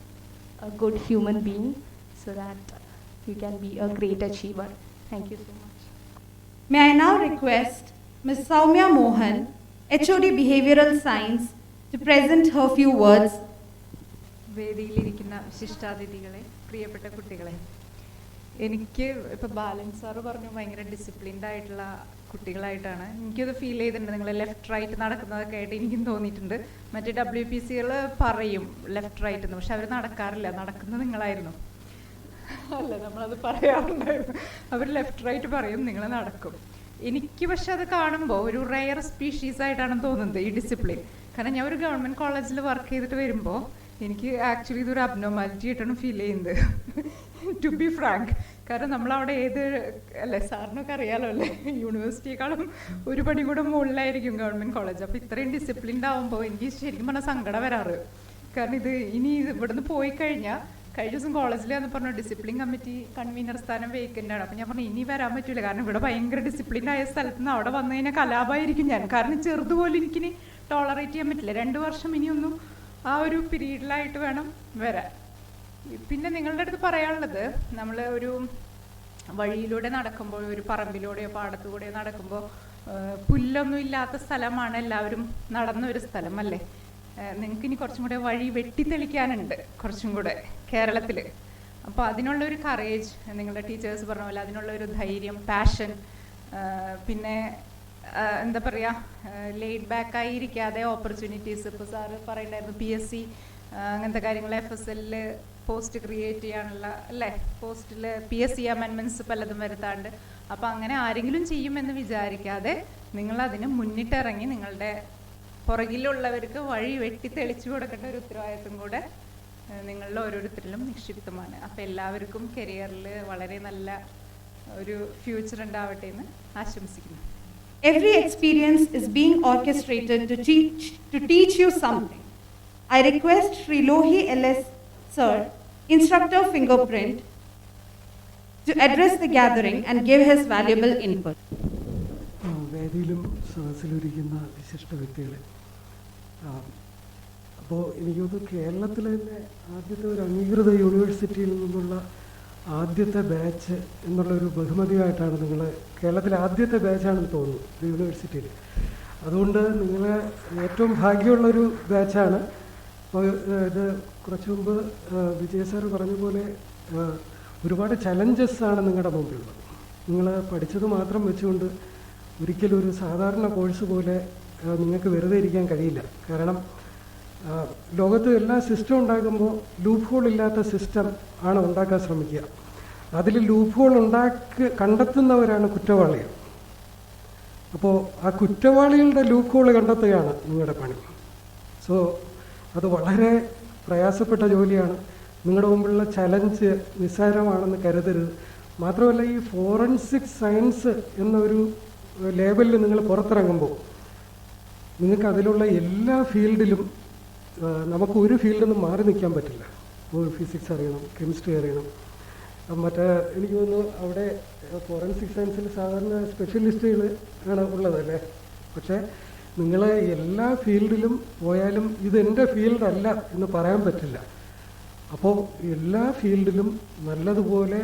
a good human being so that you can be a great achiever. Thank you so much. May I now request Ms. Soumya Mohan, HOD Behavioral Science, to present her few words. വേദിയിലിരിക്കുന്ന വിശിഷ്ടാതിഥികളെ, പ്രിയപ്പെട്ട കുട്ടികളെ, എനിക്ക് ഇപ്പോൾ balance sir പറഞ്ഞു ഭയങ്കര disciplined ആയിട്ടുള്ള കുട്ടികളായിട്ടാണ് എനിക്കത് feel ചെയ്തിട്ടുണ്ട്. നിങ്ങൾ ലെഫ്റ്റ് റൈറ്റ് നടക്കുന്നതൊക്കെ ആയിട്ട് എനിക്കും തോന്നിയിട്ടുണ്ട്. മറ്റേ WPCകൾ പറയും ലെഫ്റ്റ് റൈറ്റ് എന്ന്, പക്ഷെ അവർ നടക്കാറില്ല. നടക്കുന്നത് നിങ്ങളായിരുന്നു അല്ല, നമ്മളത് പറയാറുണ്ടായിരുന്നു. അവർ ലെഫ്റ്റ് റൈറ്റ് പറയും, നിങ്ങൾ നടക്കും. എനിക്ക് പക്ഷെ അത് കാണുമ്പോൾ ഒരു റെയർ സ്പീഷീസ് ആയിട്ടാണ് തോന്നുന്നത് ഈ ഡിസിപ്ലിൻ. കാരണം ഞാൻ ഒരു ഗവൺമെൻറ് കോളേജിൽ വർക്ക് ചെയ്തിട്ട് വരുമ്പോൾ എനിക്ക് ആക്ച്വലി ഇതൊരു അബ്നോർമാലിറ്റി ആയിട്ടാണ് ഫീൽ ചെയ്യുന്നത്, ടു ബി ഫ്രാങ്ക്. കാരണം നമ്മളവിടെ അല്ലേ, സാറിനൊക്കെ അറിയാലോ അല്ലേ, യൂണിവേഴ്സിറ്റിയെക്കാളും ഒരു പടി കൂടെ മുകളിലായിരിക്കും ഗവൺമെൻറ് കോളേജ്. അപ്പോൾ ഇത്രയും ഡിസിപ്ലിൻഡ് ആകുമ്പോൾ എനിക്ക് ശരിക്കും പറഞ്ഞാൽ സങ്കടം വരാറ്. കാരണം ഇനി ഇവിടുന്ന് പോയി കഴിഞ്ഞാൽ, കഴിഞ്ഞ ദിവസം കോളേജിലാന്ന് പറഞ്ഞു ഡിസിപ്ലിൻ കമ്മിറ്റി കൺവീനർ സ്ഥാനം വേക്കൻ്റ് ആണ്. അപ്പം ഞാൻ പറഞ്ഞു ഇനി വരാൻ പറ്റില്ല, കാരണം ഇവിടെ ഭയങ്കര ഡിസിപ്ലിൻ ആയ സ്ഥലത്ത് നിന്ന് അവിടെ വന്നു കഴിഞ്ഞാൽ കലാപമായിരിക്കും ഞാൻ. കാരണം ചെറുതുപോലെ എനിക്കിനി ടോളറേറ്റ് ചെയ്യാൻ പറ്റില്ല. 2 വർഷം ഇനിയൊന്നും ആ ഒരു പീരീഡിലായിട്ട് വേണം വരാൻ. പിന്നെ നിങ്ങളുടെ അടുത്ത് പറയാനുള്ളത്, നമ്മൾ ഒരു വഴിയിലൂടെ നടക്കുമ്പോൾ, ഒരു പറമ്പിലൂടെയോ പാടത്തുകൂടെയോ നടക്കുമ്പോൾ പുല്ലൊന്നും ഇല്ലാത്ത സ്ഥലമാണ് എല്ലാവരും നടന്ന ഒരു സ്ഥലം അല്ലേ. നിങ്ങൾക്ക് ഇനി കുറച്ചും കൂടെ വഴി വെട്ടിത്തെളിക്കാനുണ്ട്, കുറച്ചും കൂടെ കേരളത്തിൽ. അപ്പോൾ അതിനുള്ളൊരു കറേജ്, നിങ്ങളുടെ ടീച്ചേഴ്സ് പറഞ്ഞ പോലെ അതിനുള്ളൊരു ധൈര്യം, പാഷൻ, പിന്നെ എന്താ പറയുക, ലെയ്ഡ് ബാക്കായി ഇരിക്കാതെ ഓപ്പർച്യൂണിറ്റീസ്. ഇപ്പോൾ സാറ് പറയുന്നുണ്ടായിരുന്നു PSC അങ്ങനത്തെ കാര്യങ്ങൾ, FSL പോസ്റ്റ് ക്രിയേറ്റ് ചെയ്യാനുള്ള അല്ലേ, പോസ്റ്റിൽ PSC അമെൻമെൻറ്റ്സ് പലതും വരുത്താണ്ട്. അപ്പോൾ അങ്ങനെ ആരെങ്കിലും ചെയ്യുമെന്ന് വിചാരിക്കാതെ നിങ്ങളതിന് മുന്നിട്ടിറങ്ങി നിങ്ങളുടെ പുറകിലുള്ളവർക്ക് വഴി വെട്ടി തെളിച്ചു കൊടുക്കേണ്ട ഒരു ഉത്തരവാദിത്വം കൂടെ നിങ്ങളുടെ ഓരോരുത്തരിലും നിക്ഷിപ്തമാണ്. അപ്പോൾ എല്ലാവർക്കും കരിയറിൽ വളരെ നല്ല ഒരു ഫ്യൂച്ചർ ഉണ്ടാവട്ടെ എന്ന് ആശംസിക്കുന്നു. Every experience is being orchestrated to teach you something. I request Sri Lohi LS Sir, Instructor Fingerprint, to address the gathering and give his valuable input. വേദിയിലും സദസ്സിലിരിക്കുന്ന വിശിഷ്ട വ്യക്തികളെ, അപ്പോൾ എനിക്കൊന്ന് കേരളത്തിലെ തന്നെ ആദ്യത്തെ ഒരു അംഗീകൃത യൂണിവേഴ്സിറ്റിയിൽ നിന്നുള്ള ആദ്യത്തെ ബാച്ച് എന്നുള്ളൊരു ബഹുമതിയായിട്ടാണ് നിങ്ങൾ, കേരളത്തിലെ ആദ്യത്തെ ബാച്ചാണെന്ന് തോന്നുന്നു ഒരു യൂണിവേഴ്സിറ്റിയിൽ. അതുകൊണ്ട് നിങ്ങൾ ഏറ്റവും ഭാഗ്യമുള്ളൊരു ബാച്ചാണ്. അപ്പോൾ ഇത് കുറച്ച് മുമ്പ് വിജയ് സാർ പറഞ്ഞ പോലെ ഒരുപാട് ചലഞ്ചസാണ് നിങ്ങളുടെ മുമ്പിലുള്ളത്. നിങ്ങൾ പഠിച്ചത് മാത്രം വെച്ചുകൊണ്ട് ഒരിക്കലും ഒരു സാധാരണ കോഴ്സ് പോലെ നിങ്ങൾക്ക് വെറുതെ ഇരിക്കാൻ കഴിയില്ല. കാരണം ലോകത്ത് എല്ലാ സിസ്റ്റം ഉണ്ടാക്കുമ്പോൾ ലൂപ്പ് ഹോൾ ഇല്ലാത്ത സിസ്റ്റം ആണ് ഉണ്ടാക്കാൻ ശ്രമിക്കുക. അതിൽ ലൂപ്പ് ഹോൾ കണ്ടെത്തുന്നവരാണ് കുറ്റവാളികൾ. അപ്പോൾ ആ കുറ്റവാളികളുടെ ലൂപ്പ് ഹോൾ കണ്ടെത്തുകയാണ് നിങ്ങളുടെ പണി. സോ അത് വളരെ പ്രയാസപ്പെട്ട ജോലിയാണ്. നിങ്ങളുടെ മുമ്പിലുള്ള ചലഞ്ച് നിസ്സാരമാണെന്ന് കരുതരുത്. മാത്രമല്ല, ഈ ഫോറൻസിക് സയൻസ് എന്നൊരു ലേബലിൽ നിങ്ങൾ പുറത്തിറങ്ങുമ്പോൾ നിങ്ങൾക്ക് അതിലുള്ള എല്ലാ ഫീൽഡിലും, നമുക്ക് ഒരു ഫീൽഡിൽ നിന്നും മാറി നിൽക്കാൻ പറ്റില്ല. ഫിസിക്സ് അറിയണം, കെമിസ്ട്രി അറിയണം. മറ്റേ എനിക്ക് തോന്നുന്നു അവിടെ ഫോറൻസിക് സയൻസിൽ സാധാരണ സ്പെഷ്യലിസ്റ്റുകൾ ആണ് ഉള്ളതല്ലേ. പക്ഷേ നിങ്ങൾ എല്ലാ ഫീൽഡിലും പോയാലും ഇതെൻ്റെ ഫീൽഡല്ല എന്ന് പറയാൻ പറ്റില്ല. അപ്പോൾ എല്ലാ ഫീൽഡിലും നല്ലതുപോലെ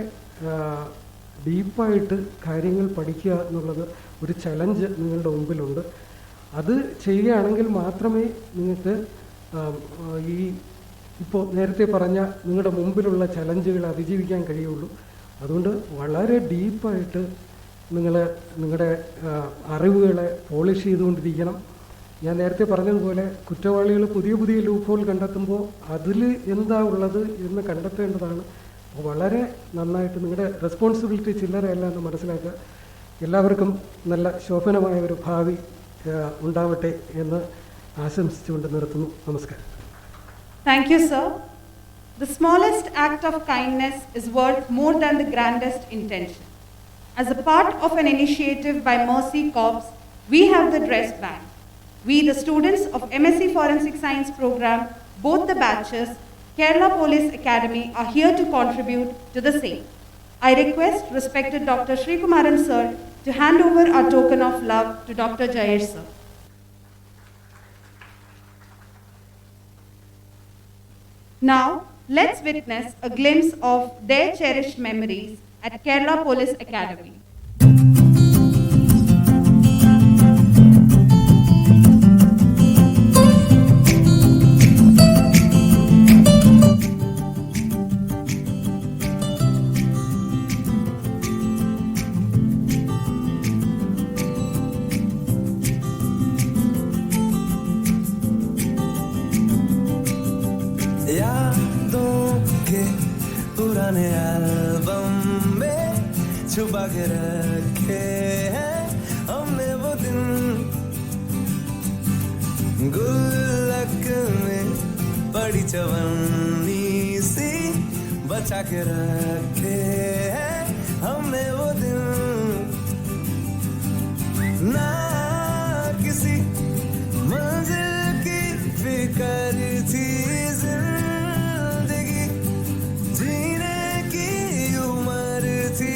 ഡീപ്പായിട്ട് കാര്യങ്ങൾ പഠിക്കുക എന്നുള്ളത് ഒരു ചലഞ്ച് നിങ്ങളുടെ മുമ്പിലുണ്ട്. അത് ചെയ്യുകയാണെങ്കിൽ മാത്രമേ നിങ്ങൾക്ക് ഈ ഇപ്പോൾ നേരത്തെ പറഞ്ഞ നിങ്ങളുടെ മുമ്പിലുള്ള ചലഞ്ചുകൾ അതിജീവിക്കാൻ കഴിയുള്ളൂ. അതുകൊണ്ട് വളരെ ഡീപ്പായിട്ട് നിങ്ങളുടെ അറിവുകളെ പോളിഷ് ചെയ്തുകൊണ്ടിരിക്കണം. ഞാൻ നേരത്തെ പറഞ്ഞതുപോലെ കുറ്റവാളികൾ പുതിയ പുതിയ ലൂപ്പ് ഹോൾ കണ്ടെത്തുമ്പോൾ അതിൽ എന്താ ഉള്ളത് എന്ന് കണ്ടെത്തേണ്ടതാണ്. വളരെ നന്നായിട്ട് നിങ്ങളുടെ റെസ്പോൺസിബിലിറ്റി ചില്ലറയല്ല എന്ന് മനസ്സിലാക്കുക. എല്ലാവർക്കും നല്ല ശോഭനമായ ഒരു ഭാവി ഉണ്ടാവട്ടെ എന്ന് ആശംസിച്ചുകൊണ്ട് നിർത്തുന്നു. നമസ്കാരം. Thank you, sir. The smallest act of kindness is worth more than the grandest intention. As a part of an initiative by Mercy Corps, we have the dress band. We, the students of MSc Forensic Science program, both the batches, Kerala Police Academy, are here to contribute to the same. I request respected Dr. Sri Kumaran sir to hand over our token of love to Dr. Jayesh sir. Now, let's witness a glimpse of their cherished memories at Kerala Police Academy. पुराने album में छुपा के रखे हैं हमने वो दिन, गुल्लक में बड़ी चवन्नी सी बचा के रखे हैं हमने वो दिन। ना किसी मंजिल की फिक्र थी, जिंदगी जीने की उम्र थी,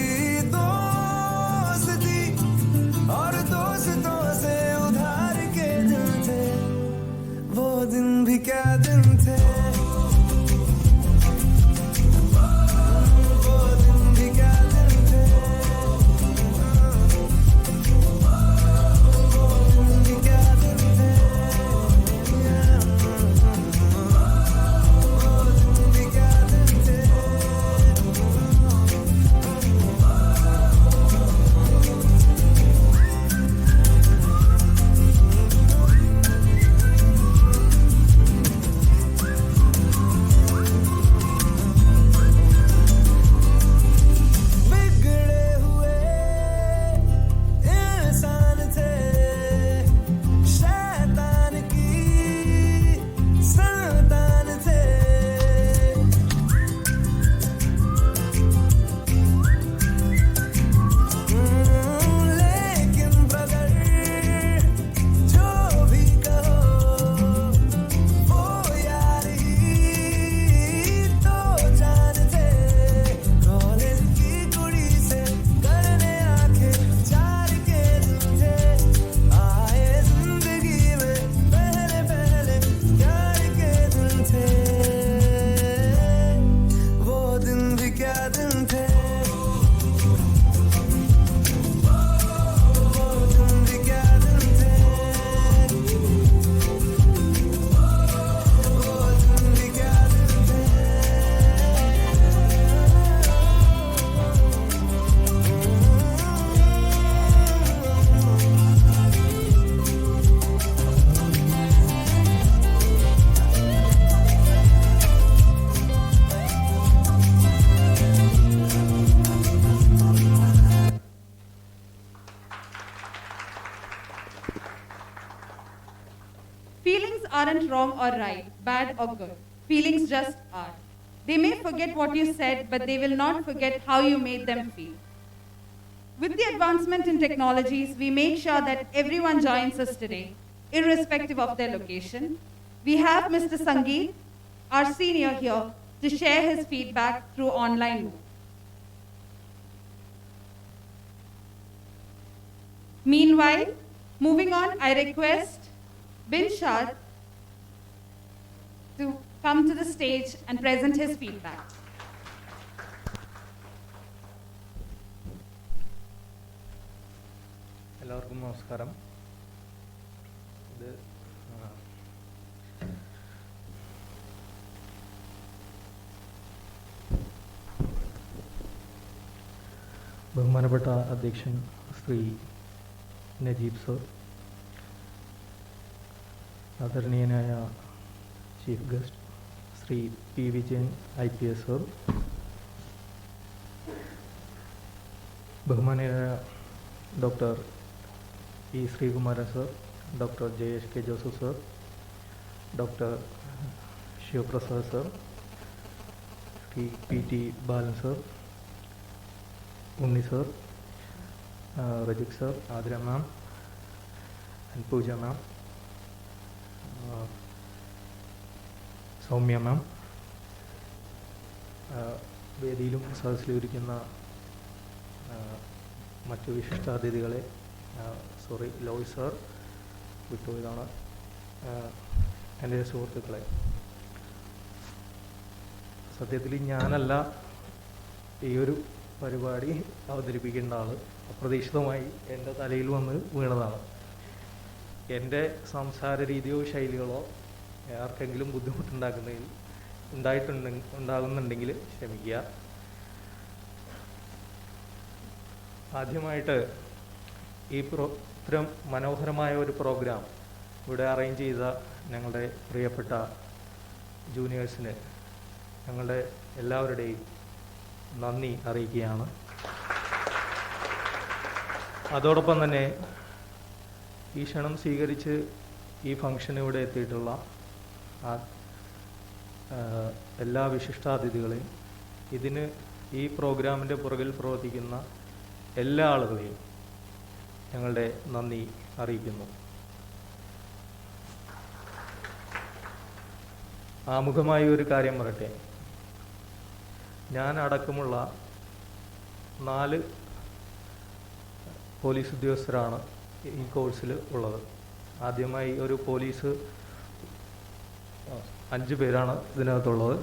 दोस्ती और दोस्तों से उधार के दिन थे, वो दिन भी क्या दिन थे, वो दिन भी क्या दिन थे, वो दिन भी क्या दिन थे, वो दिन भी क्या दिन थे। बिगड़े हुए इंसान थे, शैतान की संतान थे, लेकिन ब्रदर जो भी कहो वो यार ही तो जान थे। कॉलेज की कुड़ी से करने आंखें चार के दिन थे, आए जिंदगी में पहले पहले प्यार के दिन थे, वो दिन भी क्या दिन थे, वो दिन भी क्या दिन थे, वो दिन भी क्या दिन थे। Feelings aren't wrong or right, bad or good. Feelings just are. They may forget what you said, but they will not forget how you made them feel. With the advancement in technologies, we make sure that everyone joins us today, irrespective of their location. We have Mr. Sangeet, our senior here, to share his feedback through online mode. Meanwhile, moving on, I request Bin Shad to come to the stage and present his feedback. എല്ലാവർക്കും നമസ്കാരം. ഇത് ബഹുമാനപ്പെട്ട അധ്യക്ഷൻ Shri Najeeb sir, ആദരണീയനായ chief guest Shri P Vijayan IPS sir, ബഹുമാനീയനായ doctor E. Sreekumaran sir, doctor Jayesh K Joseph sir, doctor Sivaprasad sir, Sri P.T. Balan sir, Unni sir, Rajik sir, Adra ma'am, and Pooja ma'am, Soumya ma'am, വേദിയിലും സദസ്സിലിരിക്കുന്ന മറ്റു വിശിഷ്ടാതിഥികളെ, sorry Loy sir വിട്ടുപോയതാണ്, എൻ്റെ സുഹൃത്തുക്കളെ, സത്യത്തിൽ ഞാനല്ല ഈ ഒരു പരിപാടി അവതരിപ്പിക്കേണ്ട ആൾ. അപ്രതീക്ഷിതമായി എൻ്റെ തലയിൽ വന്ന് വീണതാണ്. എൻ്റെ സംസാര രീതിയോ ശൈലികളോ ആർക്കെങ്കിലും ഉണ്ടാകുന്നുണ്ടെങ്കിൽ ക്ഷമിക്കുക. ആദ്യമായിട്ട് ഇത്തരം മനോഹരമായ ഒരു പ്രോഗ്രാം ഇവിടെ അറേഞ്ച് ചെയ്ത ഞങ്ങളുടെ പ്രിയപ്പെട്ട ജൂനിയേഴ്സിന് ഞങ്ങളുടെ എല്ലാവരുടെയും നന്ദി അറിയിക്കുകയാണ്. അതോടൊപ്പം തന്നെ ഈ ക്ഷണം സ്വീകരിച്ച് ഈ ഫംഗ്ഷൻ ഇവിടെ എത്തിയിട്ടുള്ള എല്ലാ വിശിഷ്ടാതിഥികളെയും ഈ പ്രോഗ്രാമിൻ്റെ പുറകിൽ പ്രവർത്തിക്കുന്ന എല്ലാ ആളുകളെയും ഞങ്ങളുടെ നന്ദി അറിയിക്കുന്നു. ആമുഖമായി ഒരു കാര്യം പറയട്ടെ. ഞാൻ അടക്കമുള്ള 4 പോലീസ് ഉദ്യോഗസ്ഥരാണ് ഈ കോഴ്സിൽ ഉള്ളത്. ആദ്യമായി ഒരു പോലീസ് 5 പേരാണ് ഇതിനകത്തുള്ളത്.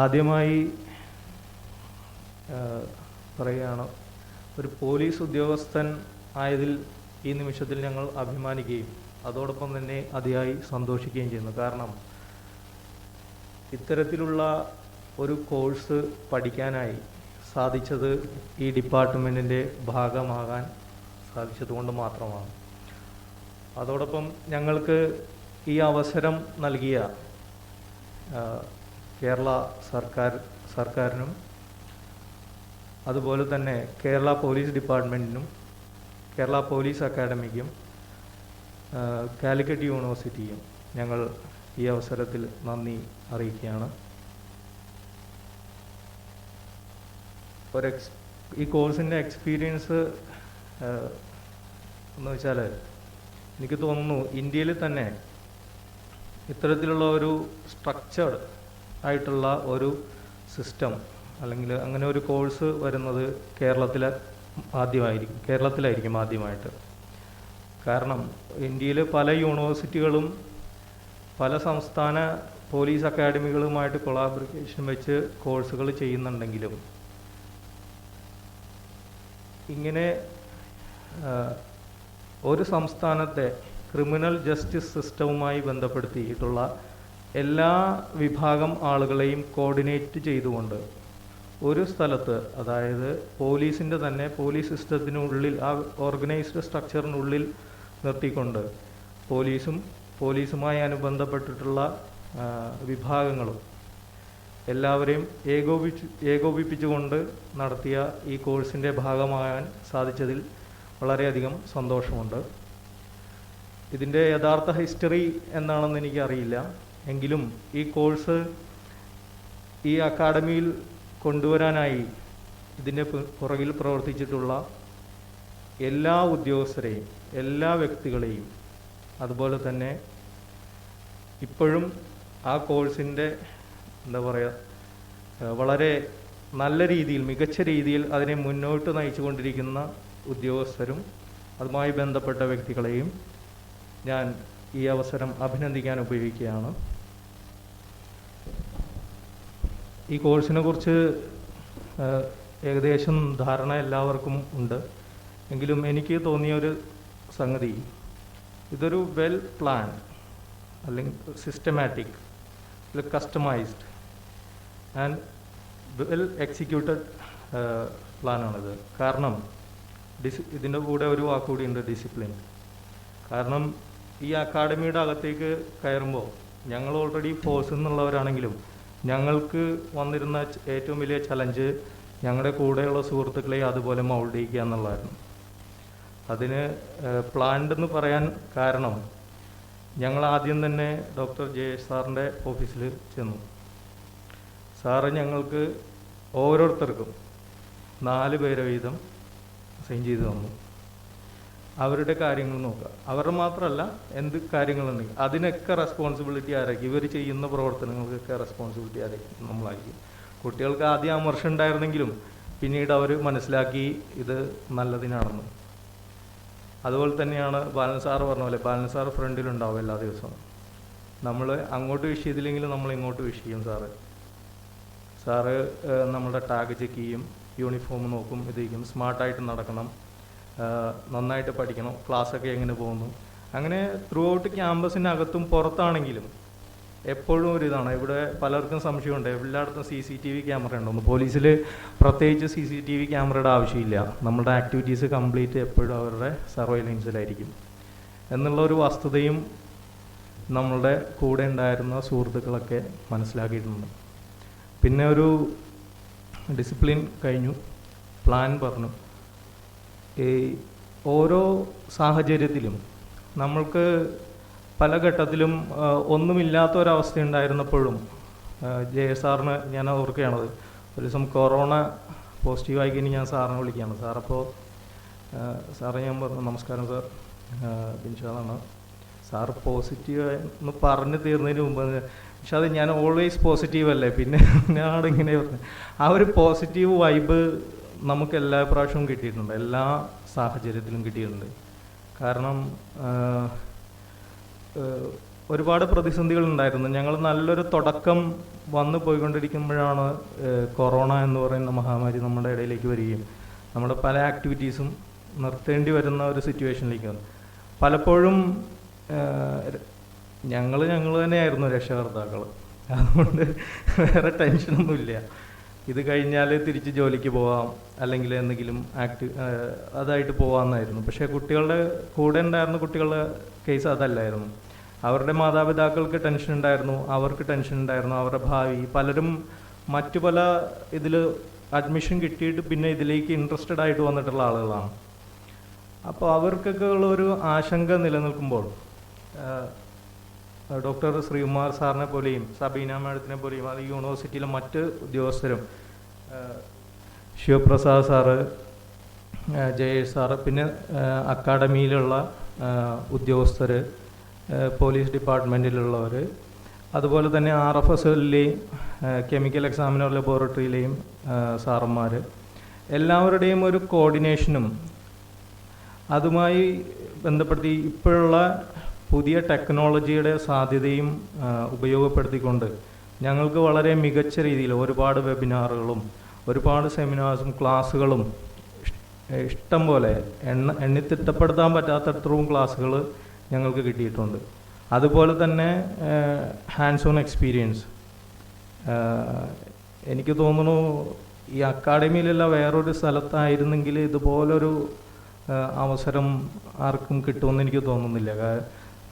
ആദ്യമായി പറയുകയാണ്, ഒരു പോലീസ് ഉദ്യോഗസ്ഥൻ ആയതിൽ ഈ നിമിഷത്തിൽ ഞങ്ങൾ അഭിമാനിക്കുകയും അതോടൊപ്പം തന്നെ അതിയായി സന്തോഷിക്കുകയും ചെയ്യുന്നു. കാരണം ഇത്തരത്തിലുള്ള ഒരു കോഴ്സ് പഠിക്കാനായി സാധിച്ചത് ഈ ഡിപ്പാർട്ട്മെൻറ്റിൻ്റെ ഭാഗമാകാൻ സാധിച്ചതുകൊണ്ട് മാത്രമാണ്. അതോടൊപ്പം ഞങ്ങൾക്ക് ഈ അവസരം നൽകിയ കേരള സർക്കാരിനും അതുപോലെ തന്നെ കേരള പോലീസ് ഡിപ്പാർട്ട്മെൻറ്റിനും കേരള പോലീസ് അക്കാഡമിക്കും കാലിക്കറ്റ് യൂണിവേഴ്സിറ്റിയും ഞങ്ങൾ ഈ അവസരത്തിൽ നന്ദി അറിയിക്കുകയാണ്. ഈ കോഴ്സിൻ്റെ എക്സ്പീരിയൻസ് എന്ന് വെച്ചാൽ എനിക്ക് തോന്നുന്നു ഇന്ത്യയിൽ തന്നെ ഇത്തരത്തിലുള്ള ഒരു സ്ട്രക്ചർഡ് ആയിട്ടുള്ള ഒരു സിസ്റ്റം അല്ലെങ്കിൽ അങ്ങനെ ഒരു കോഴ്സ് വരുന്നത് കേരളത്തിലായിരിക്കും ആദ്യമായിട്ട്. കാരണം ഇന്ത്യയിൽ പല യൂണിവേഴ്സിറ്റികളും പല സംസ്ഥാന പോലീസ് അക്കാഡമികളുമായിട്ട് കൊളാബറേഷൻ വെച്ച് കോഴ്സുകൾ ചെയ്യുന്നുണ്ടെങ്കിലും ഇങ്ങനെ ഒരു സംസ്ഥാനത്തെ ക്രിമിനൽ ജസ്റ്റിസ് സിസ്റ്റവുമായി ബന്ധപ്പെടുത്തിയിട്ടുള്ള എല്ലാ വിഭാഗം ആളുകളെയും കോർഡിനേറ്റ് ചെയ്തുകൊണ്ട് ഒരു സ്ഥലത്ത്, അതായത് പോലീസിൻ്റെ തന്നെ പോലീസ് സിസ്റ്റത്തിനുള്ളിൽ, ആ ഓർഗനൈസ്ഡ് സ്ട്രക്ചറിനുള്ളിൽ നിർത്തിക്കൊണ്ട് പോലീസുമായി അനുബന്ധപ്പെട്ടിട്ടുള്ള വിഭാഗങ്ങളും എല്ലാവരെയും ഏകോപിപ്പിച്ചുകൊണ്ട് നടത്തിയ ഈ കോഴ്സിൻ്റെ ഭാഗമാകാൻ സാധിച്ചതിൽ വളരെയധികം സന്തോഷമുണ്ട്. ഇതിൻ്റെ യഥാർത്ഥ ഹിസ്റ്ററി എന്താണെന്ന് എനിക്കറിയില്ല. എങ്കിലും ഈ കോഴ്സ് ഈ അക്കാഡമിയിൽ കൊണ്ടുവരാനായി ഇതിൻ്റെ പുറകിൽ പ്രവർത്തിച്ചിട്ടുള്ള എല്ലാ ഉദ്യോഗസ്ഥരെയും എല്ലാ വ്യക്തികളെയും അതുപോലെ തന്നെ ഇപ്പോഴും ആ കോഴ്സിൻ്റെ വളരെ നല്ല രീതിയിൽ, മികച്ച രീതിയിൽ അതിനെ മുന്നോട്ട് നയിച്ചുകൊണ്ടിരിക്കുന്ന ഉദ്യോഗസ്ഥരും അതുമായി ബന്ധപ്പെട്ട വ്യക്തികളെയും ഞാൻ ഈ അവസരം അഭിനന്ദിക്കാൻ ഉപയോഗിക്കുകയാണ്. ഈ കോഴ്സിനെ കുറിച്ച് ഏകദേശം ധാരണ എല്ലാവർക്കും ഉണ്ട്. എങ്കിലും എനിക്ക് തോന്നിയ ഒരു സംഗതി, ഇതൊരു വെൽ പ്ലാൻ അല്ലെങ്കിൽ systematic, customised and well executed പ്ലാനാണിത്. കാരണം ഇതിൻ്റെ കൂടെ ഒരു വാക്കുകൂടിയുണ്ട്, ഡിസിപ്ലിൻ. കാരണം ഈ അക്കാഡമിയുടെ അകത്തേക്ക് കയറുമ്പോൾ ഞങ്ങൾ ഓൾറെഡി ഫോഴ്സിൽ നിന്നുള്ളവരാണെങ്കിലും ഞങ്ങൾക്ക് വന്നിരുന്ന ഏറ്റവും വലിയ ചലഞ്ച് ഞങ്ങളുടെ കൂടെയുള്ള സുഹൃത്തുക്കളെ അതുപോലെ മൗൾഡ് ചെയ്യുക എന്നുള്ളതായിരുന്നു. അതിന് പ്ലാൻഡ് എന്ന് പറയാൻ കാരണം, ഞങ്ങൾ ആദ്യം തന്നെ ഡോക്ടർ ജയേഷ് സാറിൻ്റെ ഓഫീസിൽ ചെന്നു. സാറ് ഞങ്ങൾക്ക് ഓരോരുത്തർക്കും 4 പേരെ വീതം സൈൻ ചെയ്ത് തന്നു. അവരുടെ കാര്യങ്ങൾ നോക്കുക. അവരുടെ മാത്രമല്ല, എന്ത് കാര്യങ്ങളുണ്ടെങ്കിൽ അതിനൊക്കെ റെസ്പോൺസിബിലിറ്റി ആരായിരിക്കും? ഇവർ ചെയ്യുന്ന പ്രവർത്തനങ്ങൾക്കൊക്കെ റെസ്പോൺസിബിലിറ്റി ആരായിരിക്കും? നമ്മളായിരിക്കും. കുട്ടികൾക്ക് ആദ്യം അമർഷം ഉണ്ടായിരുന്നെങ്കിലും പിന്നീട് അവർ മനസ്സിലാക്കി ഇത് നല്ലതിനാണെന്ന്. അതുപോലെ തന്നെയാണ് ബാലൻ സാറ് പറഞ്ഞ പോലെ, ബാലൻ സാറ് ഫ്രണ്ടിലുണ്ടാവും എല്ലാ ദിവസവും. നമ്മൾ അങ്ങോട്ട് വിഷ് ചെയ്തില്ലെങ്കിലും നമ്മൾ ഇങ്ങോട്ട് വിഷ് ചെയ്യും. സാറ് നമ്മളുടെ ടാഗ് ചെക്ക് ചെയ്യും, യൂണിഫോം നോക്കും, ഇത് ചെയ്യും, സ്മാർട്ടായിട്ട് നടക്കണം, നന്നായിട്ട് പഠിക്കണം, ക്ലാസ്സൊക്കെ എങ്ങനെ പോകുന്നു. അങ്ങനെ ത്രൂ ഔട്ട് ക്യാമ്പസിനകത്തും പുറത്താണെങ്കിലും എപ്പോഴും ഒരു ഇതാണ്. ഇവിടെ പലർക്കും സംശയമുണ്ട്, എല്ലായിടത്തും CCTV ക്യാമറ ഉണ്ടോന്ന്. പോലീസിൽ പ്രത്യേകിച്ച് CCTV ക്യാമറയുടെ ആവശ്യമില്ല. നമ്മുടെ ആക്ടിവിറ്റീസ് കംപ്ലീറ്റ് എപ്പോഴും അവരുടെ സർവൈലൻസിലായിരിക്കും എന്നുള്ളൊരു വസ്തുതയും നമ്മളുടെ കൂടെ ഉണ്ടായിരുന്ന സുഹൃത്തുക്കളൊക്കെ മനസ്സിലാക്കിയിട്ടുണ്ട്. പിന്നെ ഒരു ഡിസിപ്ലിൻ കഴിഞ്ഞു, പ്ലാൻ പറഞ്ഞു. ഈ ഓരോ സാഹചര്യത്തിലും നമ്മൾക്ക് പല ഘട്ടത്തിലും ഒന്നുമില്ലാത്ത ഒരവസ്ഥ ഉണ്ടായിരുന്നപ്പോഴും ജയസാറിന് ഞാൻ ഓർക്കുകയാണത്. ഒരു ദിവസം കൊറോണ പോസിറ്റീവായി കഴിഞ്ഞ് ഞാൻ സാറിനെ വിളിക്കുകയാണ്. സാറപ്പോൾ സാറെ ഞാൻ പറഞ്ഞു, നമസ്കാരം സാർ, ബിൻഷാദാണ്. സാറ് പോസിറ്റീവ് എന്ന് പറഞ്ഞ് തീർന്നതിന് മുമ്പ്, പക്ഷെ അത് ഞാൻ ഓൾവേസ് പോസിറ്റീവ് അല്ലേ, പിന്നെ ഞാൻ ഇങ്ങനെ പറഞ്ഞു. ആ ഒരു പോസിറ്റീവ് വൈബ് നമുക്ക് എല്ലാ പ്രാവശ്യവും കിട്ടിയിട്ടുണ്ട്, എല്ലാ സാഹചര്യത്തിലും കിട്ടിയിട്ടുണ്ട്. കാരണം ഒരുപാട് പ്രതിസന്ധികൾ ഉണ്ടായിരുന്നു. ഞങ്ങൾ നല്ലൊരു തുടക്കം വന്നു പോയിക്കൊണ്ടിരിക്കുമ്പോഴാണ് കൊറോണ എന്ന് പറയുന്ന മഹാമാരി നമ്മുടെ ഇടയിലേക്ക് വരികയും നമ്മുടെ പല ആക്ടിവിറ്റീസും നിർത്തേണ്ടി വരുന്ന ഒരു സിറ്റുവേഷനിലേക്ക് വന്നു. പലപ്പോഴും ഞങ്ങൾ തന്നെയായിരുന്നു രക്ഷകർത്താക്കൾ. അതുകൊണ്ട് വേറെ ടെൻഷനൊന്നുമില്ല. ഇത് കഴിഞ്ഞാൽ തിരിച്ച് ജോലിക്ക് പോവാം, അല്ലെങ്കിൽ എന്തെങ്കിലും അതായിട്ട് പോകാമെന്നായിരുന്നു. പക്ഷേ കുട്ടികളുടെ കൂടെ ഉണ്ടായിരുന്ന കുട്ടികളുടെ കേസ് അതല്ലായിരുന്നു. അവരുടെ മാതാപിതാക്കൾക്ക് ടെൻഷൻ ഉണ്ടായിരുന്നു, അവർക്ക് ടെൻഷൻ ഉണ്ടായിരുന്നു, അവരുടെ ഭാവി. പലരും മറ്റു പല ഇതിൽ അഡ്മിഷൻ കിട്ടിയിട്ട് പിന്നെ ഇതിലേക്ക് ഇൻട്രസ്റ്റഡ് ആയിട്ട് വന്നിട്ടുള്ള ആളുകളാണ്. അപ്പോൾ അവർക്കൊക്കെ ഉള്ളൊരു ആശങ്ക നിലനിൽക്കുമ്പോൾ ഡോക്ടർ ശ്രീകുമാർ സാറിനെ പോലെയും സബീന മാഡത്തിനെ പോലെയും അത് യൂണിവേഴ്സിറ്റിയിലെ മറ്റ് ഉദ്യോഗസ്ഥരും, ശിവപ്രസാദ് സാറ്, ജയേഷ് സാറ്, പിന്നെ അക്കാഡമിയിലുള്ള ഉദ്യോഗസ്ഥർ, പോലീസ് ഡിപ്പാർട്ട്മെൻറ്റിലുള്ളവർ, അതുപോലെ തന്നെ RFSLലെയും കെമിക്കൽ എക്സാമിനർ ലബോറട്ടറിയിലെയും സാറന്മാർ, എല്ലാവരുടെയും ഒരു കോർഡിനേഷനും അതുമായി ബന്ധപ്പെടുത്തി ഇപ്പോഴുള്ള പുതിയ ടെക്നോളജിയുടെ സാധ്യതയും ഉപയോഗപ്പെടുത്തിക്കൊണ്ട് ഞങ്ങൾക്ക് വളരെ മികച്ച രീതിയിൽ ഒരുപാട് വെബിനാറുകളും ഒരുപാട് സെമിനാർസും ക്ലാസ്സുകളും ഇഷ്ടം പോലെ എണ്ണിത്തിട്ടപ്പെടുത്താൻ പറ്റാത്തത്രയും ക്ലാസ്സുകൾ ഞങ്ങൾക്ക് കിട്ടിയിട്ടുണ്ട്. അതുപോലെ തന്നെ ഹാൻഡ്സ് ഓൺ എക്സ്പീരിയൻസ്. എനിക്ക് തോന്നുന്നു ഈ അക്കാഡമിയിലുള്ള വേറൊരു സ്ഥലത്തായിരുന്നെങ്കിൽ ഇതുപോലൊരു അവസരം ആർക്കും കിട്ടുമെന്ന് എനിക്ക് തോന്നുന്നില്ല.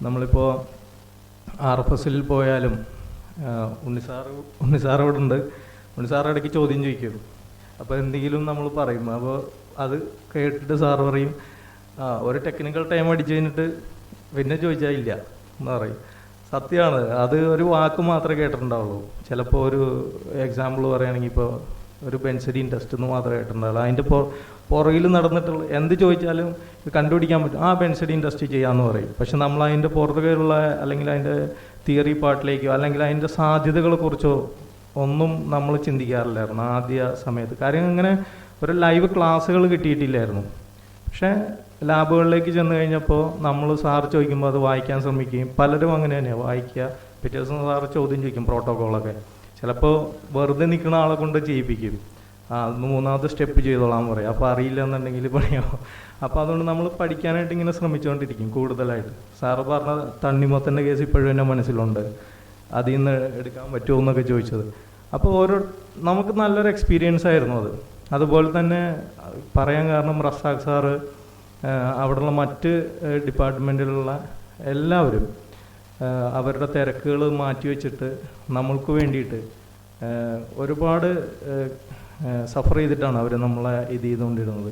നമ്മളിപ്പോൾ RFSൽ പോയാലും ഉണ്ണിസാർ ഇവിടെ ഉണ്ട്. ഉണ്ണിസാർ ഇടയ്ക്ക് ചോദ്യം ചോദിക്കും. അപ്പോൾ എന്തെങ്കിലും നമ്മൾ പറയും. അപ്പോൾ അത് കേട്ടിട്ട് സാറ് പറയും, ഒരു ടെക്നിക്കൽ ടൈം അടിച്ചു കഴിഞ്ഞിട്ട് പിന്നെ ചോദിച്ചാൽ ഇല്ല എന്ന് പറയും. സത്യമാണ്. അത് ഒരു വാക്ക് മാത്രമേ കേട്ടിട്ടുണ്ടാവുള്ളൂ. ചിലപ്പോൾ ഒരു എക്സാമ്പിൾ പറയുകയാണെങ്കിൽ ഇപ്പോൾ ഒരു ബെൻസഡീൻ ടെസ്റ്റ് എന്ന് മാത്രമേ കേട്ടിട്ടുണ്ടാവുള്ളൂ. അതിൻ്റെ പുറകിൽ നടന്നിട്ടുള്ള എന്ത് ചോദിച്ചാലും കണ്ടുപിടിക്കാൻ പറ്റും. ബെൻസഡീൻ ടെസ്റ്റ് ചെയ്യാമെന്ന് പറയും. പക്ഷെ നമ്മൾ അതിൻ്റെ പുറകിലുള്ള അല്ലെങ്കിൽ അതിൻ്റെ തിയറി പാർട്ടിലേക്കോ അല്ലെങ്കിൽ അതിൻ്റെ സാധ്യതകളെക്കുറിച്ചോ ഒന്നും നമ്മൾ ചിന്തിക്കാറില്ലായിരുന്നു ആദ്യ സമയത്ത്. കാര്യം ഇങ്ങനെ ഒരു ലൈവ് ക്ലാസ്സുകൾ കിട്ടിയിട്ടില്ലായിരുന്നു. പക്ഷേ ലാബുകളിലേക്ക് ചെന്ന് കഴിഞ്ഞപ്പോൾ നമ്മൾ സാറ് ചോദിക്കുമ്പോൾ അത് വായിക്കാൻ ശ്രമിക്കുകയും പലരും അങ്ങനെ തന്നെയാണ് വായിക്കുക. പിറ്റേ ദിവസം സാറ് ചോദ്യം ചോദിക്കും, പ്രോട്ടോക്കോളൊക്കെ. ചിലപ്പോൾ വെറുതെ നിൽക്കുന്ന ആളെ കൊണ്ട് ചെയ്യിപ്പിക്കും. മൂന്നാമത്തെ സ്റ്റെപ്പ് ചെയ്തോളാൻ പറയും. അപ്പോൾ അറിയില്ല എന്നുണ്ടെങ്കിൽ പണിയാവും. അപ്പോൾ അതുകൊണ്ട് നമ്മൾ പഠിക്കാനായിട്ട് ഇങ്ങനെ ശ്രമിച്ചുകൊണ്ടിരിക്കും കൂടുതലായിട്ട്. സാറ് പറഞ്ഞ തണ്ണിമത്തൻ്റെ കേസ് ഇപ്പോഴും എൻ്റെ മനസ്സിലുണ്ട്. അതിൽ നിന്ന് എടുക്കാൻ പറ്റുമോ എന്നൊക്കെ ചോദിച്ചത്. അപ്പോൾ നമുക്ക് നല്ലൊരു എക്സ്പീരിയൻസ് ആയിരുന്നു അത്. അതുപോലെ തന്നെ പറയാൻ കാരണം റസാഖ് സാറ്, അവിടെയുള്ള മറ്റ് ഡിപ്പാർട്ട്മെൻറ്റിലുള്ള എല്ലാവരും അവരുടെ തിരക്കുകൾ മാറ്റിവെച്ചിട്ട് നമ്മൾക്ക് വേണ്ടിയിട്ട് ഒരുപാട് സഫർ ചെയ്തിട്ടാണ് അവർ നമ്മളെ ഇത് ചെയ്തുകൊണ്ടിരുന്നത്.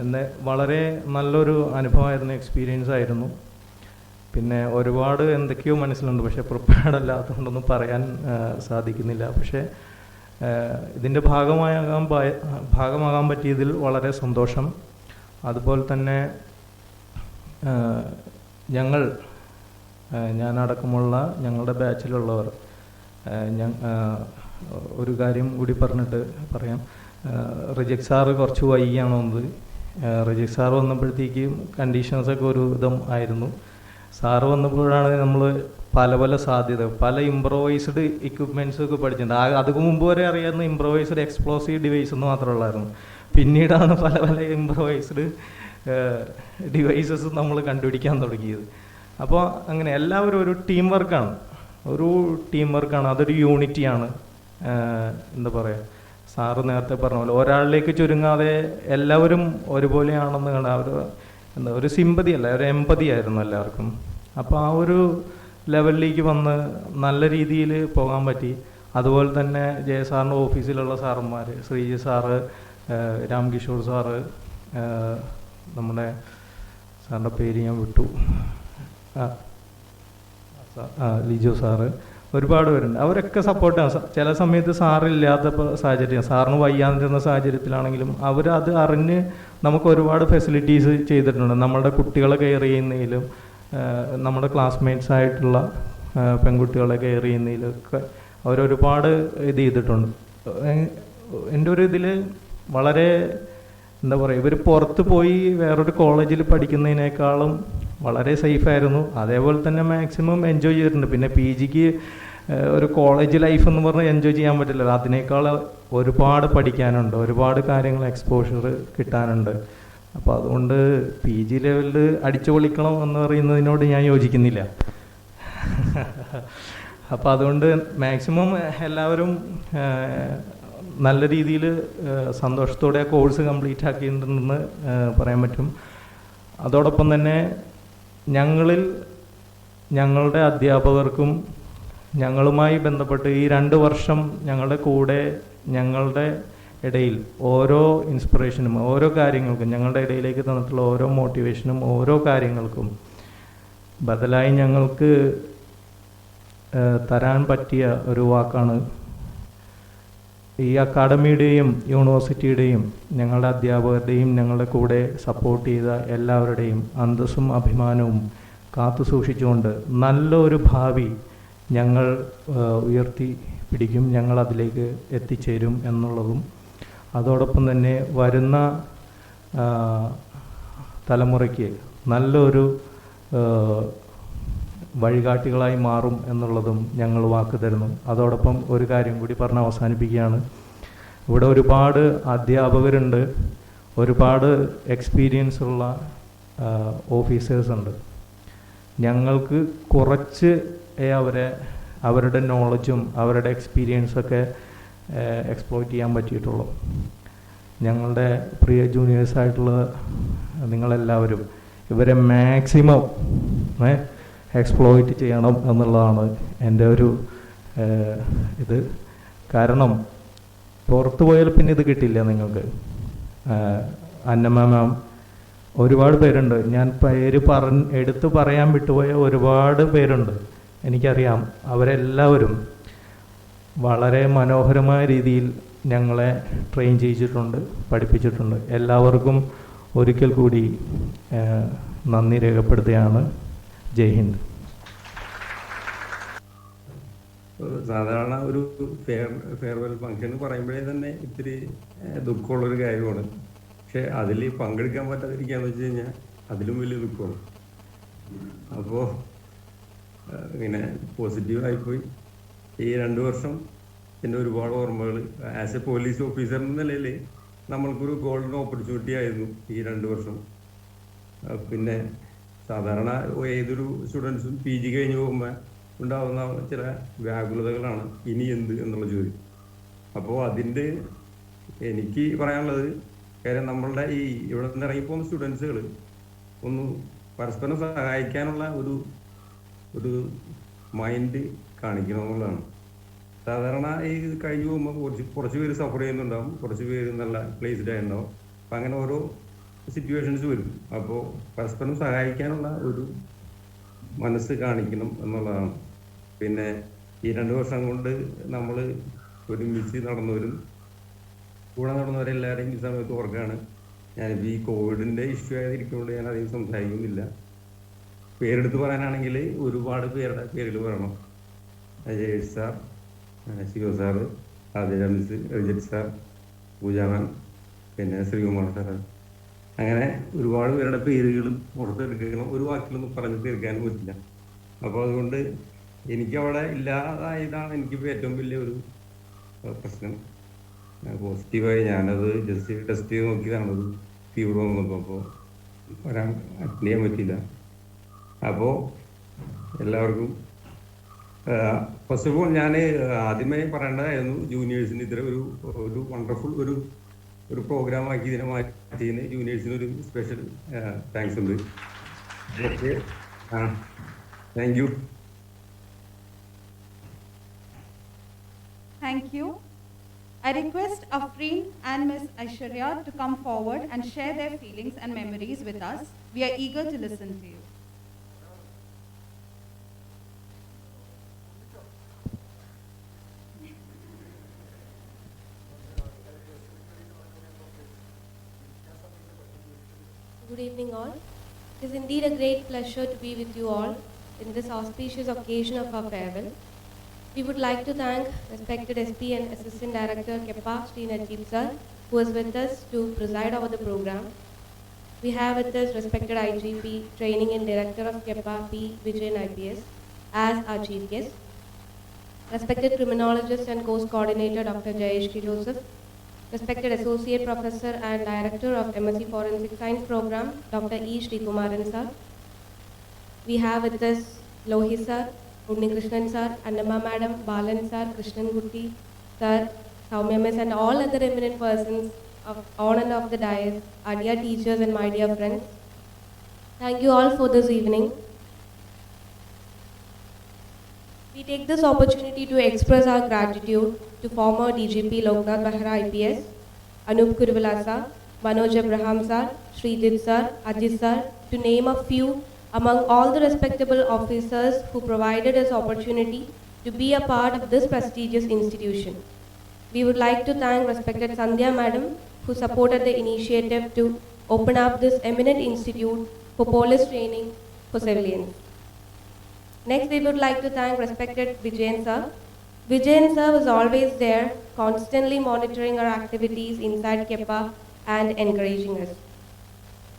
എന്നെ വളരെ നല്ലൊരു അനുഭവമായിരുന്നു, എക്സ്പീരിയൻസ് ആയിരുന്നു. പിന്നെ ഒരുപാട് എന്തൊക്കെയോ മനസ്സിലുണ്ട്, പക്ഷേ പ്രിപ്പയർഡ് അല്ലാത്തതുകൊണ്ടൊന്നും പറയാൻ സാധിക്കുന്നില്ല. പക്ഷേ ഇതിൻ്റെ ഭാഗമാകാൻ പറ്റിയതിൽ വളരെ സന്തോഷം. അതുപോലെ തന്നെ ഞാനടക്കമുള്ള ഞങ്ങളുടെ ബാച്ചിലുള്ളവർ, ഒരു കാര്യം കൂടി പറയാം. റിജക്ട് സാറ് കുറച്ച് വൈകിയാണ് വന്നത്. റിജക്ട് സാറ് വന്നപ്പോഴത്തേക്കും കണ്ടീഷൻസൊക്കെ ഒരു വിധം ആയിരുന്നു. സാറ് വന്നപ്പോഴാണ് നമ്മൾ പല സാധ്യത, പല ഇംപ്രവൈസ്ഡ് എക്യുപ്മെൻറ്റ്സൊക്കെ പഠിച്ചിട്ടുണ്ട്. അതിന് മുമ്പ് വരെ അറിയാവുന്ന ഇംപ്രവൈസ്ഡ് എക്സ്പ്ലോസീവ് ഡിവൈസ് എന്ന് മാത്രമേ ഉള്ളായിരുന്നു. പിന്നീടാണ് പല ഇംപ്രവൈസ്ഡ് ഡിവൈസസ് നമ്മൾ കണ്ടുപിടിക്കാൻ തുടങ്ങിയത്. അപ്പോൾ അങ്ങനെ എല്ലാവരും ഒരു ടീം വർക്കാണ്, അതൊരു യൂണിറ്റിയാണ്. എന്താ പറയുക, സാറ് നേരത്തെ പറഞ്ഞ പോലെ ഒരാളിലേക്ക് ചുരുങ്ങാതെ എല്ലാവരും ഒരുപോലെയാണെന്ന് കണ്ട ഒരു സിമ്പതി അല്ല, ഒരു എമ്പതി ആയിരുന്നു എല്ലാവർക്കും. അപ്പോൾ ആ ഒരു ലെവലിലേക്ക് വന്ന് നല്ല രീതിയിൽ പോകാൻ പറ്റി. അതുപോലെ തന്നെ ജയസാറിൻ്റെ ഓഫീസിലുള്ള സാറന്മാർ, ശ്രീജി സാറ്, രാംകിഷോർ സാറ്, നമ്മുടെ സാറിൻ്റെ പേര് ഞാൻ വിട്ടു, ലിജോ സാറ്, ഒരുപാട് പേരുണ്ട്. അവരൊക്കെ സപ്പോർട്ടാണ്. ചില സമയത്ത് സാറില്ലാത്ത സാഹചര്യം, സാറിന് വയ്യാതിരുന്ന സാഹചര്യത്തിലാണെങ്കിലും അവരത് അറിഞ്ഞ് നമുക്ക് ഒരുപാട് ഫെസിലിറ്റീസ് ചെയ്തിട്ടുണ്ട്. നമ്മുടെ കുട്ടികളെ കെയർ ചെയ്യുന്നതിലും നമ്മുടെ ക്ലാസ്മേറ്റ്സ് ആയിട്ടുള്ള പെൺകുട്ടികളെ കെയർ ചെയ്യുന്നതിലൊക്കെ അവരൊരുപാട് ഇത് ചെയ്തിട്ടുണ്ട്. എൻ്റെ ഒരു ഇതിൽ വളരെ എന്താ പറയുക, ഇവർ പുറത്ത് പോയി വേറൊരു കോളേജിൽ പഠിക്കുന്നതിനേക്കാളും വളരെ സേഫായിരുന്നു. അതേപോലെ തന്നെ മാക്സിമം എൻജോയ് ചെയ്തിട്ടുണ്ട്. പിന്നെ PGക്ക് ഒരു കോളേജ് ലൈഫ് എന്ന് പറഞ്ഞാൽ എൻജോയ് ചെയ്യാൻ പറ്റില്ലല്ലോ, അതിനേക്കാൾ ഒരുപാട് പഠിക്കാനുണ്ട്, ഒരുപാട് കാര്യങ്ങൾ എക്സ്പോഷർ കിട്ടാനുണ്ട്. അപ്പോൾ അതുകൊണ്ട് PG ലെവലിൽ അടിച്ചു പൊളിക്കണം എന്ന് പറയുന്നതിനോട് ഞാൻ യോജിക്കുന്നില്ല. അപ്പോൾ അതുകൊണ്ട് മാക്സിമം എല്ലാവരും നല്ല രീതിയിൽ സന്തോഷത്തോടെ ആ കോഴ്സ് കംപ്ലീറ്റ് ആക്കിയിട്ടുണ്ടെന്ന് പറയാൻ പറ്റും. അതോടൊപ്പം തന്നെ ഞങ്ങളുടെ അധ്യാപകർക്കും ഞങ്ങളുമായി ബന്ധപ്പെട്ട് ഈ 2 വർഷം ഞങ്ങളുടെ കൂടെ, ഞങ്ങളുടെ ഇടയിൽ ഓരോ ഇൻസ്പിറേഷനും ഓരോ കാര്യങ്ങൾക്കും, ഞങ്ങളുടെ ഇടയിലേക്ക് തന്നിട്ടുള്ള ഓരോ മോട്ടിവേഷനും ഓരോ കാര്യങ്ങൾക്കും ബദലായി ഞങ്ങൾക്ക് തരാൻ പറ്റിയ ഒരു വാക്കാണ് ഈ അക്കാഡമിയുടെയും യൂണിവേഴ്സിറ്റിയുടെയും ഞങ്ങളുടെ അധ്യാപകരുടെയും ഞങ്ങളുടെ കൂടെ സപ്പോർട്ട് ചെയ്ത എല്ലാവരുടെയും അന്തസ്സും അഭിമാനവും കാത്തു സൂക്ഷിച്ചുകൊണ്ട് നല്ലൊരു ഭാവി ഞങ്ങൾ ഉയർത്തി പിടിക്കും, ഞങ്ങൾ അതിലേക്ക് എത്തിച്ചേരും എന്നുള്ളതും, അതോടൊപ്പം തന്നെ വരുന്ന തലമുറയ്ക്ക് നല്ലൊരു വഴികാട്ടികളായി മാറും എന്നുള്ളതും ഞങ്ങൾ വാക്ക് തരുന്നു. അതോടൊപ്പം ഒരു കാര്യം കൂടി പറഞ്ഞ് അവസാനിപ്പിക്കുകയാണ്. ഇവിടെ ഒരുപാട് അധ്യാപകരുണ്ട്, ഒരുപാട് എക്സ്പീരിയൻസ് ഉള്ള ഓഫീസേഴ്സ് ഉണ്ട്. ഞങ്ങൾക്ക് കുറച്ച് അവരുടെ നോളജും അവരുടെ എക്സ്പീരിയൻസൊക്കെ എക്സ്പ്ലോയിറ്റ് ചെയ്യാൻ പറ്റിയിട്ടുള്ളൂ. ഞങ്ങളുടെ പ്രിയ ജൂനിയേഴ്സായിട്ടുള്ള നിങ്ങളെല്ലാവരും ഇവരെ മാക്സിമം എക്സ്പ്ലോയിറ്റ് ചെയ്യണം എന്നുള്ളതാണ് എൻ്റെ ഒരു ഇത്. കാരണം പുറത്തു പോയാൽ പിന്നെ ഇത് കിട്ടില്ല നിങ്ങൾക്ക്. അന്നമ്മ മാം, ഒരുപാട് പേരുണ്ട്, ഞാൻ പേര് എടുത്ത് പറയാൻ വിട്ടുപോയ ഒരുപാട് പേരുണ്ട്, എനിക്കറിയാം. അവരെല്ലാവരും വളരെ മനോഹരമായ രീതിയിൽ ഞങ്ങളെ ട്രെയിൻ ചെയ്യിച്ചിട്ടുണ്ട്, പഠിപ്പിച്ചിട്ടുണ്ട്. എല്ലാവർക്കും ഒരിക്കൽ കൂടി നന്ദി രേഖപ്പെടുത്തുകയാണ്. ജയ് ഹിന്ദ്. സാധാരണ ഒരു ഫെയർവെൽ ഫംഗ്ഷൻ എന്ന് പറയുമ്പോഴേ തന്നെ ഇത്തിരി ദുഃഖമുള്ളൊരു കാര്യമാണ്. പക്ഷെ അതിൽ പങ്കെടുക്കാൻ പറ്റാതിരിക്കുകയെന്ന് വെച്ച് കഴിഞ്ഞാൽ അതിലും വലിയ ദുഃഖമാണ്. അപ്പോൾ ഇങ്ങനെ പോസിറ്റീവായിപ്പോയി. ഈ 2 വർഷം എൻ്റെ ഒരുപാട് ഓർമ്മകൾ ആസ് എ പോലീസ് ഓഫീസർ എന്ന നിലയിൽ നമ്മൾക്കൊരു ഗോൾഡൻ ഓപ്പർച്യൂണിറ്റി ആയിരുന്നു ഈ 2 വർഷം. പിന്നെ സാധാരണ ഏതൊരു സ്റ്റുഡൻസും PG കഴിഞ്ഞ് പോകുമ്പോൾ ഉണ്ടാകുന്ന ചില വ്യാകുലതകളാണ് ഇനി എന്ത് എന്നുള്ള ചോദ്യം. അപ്പോൾ അതിൻ്റെ എനിക്ക് പറയാനുള്ളത്, കാര്യം നമ്മളുടെ ഈ ഇവിടെ നിന്ന് ഇറങ്ങിപ്പോകുന്ന സ്റ്റുഡൻസുകൾ ഒന്ന് പരസ്പരം സഹായിക്കാനുള്ള ഒരു മൈൻഡ് കാണിക്കണം എന്നുള്ളതാണ്. സാധാരണ ഈ കഴിഞ്ഞു പോകുമ്പോൾ കുറച്ച് പേര് സഫർ ചെയ്യുന്നുണ്ടാവും, കുറച്ച് പേര് നല്ല പ്ലേസ്ഡ് ആയിട്ടുണ്ടാവും. അപ്പം അങ്ങനെ ഓരോ സിറ്റുവേഷൻസ് വരും. അപ്പോൾ പരസ്പരം സഹായിക്കാനുള്ള ഒരു മനസ്സ് കാണിക്കണം എന്നുള്ളതാണ്. പിന്നെ ഈ 2 വർഷം കൊണ്ട് നമ്മൾ ഒരുമിച്ച് നടന്നവരും കൂടെ നടന്നവരെല്ലാവരെയും ഈ സമയത്ത് ഓർക്കുകയാണ്. ഞാനിപ്പോൾ ഈ കോവിഡിൻ്റെ ഇഷ്യൂ ആയതിരിക്കുകൊണ്ട് ഞാൻ അധികം സംസാരിക്കുന്നില്ല. പേരെടുത്ത് പറയാനാണെങ്കിൽ ഒരുപാട് പേരുടെ പേരുകൾ പറയണം. Jayesh sir, Siva sir, Adila miss, Rijet sir, Pooja ma'am, പിന്നെ ശ്രീകുമാർ സാർ, അങ്ങനെ ഒരുപാട് പേരുടെ പേരുകളും പുറത്തെടുക്കണം. ഒരു വാക്കിലൊന്നും പറഞ്ഞു തീർക്കാനും പറ്റില്ല. അപ്പോൾ അതുകൊണ്ട് എനിക്കവിടെ ഇല്ലാതായതാണ് എനിക്കിപ്പോൾ ഏറ്റവും വലിയ ഒരു പ്രശ്നം. പോസിറ്റീവായി ഞാനത് ജസ്റ്റ് ടെസ്റ്റ് ചെയ്ത് നോക്കിയതാണത്. ഫീവർ വന്നപ്പോൾ വരാൻ അറ്റൻഡ് ചെയ്യാൻ പറ്റില്ല. അപ്പോൾ എല്ലാവർക്കും ഫസ്റ്റ് ഓഫ് ഓൾ ഞാൻ ആദ്യമേ പറയേണ്ടതായിരുന്നു, ജൂനിയേഴ്സിന് ഇത്ര ഒരു വണ്ടർഫുൾ ഒരു പ്രോഗ്രാം ആക്കി ഇതിനെ മാറ്റിയതിന് ജൂനിയേഴ്സിന് ഒരു സ്പെഷ്യൽ താങ്ക്സ് ഉണ്ട്. Okay, thank you. Thank you. I request Afreen and Ms. Aishwarya to come forward and share their feelings and memories with us. We are eager to listen to you. Good evening all. It is indeed a great pleasure to be with you all in this auspicious occasion of our farewell. We would like to thank respected SP and Assistant Director KEPA, Sri Najib sir, who is with us to preside over the program. We have with us respected IGP, Training and Director of KEPA, P. Vijayan IPS, as our chief guest. Respected Criminologist and Course Coordinator Dr. Jayesh K. Joseph. Respected Associate Professor and Director of MSc Forensic Science Program, Dr. E. Srikumaran sir. We have with us Lohi sir, Unni Krishnan sir, Annama madam, Balan sir, Krishnan Gutti sir, Soumya miss, and all other eminent persons on and off the dais, our dear teachers and my dear friends. Thank you all for this evening. We take this opportunity to express our gratitude to former DGP Loknath Behra IPS, Anup Kuruvilasa, Manoj Abraham sir, Srijit sir, Ajit sir, to name a few among all the respectable officers who provided us opportunity to be a part of this prestigious institution. We would like to thank respected Sandhya madam, who supported the initiative to open up this eminent institute for police training for civilians. Next, we would like to thank respected Vijayan sir. Vijayan sir was always there, constantly monitoring our activities inside KEPA and encouraging us.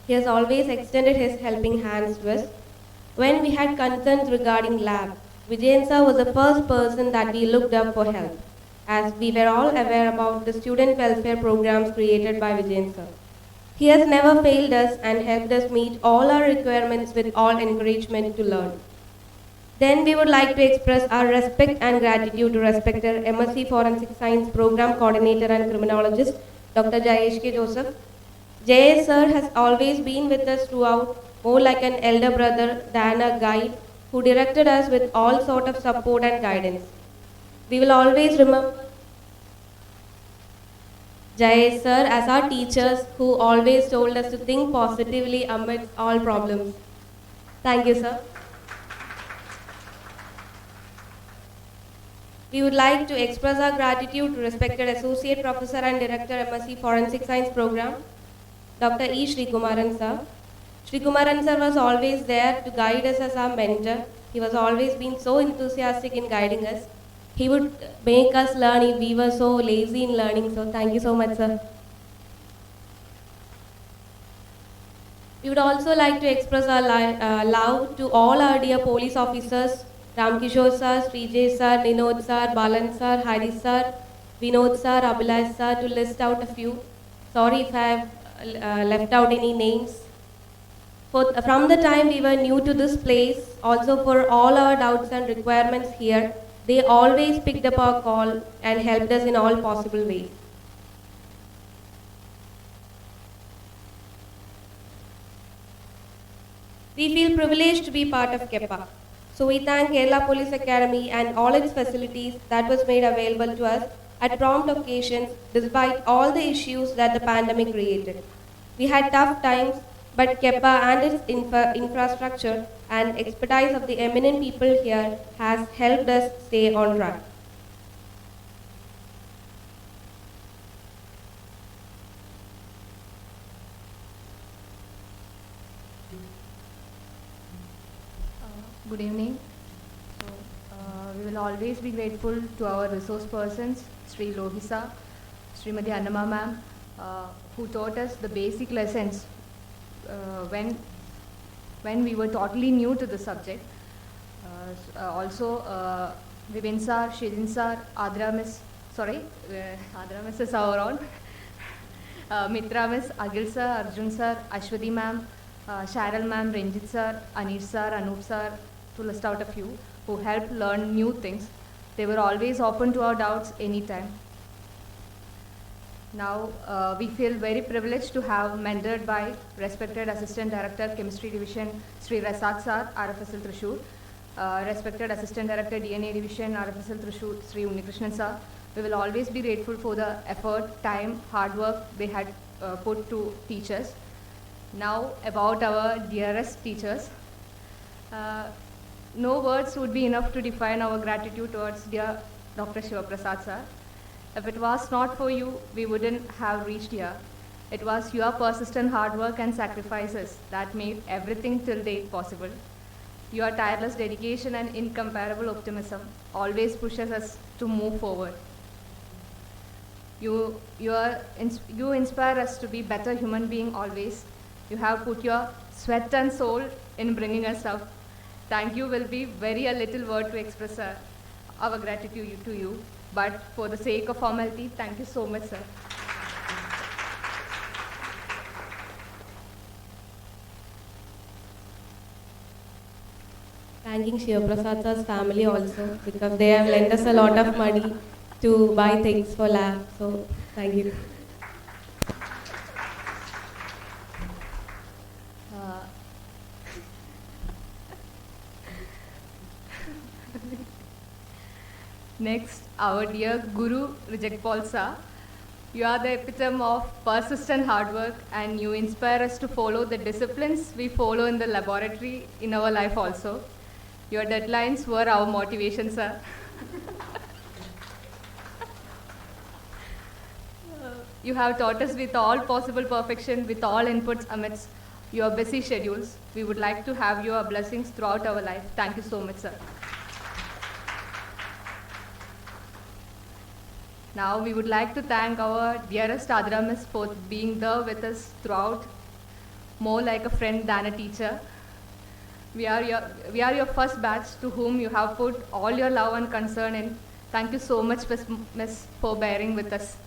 He has always extended his helping hands to us. When we had concerns regarding lab, Vijayan sir was the first person that we looked up for help, as we were all aware about the student welfare programs created by Vijayan sir. He has never failed us and helped us meet all our requirements with all encouragement to learn. Then we would like to express our respect and gratitude to respected MSc Forensic Science Program Coordinator and Criminologist, Dr. Jayesh K. Joseph. Jayesh sir has always been with us throughout, more like an elder brother than a guide, who directed us with all sort of support and guidance. We will always remember Jayesh sir as our teachers who always told us to think positively amidst all problems. Thank you, sir. We would like to express our gratitude to respected Associate Professor and Director MSc Forensic Science Program, Dr. E. Srikumaran sir. Srikumaran sir was always there to guide us as our mentor. He was always been so enthusiastic in guiding us. He would make us learn if we were so lazy in learning. So thank you so much, sir. We would also like to express our love to all our dear police officers, Ramkishore sir, Srijay sir, Ninod sir, Balan sir, Hari sir, Vinod sir, Abhilash sir, to list out a few. Sorry if I have left out any names. From the time we were new to this place, also for all our doubts and requirements here, they always picked up our call and helped us in all possible ways. We feel privileged to be part of KEPA. So we thank Kerala Police Academy and all its facilities that was made available to us at prompt occasions despite all the issues that the pandemic created. We had tough times, but KEPA and its infrastructure and expertise of the eminent people here has helped us stay on track. Good evening. We will always be grateful to our resource persons, Sri Lohisa, Srimati Annama ma'am, who taught us the basic lessons when we were totally new to the subject. Also, Vivin sir, Shirin sir, Adra miss is our own, Mitra miss, Agil sir, Arjun sir, Ashwati ma'am, Sharal ma'am, Ranjit sir, Anish sir, Anup sir, to list out a few, who helped learn new things. They were always open to our doubts anytime. Now, we feel very privileged to have mentored by respected Assistant Director, Chemistry Division, Sri Rasat sir, RFSL Thrissur, respected Assistant Director, DNA Division, RFSL Thrissur, Sri Unikrishnan sir. We will always be grateful for the effort, time, hard work they had put to teach us. Now, about our dearest teachers. No words would be enough to define our gratitude towards dear Dr. Shiva Prasad sir. If it was not for you, we wouldn't have reached here. It was your persistent hard work and sacrifices that made everything till date possible. Your tireless dedication and incomparable optimism always pushes us to move forward. You inspire us to be better human being always. You have put your sweat and soul in bringing us up. Thank you will be very a little word to express our gratitude to you. But for the sake of formality, thank you so much, sir. Thanking Shiva Prasad sir's family also, because they have lent us a lot of money to buy things for lab. So, thank you. Next, our dear Guru Rijekpal sir. You are the epitome of persistent hard work, and you inspire us to follow the disciplines we follow in the laboratory in our life also. Your deadlines were our motivation, sir. You have taught us with all possible perfection, with all inputs amidst your busy schedules. We would like to have your blessings throughout our life. Thank you so much, sir. Now we would like to thank our dearest Adra miss for being there with us throughout, more like a friend than a teacher. We are your first batch to whom you have put all your love and concern in. Thank you so much, miss, for bearing with us.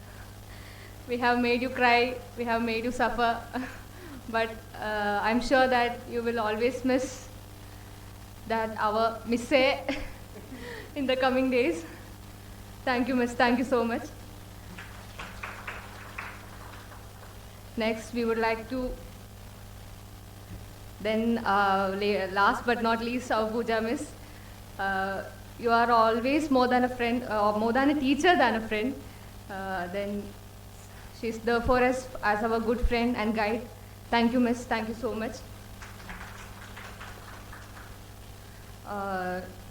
We have made you cry, we have made you suffer, but I'm sure that you will always miss that our misse in the coming days. Thank you, miss. Thank you so much. Next, we would like to then, last but not least, our Pooja miss. You are always more than a friend, or more than a teacher than a friend. Then she's there for us as our good friend and guide. Thank you, miss. Thank you so much.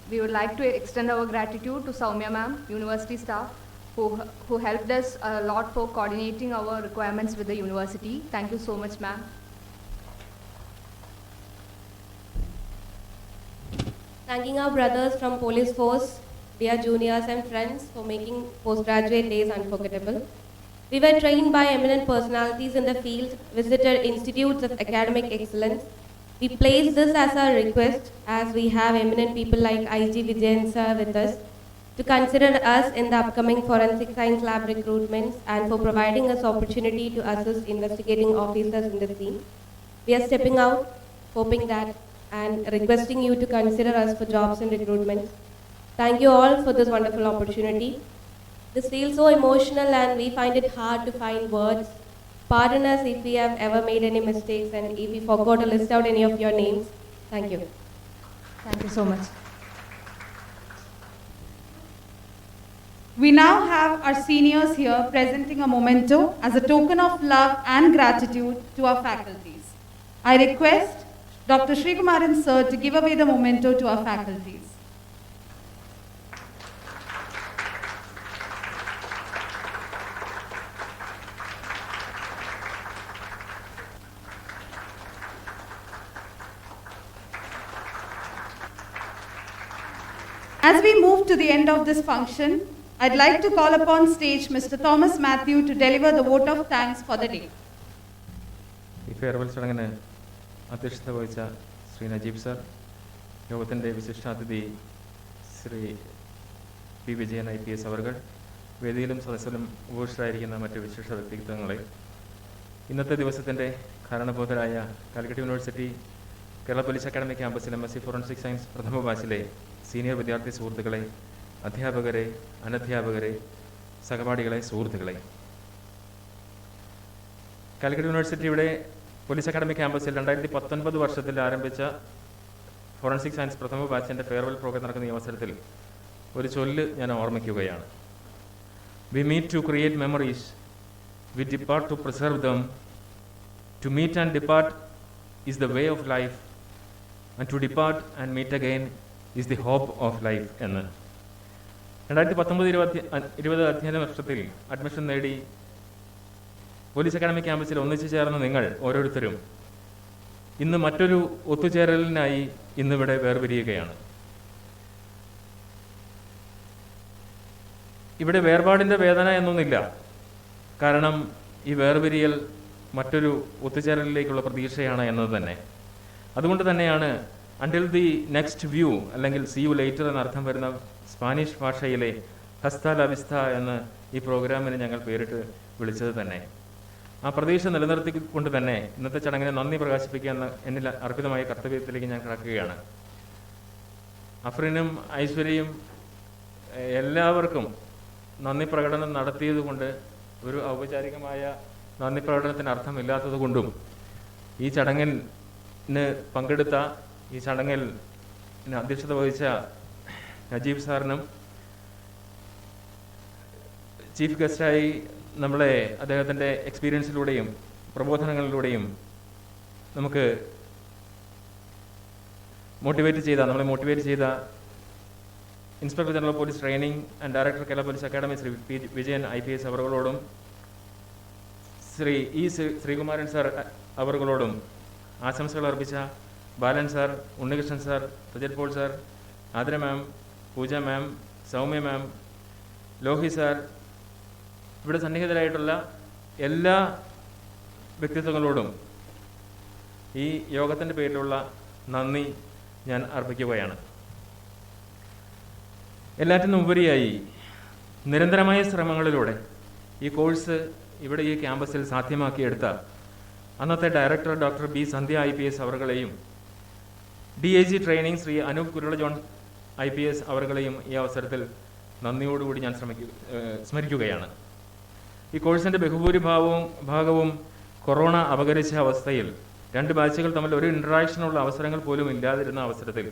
We would like to extend our gratitude to Soumya ma'am, university staff, who helped us a lot for coordinating our requirements with the university. Thank you so much, ma'am. Thanking our brothers from Police Force, dear juniors and friends, for making postgraduate days unforgettable. We were trained by eminent personalities in the field, visited institutes of academic excellence. We place this as our request, as we have eminent people like IG Vijayan sir with us, to consider us in the upcoming forensic science lab recruitments and for providing us opportunity to assist investigating officers in the scene. We are stepping out, hoping that, and requesting you to consider us for jobs and recruitments. Thank you all for this wonderful opportunity. This feels so emotional and we find it hard to find words. Pardon us if we have ever made any mistakes and if we forgot to list out any of your names. Thank you. Thank you so much. We now have our seniors here presenting a memento as a token of love and gratitude to our faculties. I request Dr. Srikumaran sir to give away the memento to our faculties. As we move to the end of this function, I'd like to call upon stage Mr. Thomas Matthew to deliver the vote of thanks for the day. ഈ farewell ചടങ്ങിന് അധ്യക്ഷത വഹിച്ച Shri Najeeb sir, യോഗത്തിൻ്റെ വിശിഷ്ടാതിഥി Shri P Vijayan IPS അവർകൾ, വേദിയിലും സദസ്സിലും ഉപവിഷ്ടരായിരിക്കുന്ന മറ്റ് വിശിഷ്ട വ്യക്തിത്വങ്ങളെ, ഇന്നത്തെ ദിവസത്തിൻ്റെ കാരണബോധരായ Calicut university Kerala police academy ക്യാമ്പസിലെ MSc ഫോറൻസിക് സയൻസ് പ്രഥമ ബാച്ചിലെ സീനിയർ വിദ്യാർത്ഥി സുഹൃത്തുക്കളെ, അധ്യാപകരെ, അനധ്യാപകരെ, സഹപാഠികളെ, സുഹൃത്തുക്കളെ, കാലിക്കറ്റ് യൂണിവേഴ്സിറ്റിയുടെ പോലീസ് അക്കാഡമി ക്യാമ്പസിൽ 2019 വർഷത്തിൽ ആരംഭിച്ച ഫോറൻസിക് സയൻസ് പ്രഥമ ബാച്ചിൻ്റെ ഫെയർവെൽ പ്രോഗ്രാം നടക്കുന്ന ഈ അവസരത്തിൽ ഒരു ചൊല്ല് ഞാൻ ഓർമ്മിക്കുകയാണ്. We meet to create memories, we depart to preserve them, to meet and depart is the way of life, and to depart and meet again is the hope of life എന്ന് 2019-20 അധ്യയന വർഷത്തിൽ admission നേടി police academy ക്യാമ്പസിൽ ഒന്നിച്ചു ചേർന്ന നിങ്ങൾ ഓരോരുത്തരും ഇന്ന് മറ്റൊരു ഒത്തുചേരലിനായി ഇന്നിവിടെ വേർപിരിയുകയാണ്. ഇവിടെ വേർപാടിൻ്റെ വേദന എന്നൊന്നില്ല. കാരണം ഈ വേർപിരിയൽ മറ്റൊരു ഒത്തുചേരലിലേക്കുള്ള പ്രതീക്ഷയാണ് എന്നത് തന്നെ. അതുകൊണ്ട് തന്നെയാണ് അണ്ടിൽ ദി നെക്സ്റ്റ് വ്യൂ അല്ലെങ്കിൽ സി യു ലേറ്റർ എന്നർത്ഥം വരുന്ന സ്പാനിഷ് ഭാഷയിലെ ഹസ്ത ലവിസ്ത എന്ന് ഈ പ്രോഗ്രാമിന് ഞങ്ങൾ പേരിട്ട് വിളിച്ചത് തന്നെ. ആ പ്രതീക്ഷ നിലനിർത്തിക്കൊണ്ട് തന്നെ ഇന്നത്തെ ചടങ്ങിനെ നന്ദി പ്രകാശിപ്പിക്കുക എന്ന എന്നിൽ അർപ്പിതമായ കർത്തവ്യത്തിലേക്ക് ഞാൻ കടക്കുകയാണ്. അഫ്രിനും ഐശ്വര്യയും എല്ലാവർക്കും നന്ദി പ്രകടനം നടത്തിയതുകൊണ്ട് ഒരു ഔപചാരികമായ നന്ദി പ്രകടനത്തിന് അർത്ഥമില്ലാത്തത് കൊണ്ടും ഈ ചടങ്ങിന് പങ്കെടുത്ത ഈ ചടങ്ങിൽ അധ്യക്ഷത വഹിച്ച നജീബ് സാറിനും ചീഫ് ഗസ്റ്റായി നമ്മളെ അദ്ദേഹത്തിൻ്റെ എക്സ്പീരിയൻസിലൂടെയും പ്രബോധനങ്ങളിലൂടെയും നമ്മളെ മോട്ടിവേറ്റ് ചെയ്ത inspector general of police training and director Kerala police academy Shri P Vijayan IPS അവറുകളോടും ശ്രീ ശ്രീകുമാരൻ സാർ അവറുകളോടും ആശംസകൾ അർപ്പിച്ച Balan sir, Unnikrishnan sir, Prajith Paul sir, Athira ma'am, Pooja ma'am, Soumya ma'am, Lohi sir, ഇവിടെ സന്നിഹിതരായിട്ടുള്ള എല്ലാ വ്യക്തിത്വങ്ങളോടും ഈ യോഗത്തിൻ്റെ പേരിലുള്ള നന്ദി ഞാൻ അർപ്പിക്കുകയാണ്. എല്ലാറ്റിനും ഉപരിയായി നിരന്തരമായ ശ്രമങ്ങളിലൂടെ ഈ കോഴ്സ് ഇവിടെ ഈ ക്യാമ്പസിൽ സാധ്യമാക്കിയെടുത്ത അന്നത്തെ director doctor B. Sandhya IPS അവരുകളെയും DAG training Shri Anoop Kurula John IPS അവരുകളെയും ഈ അവസരത്തിൽ നന്ദിയോടുകൂടി ഞാൻ സ്മരിക്കുകയാണ്. ഈ കോഴ്സിൻ്റെ ബഹുഭൂരിഭാഗവും കൊറോണ അപകരിച്ച അവസ്ഥയിൽ 2 ബാച്ചുകൾ തമ്മിൽ ഒരു ഇൻട്രാക്ഷനുള്ള അവസരങ്ങൾ പോലും ഇല്ലാതിരുന്ന അവസരത്തിൽ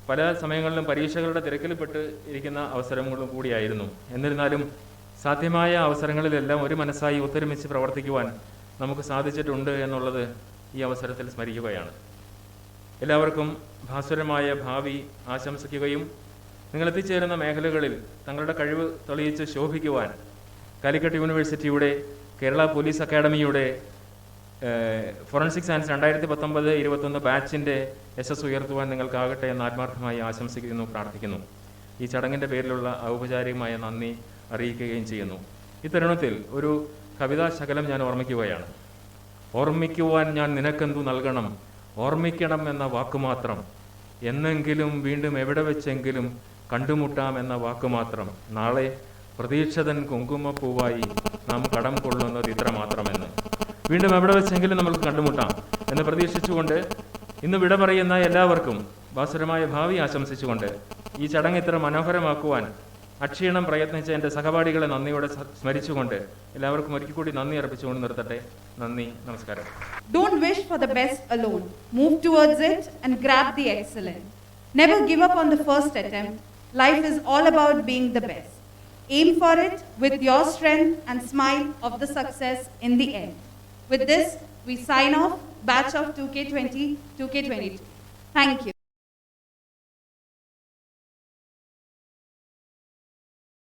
പല സമയങ്ങളിലും പരീക്ഷകളുടെ തിരക്കിൽപ്പെട്ട് ഇരിക്കുന്ന അവസരങ്ങളും കൂടിയായിരുന്നു. എന്നിരുന്നാലും സാധ്യമായ അവസരങ്ങളിലെല്ലാം ഒരു മനസ്സായി ഒത്തൊരുമിച്ച് പ്രവർത്തിക്കുവാൻ നമുക്ക് സാധിച്ചിട്ടുണ്ട് എന്നുള്ളത് ഈ അവസരത്തിൽ സ്മരിക്കുകയാണ്. എല്ലാവർക്കും ഭാസുരമായ ഭാവി ആശംസിക്കുകയും നിങ്ങൾ എത്തിച്ചേരുന്ന മേഖലകളിൽ തങ്ങളുടെ കഴിവ് തെളിയിച്ച് ശോഭിക്കുവാൻ കാലിക്കറ്റ് യൂണിവേഴ്സിറ്റിയുടെ കേരള പോലീസ് അക്കാഡമിയുടെ ഫോറൻസിക് സയൻസ് 2019-21 ബാച്ചിൻ്റെ യശസ് ഉയർത്തുവാൻ നിങ്ങൾക്കാകട്ടെ എന്ന് ആത്മാർത്ഥമായി ആശംസിക്കുന്നു, പ്രാർത്ഥിക്കുന്നു. ഈ ചടങ്ങിൻ്റെ പേരിലുള്ള ഔപചാരികമായ നന്ദി അറിയിക്കുകയും ചെയ്യുന്നു. ഈ തരുണത്തിൽ ഒരു കവിതാശകലം ഞാൻ ഓർമ്മിക്കുകയാണ്. ഓർമ്മിക്കുവാൻ ഞാൻ നിനക്കെന്തു നൽകണം, ഓർമ്മിക്കണം എന്ന വാക്കുമാത്രം, എന്നെങ്കിലും വീണ്ടും എവിടെ വെച്ചെങ്കിലും കണ്ടുമുട്ടാം എന്ന വാക്കുമാത്രം, നാളെ പ്രതീക്ഷതൻ കുങ്കുമപ്പൂവായി നാം കടം കൊള്ളുന്നത് ഇത്ര മാത്രമെന്ന്. വീണ്ടും എവിടെ വെച്ചെങ്കിലും നമുക്ക് കണ്ടുമുട്ടാം എന്ന് പ്രതീക്ഷിച്ചുകൊണ്ട് ഇന്ന് വിട പറയുന്ന എല്ലാവർക്കും ഭാസുരമായ ഭാവി ആശംസിച്ചുകൊണ്ട് ഈ ചടങ്ങ് ഇത്ര മനോഹരമാക്കുവാൻ അക്ഷീണം പ്രയത്നിച്ച എൻ്റെ സഹപാഠികളെ നന്ദിയോടെ സ്മരിച്ചുകൊണ്ട് എല്ലാവർക്കും ഒരിക്കൽ കൂടി നന്ദി അർപ്പിച്ചുകൊണ്ട് നിർത്തട്ടെ. നന്ദി, നമസ്കാരം. Don't wish for the best alone. Move towards it and grab the excellent. Never give up on the first attempt. Life is all about being the best. Aim for it with your strength and smile of the success in the end. With this, we sign off. batch of 2K20, 2K22. Thank you.